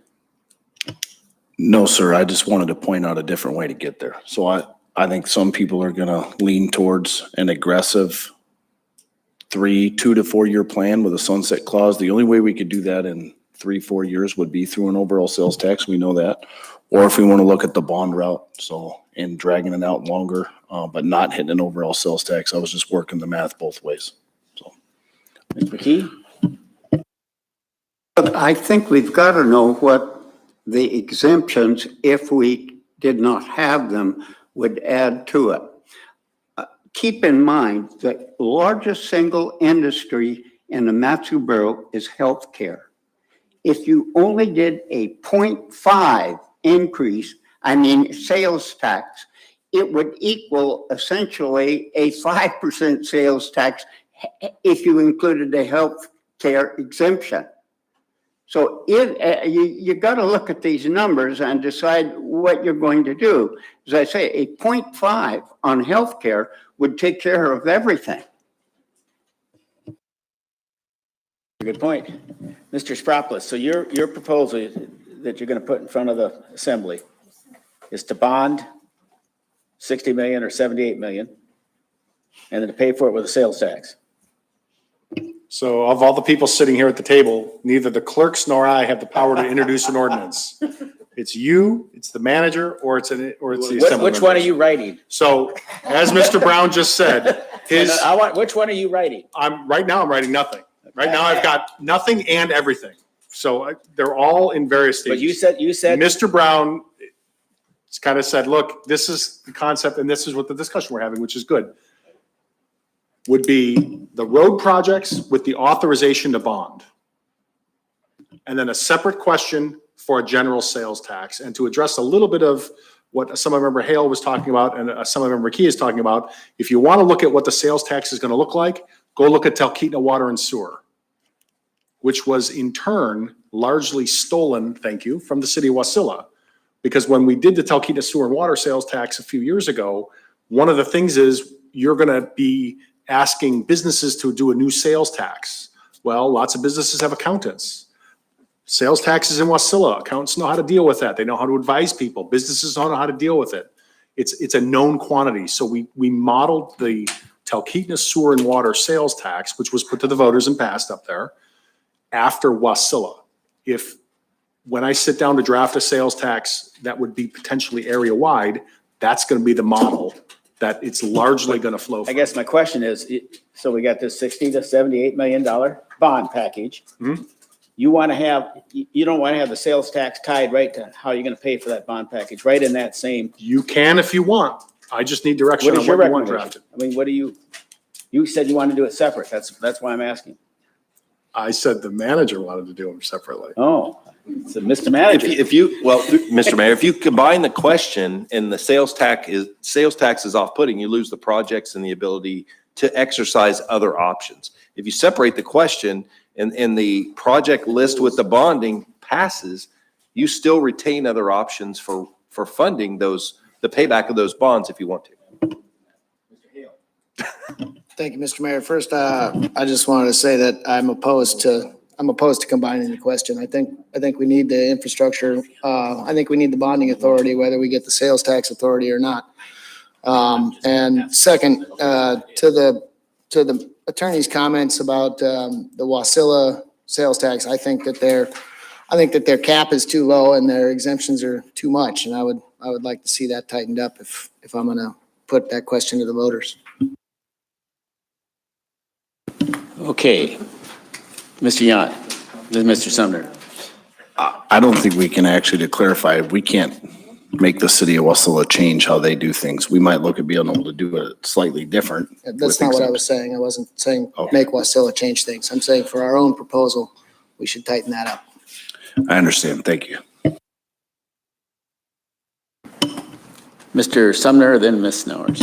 No, sir. I just wanted to point out a different way to get there. So I think some people are going to lean towards an aggressive 2 to 4 year plan with a sunset clause. The only way we could do that in 3-4 years would be through an overall sales tax. We know that. Or if we want to look at the bond route, and dragging it out longer, but not hitting an overall sales tax. I was just working the math both ways. So, Mr. McKee? But I think we've got to know what the exemptions, if we did not have them, would add to it. Keep in mind that the largest single industry in the Matsuboro is healthcare. If you only did a 0.5 increase, sales tax, it would equal essentially a 5% sales tax if you included the healthcare exemption. So you got to look at these numbers and decide what you're going to do. As I say, a 0.5 on healthcare would take care of everything. Good point. Mr. Spropoulos, so your proposal that you're going to put in front of the assembly is to bond 60 million or 78 million, and then to pay for it with a sales tax. So of all the people sitting here at the table, neither the clerks nor I have the power to introduce an ordinance. It's you, it's the manager, or it's the assembly Which one are members. you writing? So as Mr. Brown just said, Which one are you writing? right now I'm writing nothing. Right now I've got nothing and everything. So they're all in various But stages. you said. Mr. Brown kind of said, look, this is the concept and this is what the discussion we're having, which is good. Would be the road projects with the authorization to bond. And then a separate question for a general sales tax. And to address a little bit of what Assemblymember Hale was talking about and Assemblymember Key is talking about, if you want to look at what the sales tax is going to look like, go look at Talkeetna Water and Sewer, which was in turn largely stolen, thank you, from the city of Wasilla. Because when we did the Talkeetna Sewer and Water sales tax a few years ago, one of the things is you're going to be asking businesses to do a new sales tax. Well, lots of businesses have accountants. Sales taxes in Wasilla, accountants know how to deal with that. They know how to advise people. Businesses know how to deal with it. It's a known quantity. So we modeled the Talkeetna Sewer and Water sales tax, which was put to the voters and passed up there, after Wasilla. When I sit down to draft a sales tax that would be potentially area-wide, that's going to be the model that it's largely going to flow I from. guess my question is, so we got this 60 to 78 million dollar bond package. Mhm. You want to have, you don't want to have the sales tax tied right to how you're going to pay for that bond package, right in that same. You can if you want. I just need direction What on is your what you want recommendation? drafted. I mean, you said you wanted to do it separate. That's why I'm asking. I said the manager wanted to do them separately. Oh, so Mr. Manager. Mr. Mayor, if you combine the question and the sales tax is off-putting, you lose the projects and the ability to exercise other options. If you separate the question and the project list with the bonding passes, you still retain other options for funding the payback of those bonds if you want to. Thank you, Mr. Mayor. First, I just wanted to say that I'm opposed to combining the question. I think we need the infrastructure. I think we need the bonding authority, whether we get the sales tax authority or not. And second, to the attorney's comments about the Wasilla sales tax, I think that their cap is too low and their exemptions are too much. And I would like to see that tightened up if I'm going to put that question to the voters. Okay. Mr. Yant, then Mr. Sumner. I don't think we can actually, to clarify, we can't make the city of Wasilla change how they do things. We might look at being able to do it slightly different. That's not what I was saying. I wasn't saying make Wasilla change things. I'm saying for our own proposal, we should tighten that up. I understand. Thank you. Mr. Sumner, then Ms. Snowers.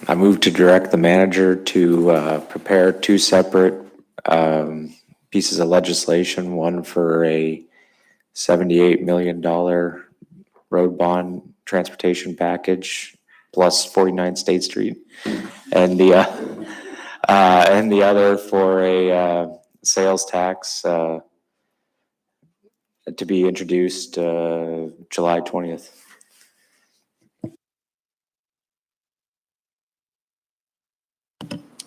I move to direct the manager to prepare two separate pieces of legislation, one for a $78 million road bond transportation package plus 49 State Street, and the other for a sales tax to be introduced July 20th.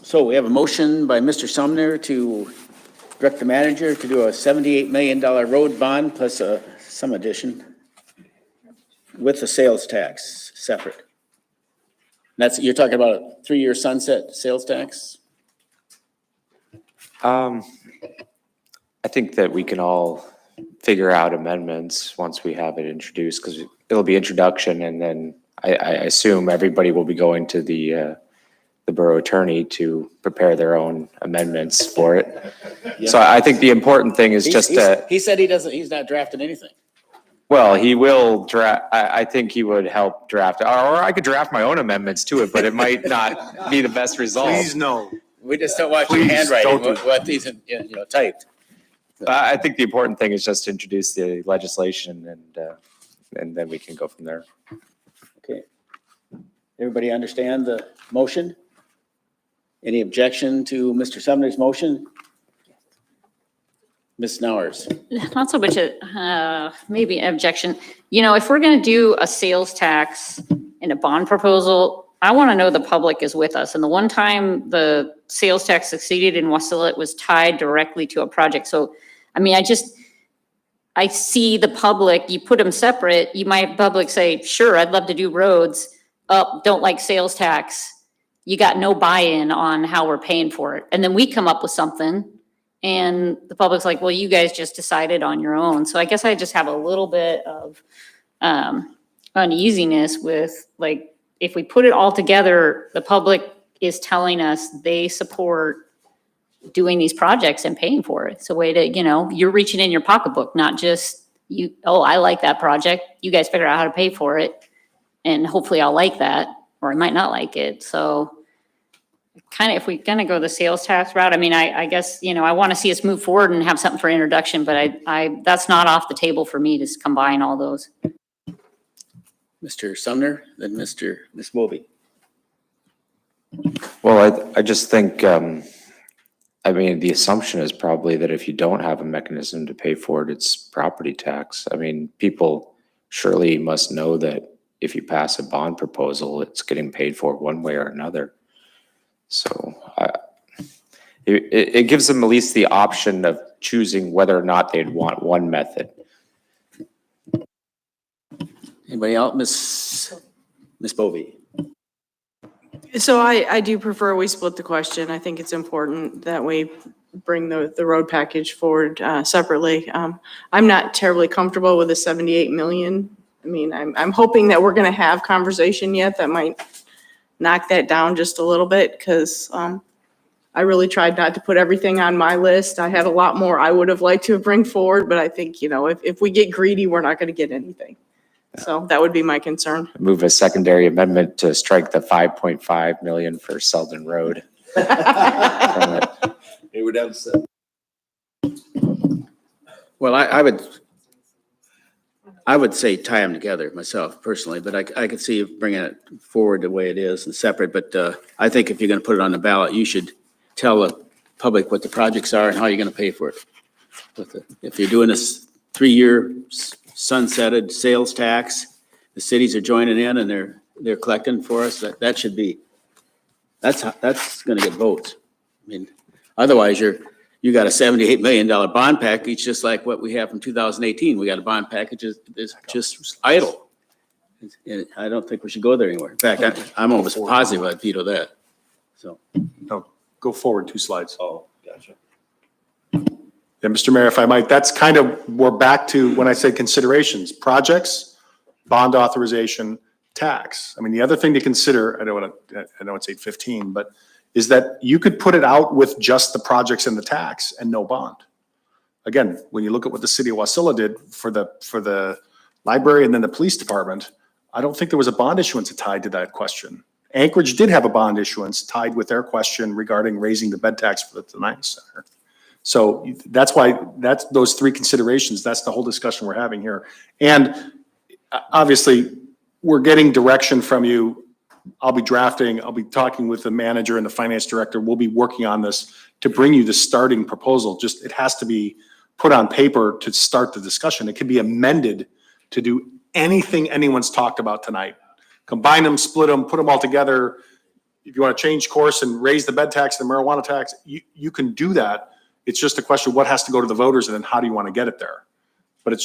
So we have a motion by Mr. Sumner to direct the manager to do a $78 million road bond plus some addition with the sales tax separate. You're talking about a 3-year sunset sales tax? I think that we can all figure out amendments once we have it introduced, because it'll be introduction, and then I assume everybody will be going to the borough attorney to prepare their own amendments for it. Yeah. So I think the important thing is He said he's not drafting anything. well, he will draft, I think he would help draft, or I could draft my own amendments to it, but it might not be the best result. Please no. We just don't want your Please handwriting, don't do what these, typed. I think the important thing is just to introduce the legislation, and then we can go from there. Okay. Everybody understand the motion? Any objection to Mr. Sumner's motion? Ms. Knowers. Not so much maybe an objection. You know, if we're going to do a sales tax and a bond proposal, I want to know the public is with us. And the one time the sales tax succeeded in Wasilla, it was tied directly to a project. So, I mean, I see the public, you put them separate, you might public say, sure, I'd love to do roads. Oh, don't like sales tax. You got no buy-in on how we're paying for it. And then we come up with something and the public's like, well, you guys just decided on your own. So I guess I just have a little bit of uneasiness with, like, if we put it all together, the public is telling us they support doing these projects and paying for it. It's a way to, you know, you're reaching in your pocketbook, not just you, oh, I like that project. You guys figure out how to pay for it. And hopefully I'll like that, or I might not like it. So kind of, if we're gonna go the sales tax route, I mean, I guess, you know, I want to see us move forward and have something for introduction, but I that's not off the table for me to combine all those. Mr. Sumner, then Ms. Bovee. Well, I just think, I mean, the assumption is probably that if you don't have a mechanism to pay for it, it's property tax. I mean, people surely must know that if you pass a bond proposal, it's getting paid for one way or another. So it gives them at least the option of choosing whether or not they'd want one method. Anybody else? Ms. Bovee. So I do prefer we split the question. I think it's important that we bring the road package forward separately. I'm not terribly comfortable with the 78 million. I mean, I'm hoping that we're gonna have conversation yet that might knock that down just a little bit, because I really tried not to put everything on my list. I had a lot more I would have liked to bring forward, but I think, you know, if we get greedy, we're not gonna get anything. So that would be my concern. Move a secondary amendment to strike the 5.5 million for Selden Road. Hey, we're down to 7. Well, I would say tie them together myself personally, but I could see bringing it forward the way it is and separate. But I think if you're going to put it on the ballot, you should tell the public what the projects are and how you're going to pay for it. If you're doing this 3-year sunsetted sales tax, the cities are joining in and they're collecting for us. That should be, that's going to get votes. I mean, otherwise you got a $78 million bond package, just like what we have from 2018. We got a bond package that's just idle. And I don't think we should go there anymore. In fact, I'm almost positive I'd veto that. So. No, go forward 2 slides. Oh, gotcha. Yeah, Mr. Mayor, if I might, that's kind of, we're back to when I said considerations, projects, bond authorization, tax. I mean, the other thing to consider, I know it's 8:15, but is that you could put it out with just the projects and the tax and no bond. Again, when you look at what the city of Wasilla did for the library and then the police department, I don't think there was a bond issuance tied to that question. Anchorage did have a bond issuance tied with their question regarding raising the bed tax for the Tenaya Center. So that's why, that's those 3 considerations. That's the whole discussion we're having here. And obviously, we're getting direction from you. I'll be talking with the manager and the finance director. We'll be working on this to bring you the starting proposal. Just, it has to be put on paper to start the discussion. It can be amended to do anything anyone's talked about tonight. Combine them, split them, put them all together. If you want to change course and raise the bed tax, the marijuana tax, you can do that. It's just a question of what has to go to the voters and then how do you want to get it there? But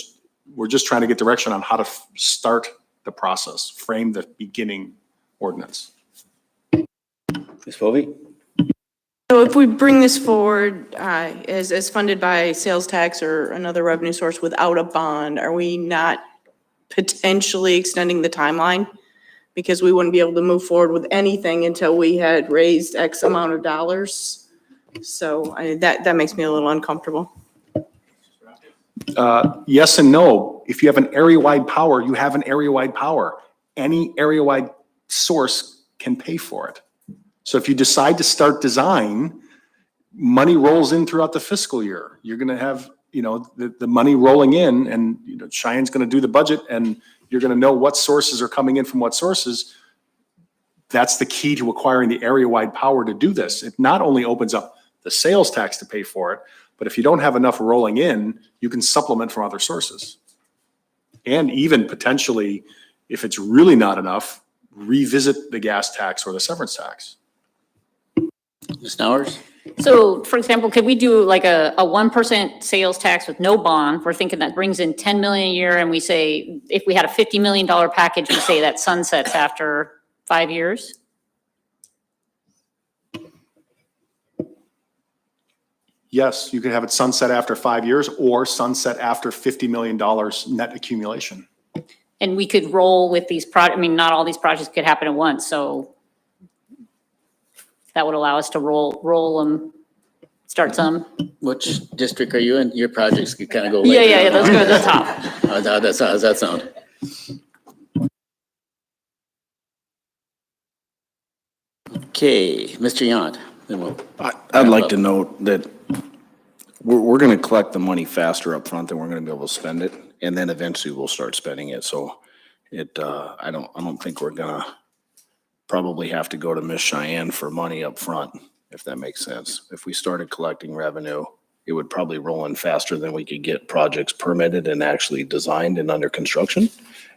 we're just trying to get direction on how to start the process, frame the beginning ordinance. Ms. Bovee? So if we bring this forward as funded by sales tax or another revenue source without a bond, are we not potentially extending the timeline? Because we wouldn't be able to move forward with anything until we had raised X amount of dollars. So that makes me a little uncomfortable. Yes and no. If you have an area-wide power, you have an area-wide power. Any area-wide source can pay for it. So if you decide to start design, money rolls in throughout the fiscal year. You're going to have, the money rolling in, and Cheyenne's going to do the budget, and you're going to know what sources are coming in from what sources. That's the key to acquiring the area-wide power to do this. It not only opens up the sales tax to pay for it, But if you don't have enough rolling in, you can supplement from other sources. And even potentially, if it's really not enough, revisit the gas tax or the severance tax. Ms. Nowers? So, for example, could we do like a 1% sales tax with no bond? We're thinking that brings in 10 million a year, and we say, if we had a $50 million package, we say that sunsets after 5 years? Yes, you could have it sunset after 5 years or sunset after $50 million net accumulation. And we could roll with these I mean, not all these projects could happen at once, so that would allow us to roll them, start some. Which district are you in? Your projects could kind of go later. Yeah, let's go to the top. How's that sound? Okay, Mr. Yant, then we'll. I'd like to note that we're going to collect the money faster up front than we're going to be able to spend it. And then eventually we'll start spending it. So I don't think we're going to probably have to go to Miss Cheyenne for money up front, if that makes sense. If we started collecting revenue, it would probably roll in faster than we could get projects permitted and actually designed and under construction.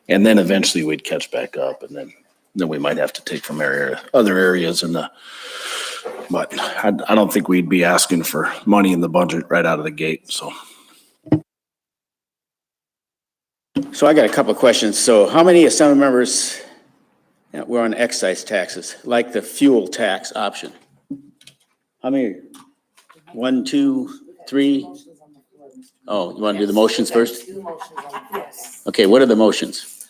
And then eventually we'd catch back up, and then we might have to take from other areas but I don't think we'd be asking for money in the budget right out of the gate, so. So I got a couple of questions. So how many assembly members, we're on excise taxes, like the fuel tax option? How many? 1, 2, 3? Oh, you want to do the motions first? Okay, what are the motions?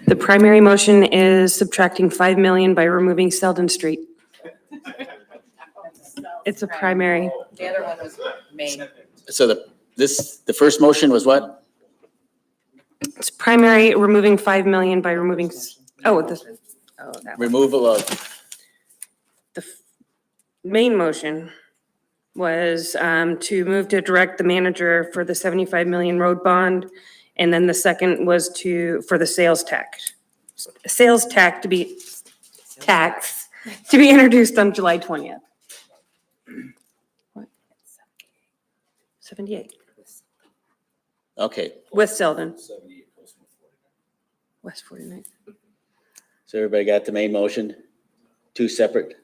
The primary motion is subtracting 5 million by removing Selden Street. It's a primary. The other one was main. So the first motion was what? It's primary, removing 5 million by removing, that one. Removal of, The main motion was to move to direct the manager for the 75 million road bond. And then the second was for the sales tax to be introduced on July 20th. What? 78, okay. with Selden. West 49. So everybody got the main motion? Two separate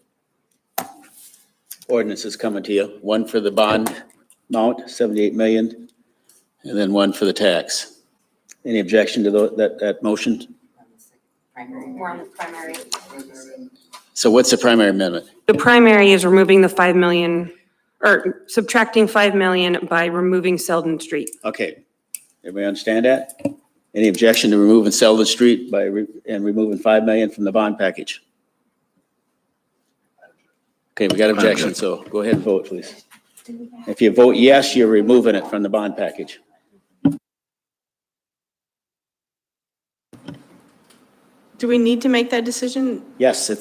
ordinances coming to you. One for the bond amount, 78 million, and then one for the tax. Any objection to that motion? We're on the primary. So what's the primary amendment? The primary is removing the 5 million, or subtracting 5 million by removing Selden Street. Okay, everybody understand that? Any objection to removing Selden Street and removing 5 million from the bond package? Okay, we got objection, so go ahead and vote, please. If you vote yes, you're removing it from the bond package. Do we need to make that decision? Yes, I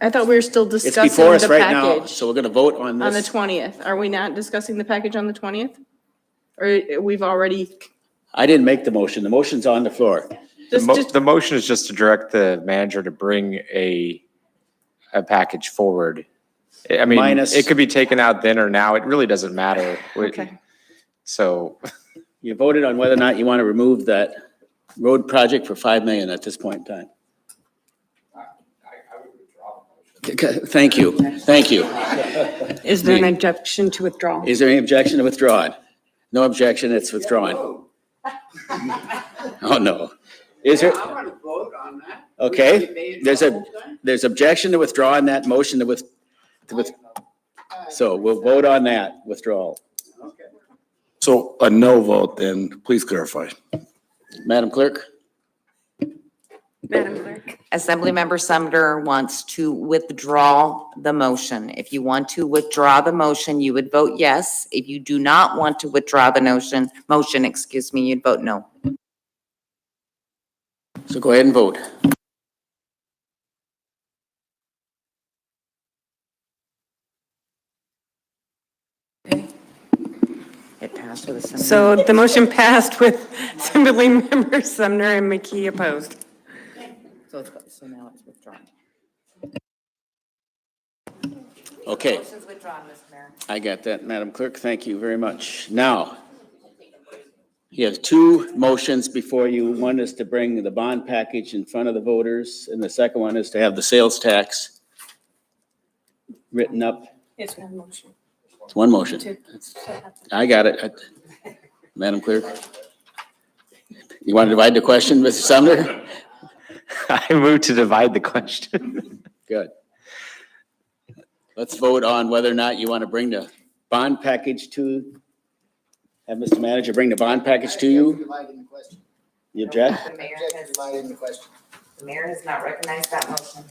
thought we were still it's discussing before us the right now, package so we're gonna vote on on the this. 20th. Are we not discussing the package on the 20th? Or we've already, I didn't make the motion. The motion's on the floor. just, The motion is just to direct the manager to bring a package forward. I mean, Minus- it could be taken out then or now. It really doesn't matter. okay. So You voted on whether or not you want to remove that road project for 5 million at this point in time. Okay, thank you. Is there an objection to withdrawal? Is there any objection to withdraw it? No objection, it's withdrawn. Oh, no. Is there? I want to vote on that. Okay, there's objection to withdrawing that motion so we'll vote on that withdrawal. So a no vote, then please clarify. Madam Clerk? Madam Clerk? Assemblymember Sumner wants to withdraw the motion. If you want to withdraw the motion, you would vote yes. If you do not want to withdraw the motion, you'd vote no. So go ahead and vote. It passed with a simple. So the motion passed with Assembly Member Sumner and McKee opposed. So now it's withdrawn. Okay, Motion's withdrawn, Mr. Mayor. I got that, Madam Clerk. Thank you very much. Now, you have two motions before you. One is to bring the bond package in front of the voters, and the second one is to have the sales tax written up. It's one motion. It's one motion. I got it. Madam Clerk. You want to divide the question, Mr. Sumner? I move to divide the question. Good. Let's vote on whether or not you want to bring the bond package to, have Mr. Manager bring the bond package to you. Dividing the question. You object? The mayor Object to has, dividing the question. the mayor has not recognized that motion.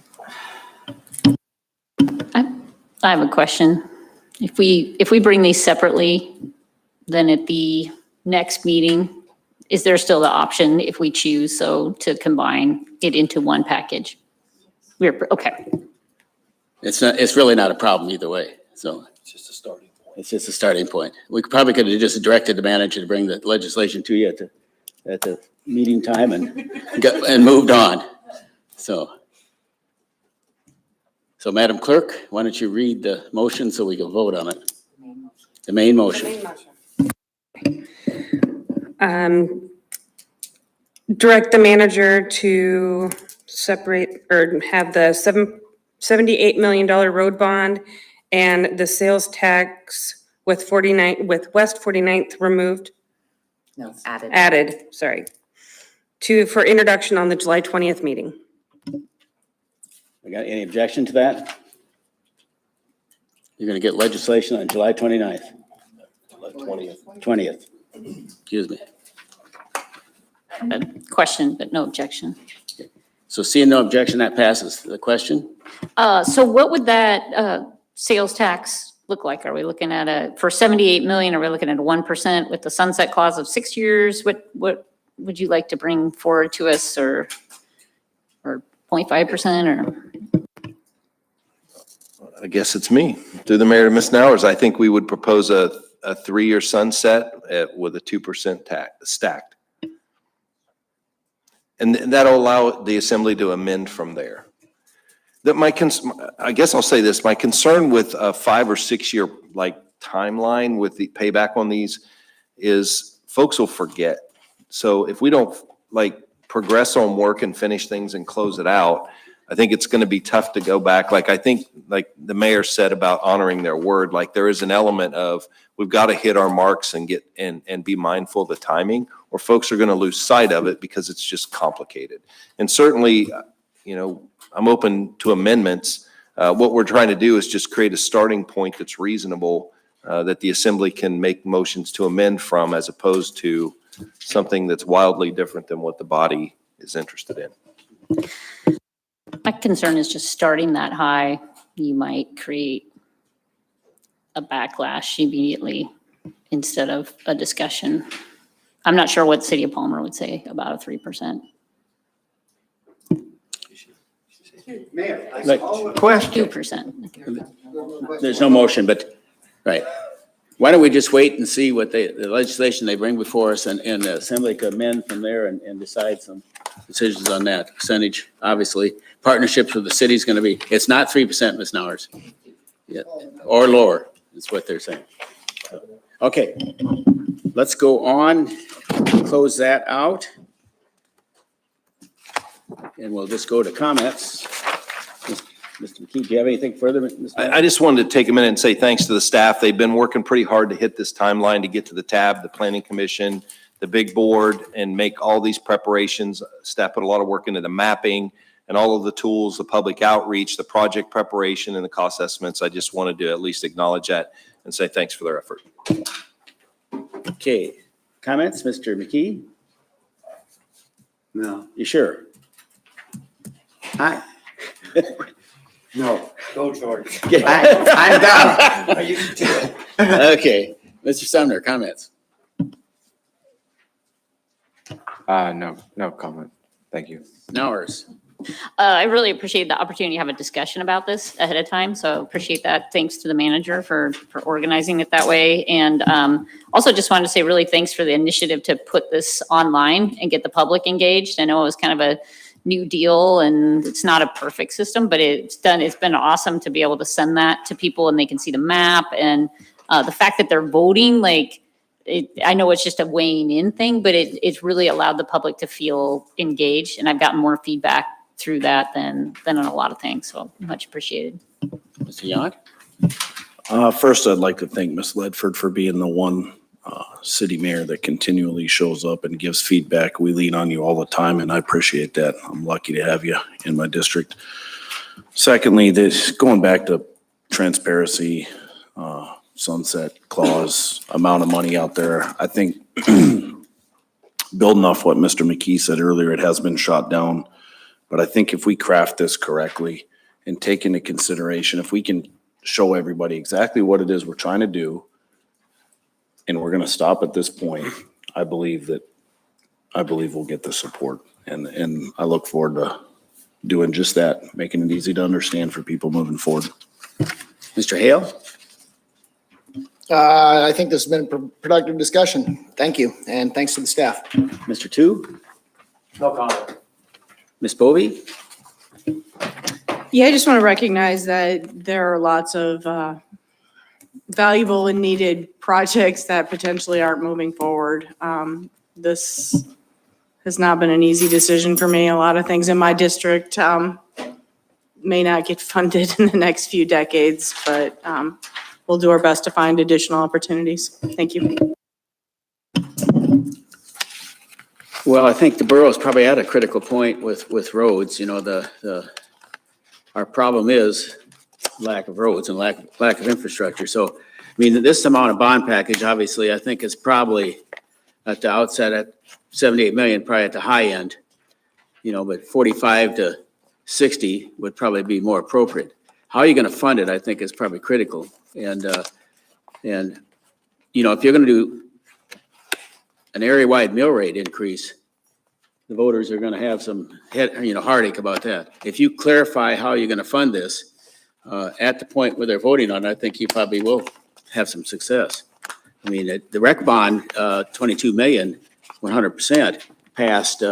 I have a question. If we bring these separately, then at the next meeting, is there still the option, if we choose so, to combine it into one package? Okay. It's really not a problem either way, so. It's just a starting point. It's just a starting point. We probably could have just directed the manager to bring the legislation to you at the meeting time and moved on. So Madam Clerk, why don't you read the motion so we can vote on it? The main motion. Direct the manager to separate or have the $78 million road bond and the sales tax with West 49th removed, No, added. added, sorry, for introduction on the July 20th meeting. We got any objection to that? You're going to get legislation on July 29th. 20th. Excuse me. A question, but no objection. So seeing no objection, that passes. The question? So what would that sales tax look like? Are we looking at for 78 million, are we looking at a 1% with the sunset clause of 6 years? What would you like to bring forward to us, or 0.5% or? I guess it's me. Through the mayor to Ms. Nowers, I think we would propose a 3-year sunset with a 2% tax stacked. And that'll allow the assembly to amend from there. I guess I'll say this, my concern with a 5 or 6 year timeline with the payback on these is folks will forget. So if we don't progress on work and finish things and close it out, I think it's going to be tough to go back. I think the mayor said about honoring their word, there is an element of we've got to hit our marks and get and be mindful of the timing, or folks are going to lose sight of it because it's just complicated. And certainly, I'm open to amendments. What we're trying to do is just create a starting point that's reasonable, that the assembly can make motions to amend from, as opposed to something that's wildly different than what the body is interested in. My concern is just starting that high, you might create a backlash immediately instead of a discussion. I'm not sure what the city of Palmer would say about a 3%. Mayor, Like- question. 2%. There's no motion, but, right. Why don't we just wait and see what the legislation they bring before us, and the assembly could amend from there and decide some decisions on that percentage. Obviously, partnerships with the city is going to be, it's not 3%, Ms. Nowers. Yeah, or lower, is what they're saying. So, okay, let's go on, close that out. And we'll just go to comments. Mr. McKee, do you have anything further? Mr. I just wanted to take a minute and say thanks to the staff. They've been working pretty hard to hit this timeline to get to the tab, the planning commission, the big board, and make all these preparations. Staff put a lot of work into the mapping and all of the tools, the public outreach, the project preparation, and the cost estimates. I just wanted to at least acknowledge that and say thanks for their effort. Okay, comments, Mr. McKee? No. You sure? Hi. No. Go, George. I'm down. Okay, Mr. Sumner, comments? No comment. Thank you. Nowers. I really appreciate the opportunity to have a discussion about this ahead of time, so appreciate that. Thanks to the manager for organizing it that way. And also just wanted to say really thanks for the initiative to put this online and get the public engaged. I know it was kind of a New Deal, and it's not a perfect system, but it's been awesome to be able to send that to people and they can see the map. And the fact that they're voting, like, I know it's just a weighing in thing, but it's really allowed the public to feel engaged. And I've gotten more feedback through that than on a lot of things. So much appreciated. Mr. Yant? First, I'd like to thank Ms. Ledford for being the one city mayor that continually shows up and gives feedback. We lean on you all the time, and I appreciate that. I'm lucky to have you in my district. Secondly, this going back to transparency, sunset clause, amount of money out there. I think building off what Mr. McKee said earlier, it has been shot down. But I think if we craft this correctly and take into consideration, if we can show everybody exactly what it is we're trying to do, and we're going to stop at this point, I believe we'll get the support. And I look forward to doing just that, making it easy to understand for people moving forward. Mr. Hale? I think this has been a productive discussion. Thank you, and thanks to the staff. Mr. Tu? No comment. Ms. Bovee? Yeah, I just want to recognize that there are lots of valuable and needed projects that potentially aren't moving forward. This has not been an easy decision for me. A lot of things in my district may not get funded in the next few decades, but we'll do our best to find additional opportunities. Thank you. Well, I think the borough's probably at a critical point with roads. You know, our problem is lack of roads and lack of infrastructure. So, I mean, this amount of bond package, obviously, I think is probably at the outset at 78 million, probably at the high end, you know, but 45 to 60 would probably be more appropriate. How are you going to fund it, I think, is probably critical. And you know, if you're going to do an area-wide mill rate increase, the voters are going to have some heartache about that. If you clarify how you're going to fund this at the point where they're voting on it, I think you probably will have some success. I mean, the rec bond, 22 million, 100% passed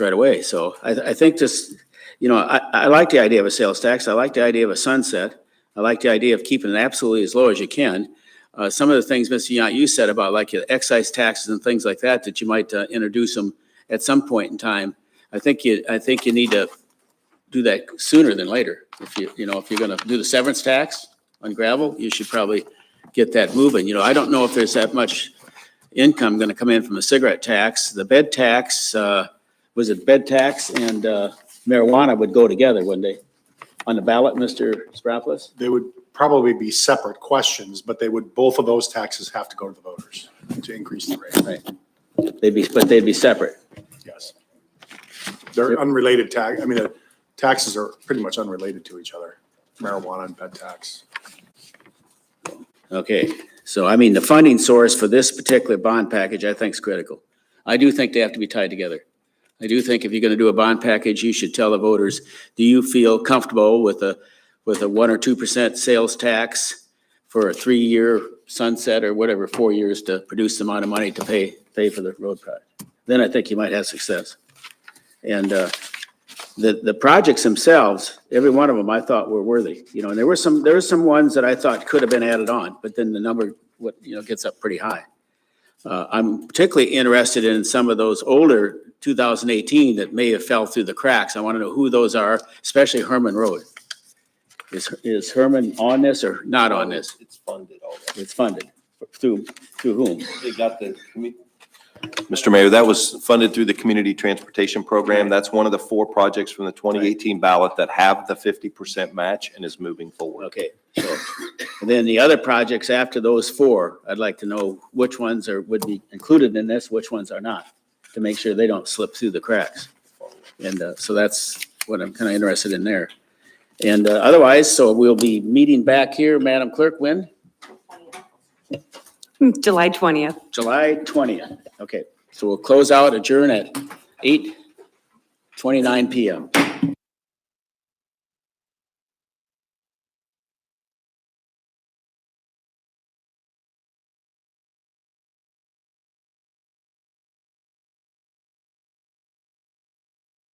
right away. So I think this, you know, I like the idea of a sales tax. I like the idea of a sunset. I like the idea of keeping it absolutely as low as you can. Some of the things, Mr. Yant, you said about like excise taxes and things like that, that you might introduce them at some point in time. I think you need to do that sooner than later. If you're going to do the severance tax on gravel, you should probably get that moving. You know, I don't know if there's that much income going to come in from the cigarette tax. The bed tax, was it bed tax and marijuana would go together, wouldn't they? On the ballot, Mr. Spropoulos? They would probably be separate questions, but both of those taxes have to go to the voters to increase the rate. Right. They'd be separate. Yes. They're unrelated tax. I mean, the taxes are pretty much unrelated to each other, marijuana and bed tax. Okay, so I mean, the funding source for this particular bond package, I think is critical. I do think they have to be tied together. I do think if you're going to do a bond package, you should tell the voters, do you feel comfortable with a 1 or 2% sales tax for a 3-year sunset or whatever, 4 years to produce the amount of money to pay for the road project? Then I think you might have success. And the projects themselves, every one of them I thought were worthy, you know, and there were some ones that I thought could have been added on, but then the number, gets up pretty high. I'm particularly interested in some of those older 2018 that may have fell through the cracks. I want to know who those are, especially Herman Road. Is Herman on this or not on this? It's funded already. It's funded. Through whom? They got Mr. Mayor, that was funded through the Community Transportation Program. That's one of the 4 projects from the 2018 ballot that have the 50% match and is moving forward. Okay, so, and then the other projects after those 4, I'd like to know which ones would be included in this, which ones are not, to make sure they don't slip through the cracks. And so that's what I'm kind of interested in there. And otherwise, so we'll be meeting back here, Madam Clerk, when? July 20th. July 20th. Okay, so we'll close out, adjourn at 8:29 PM.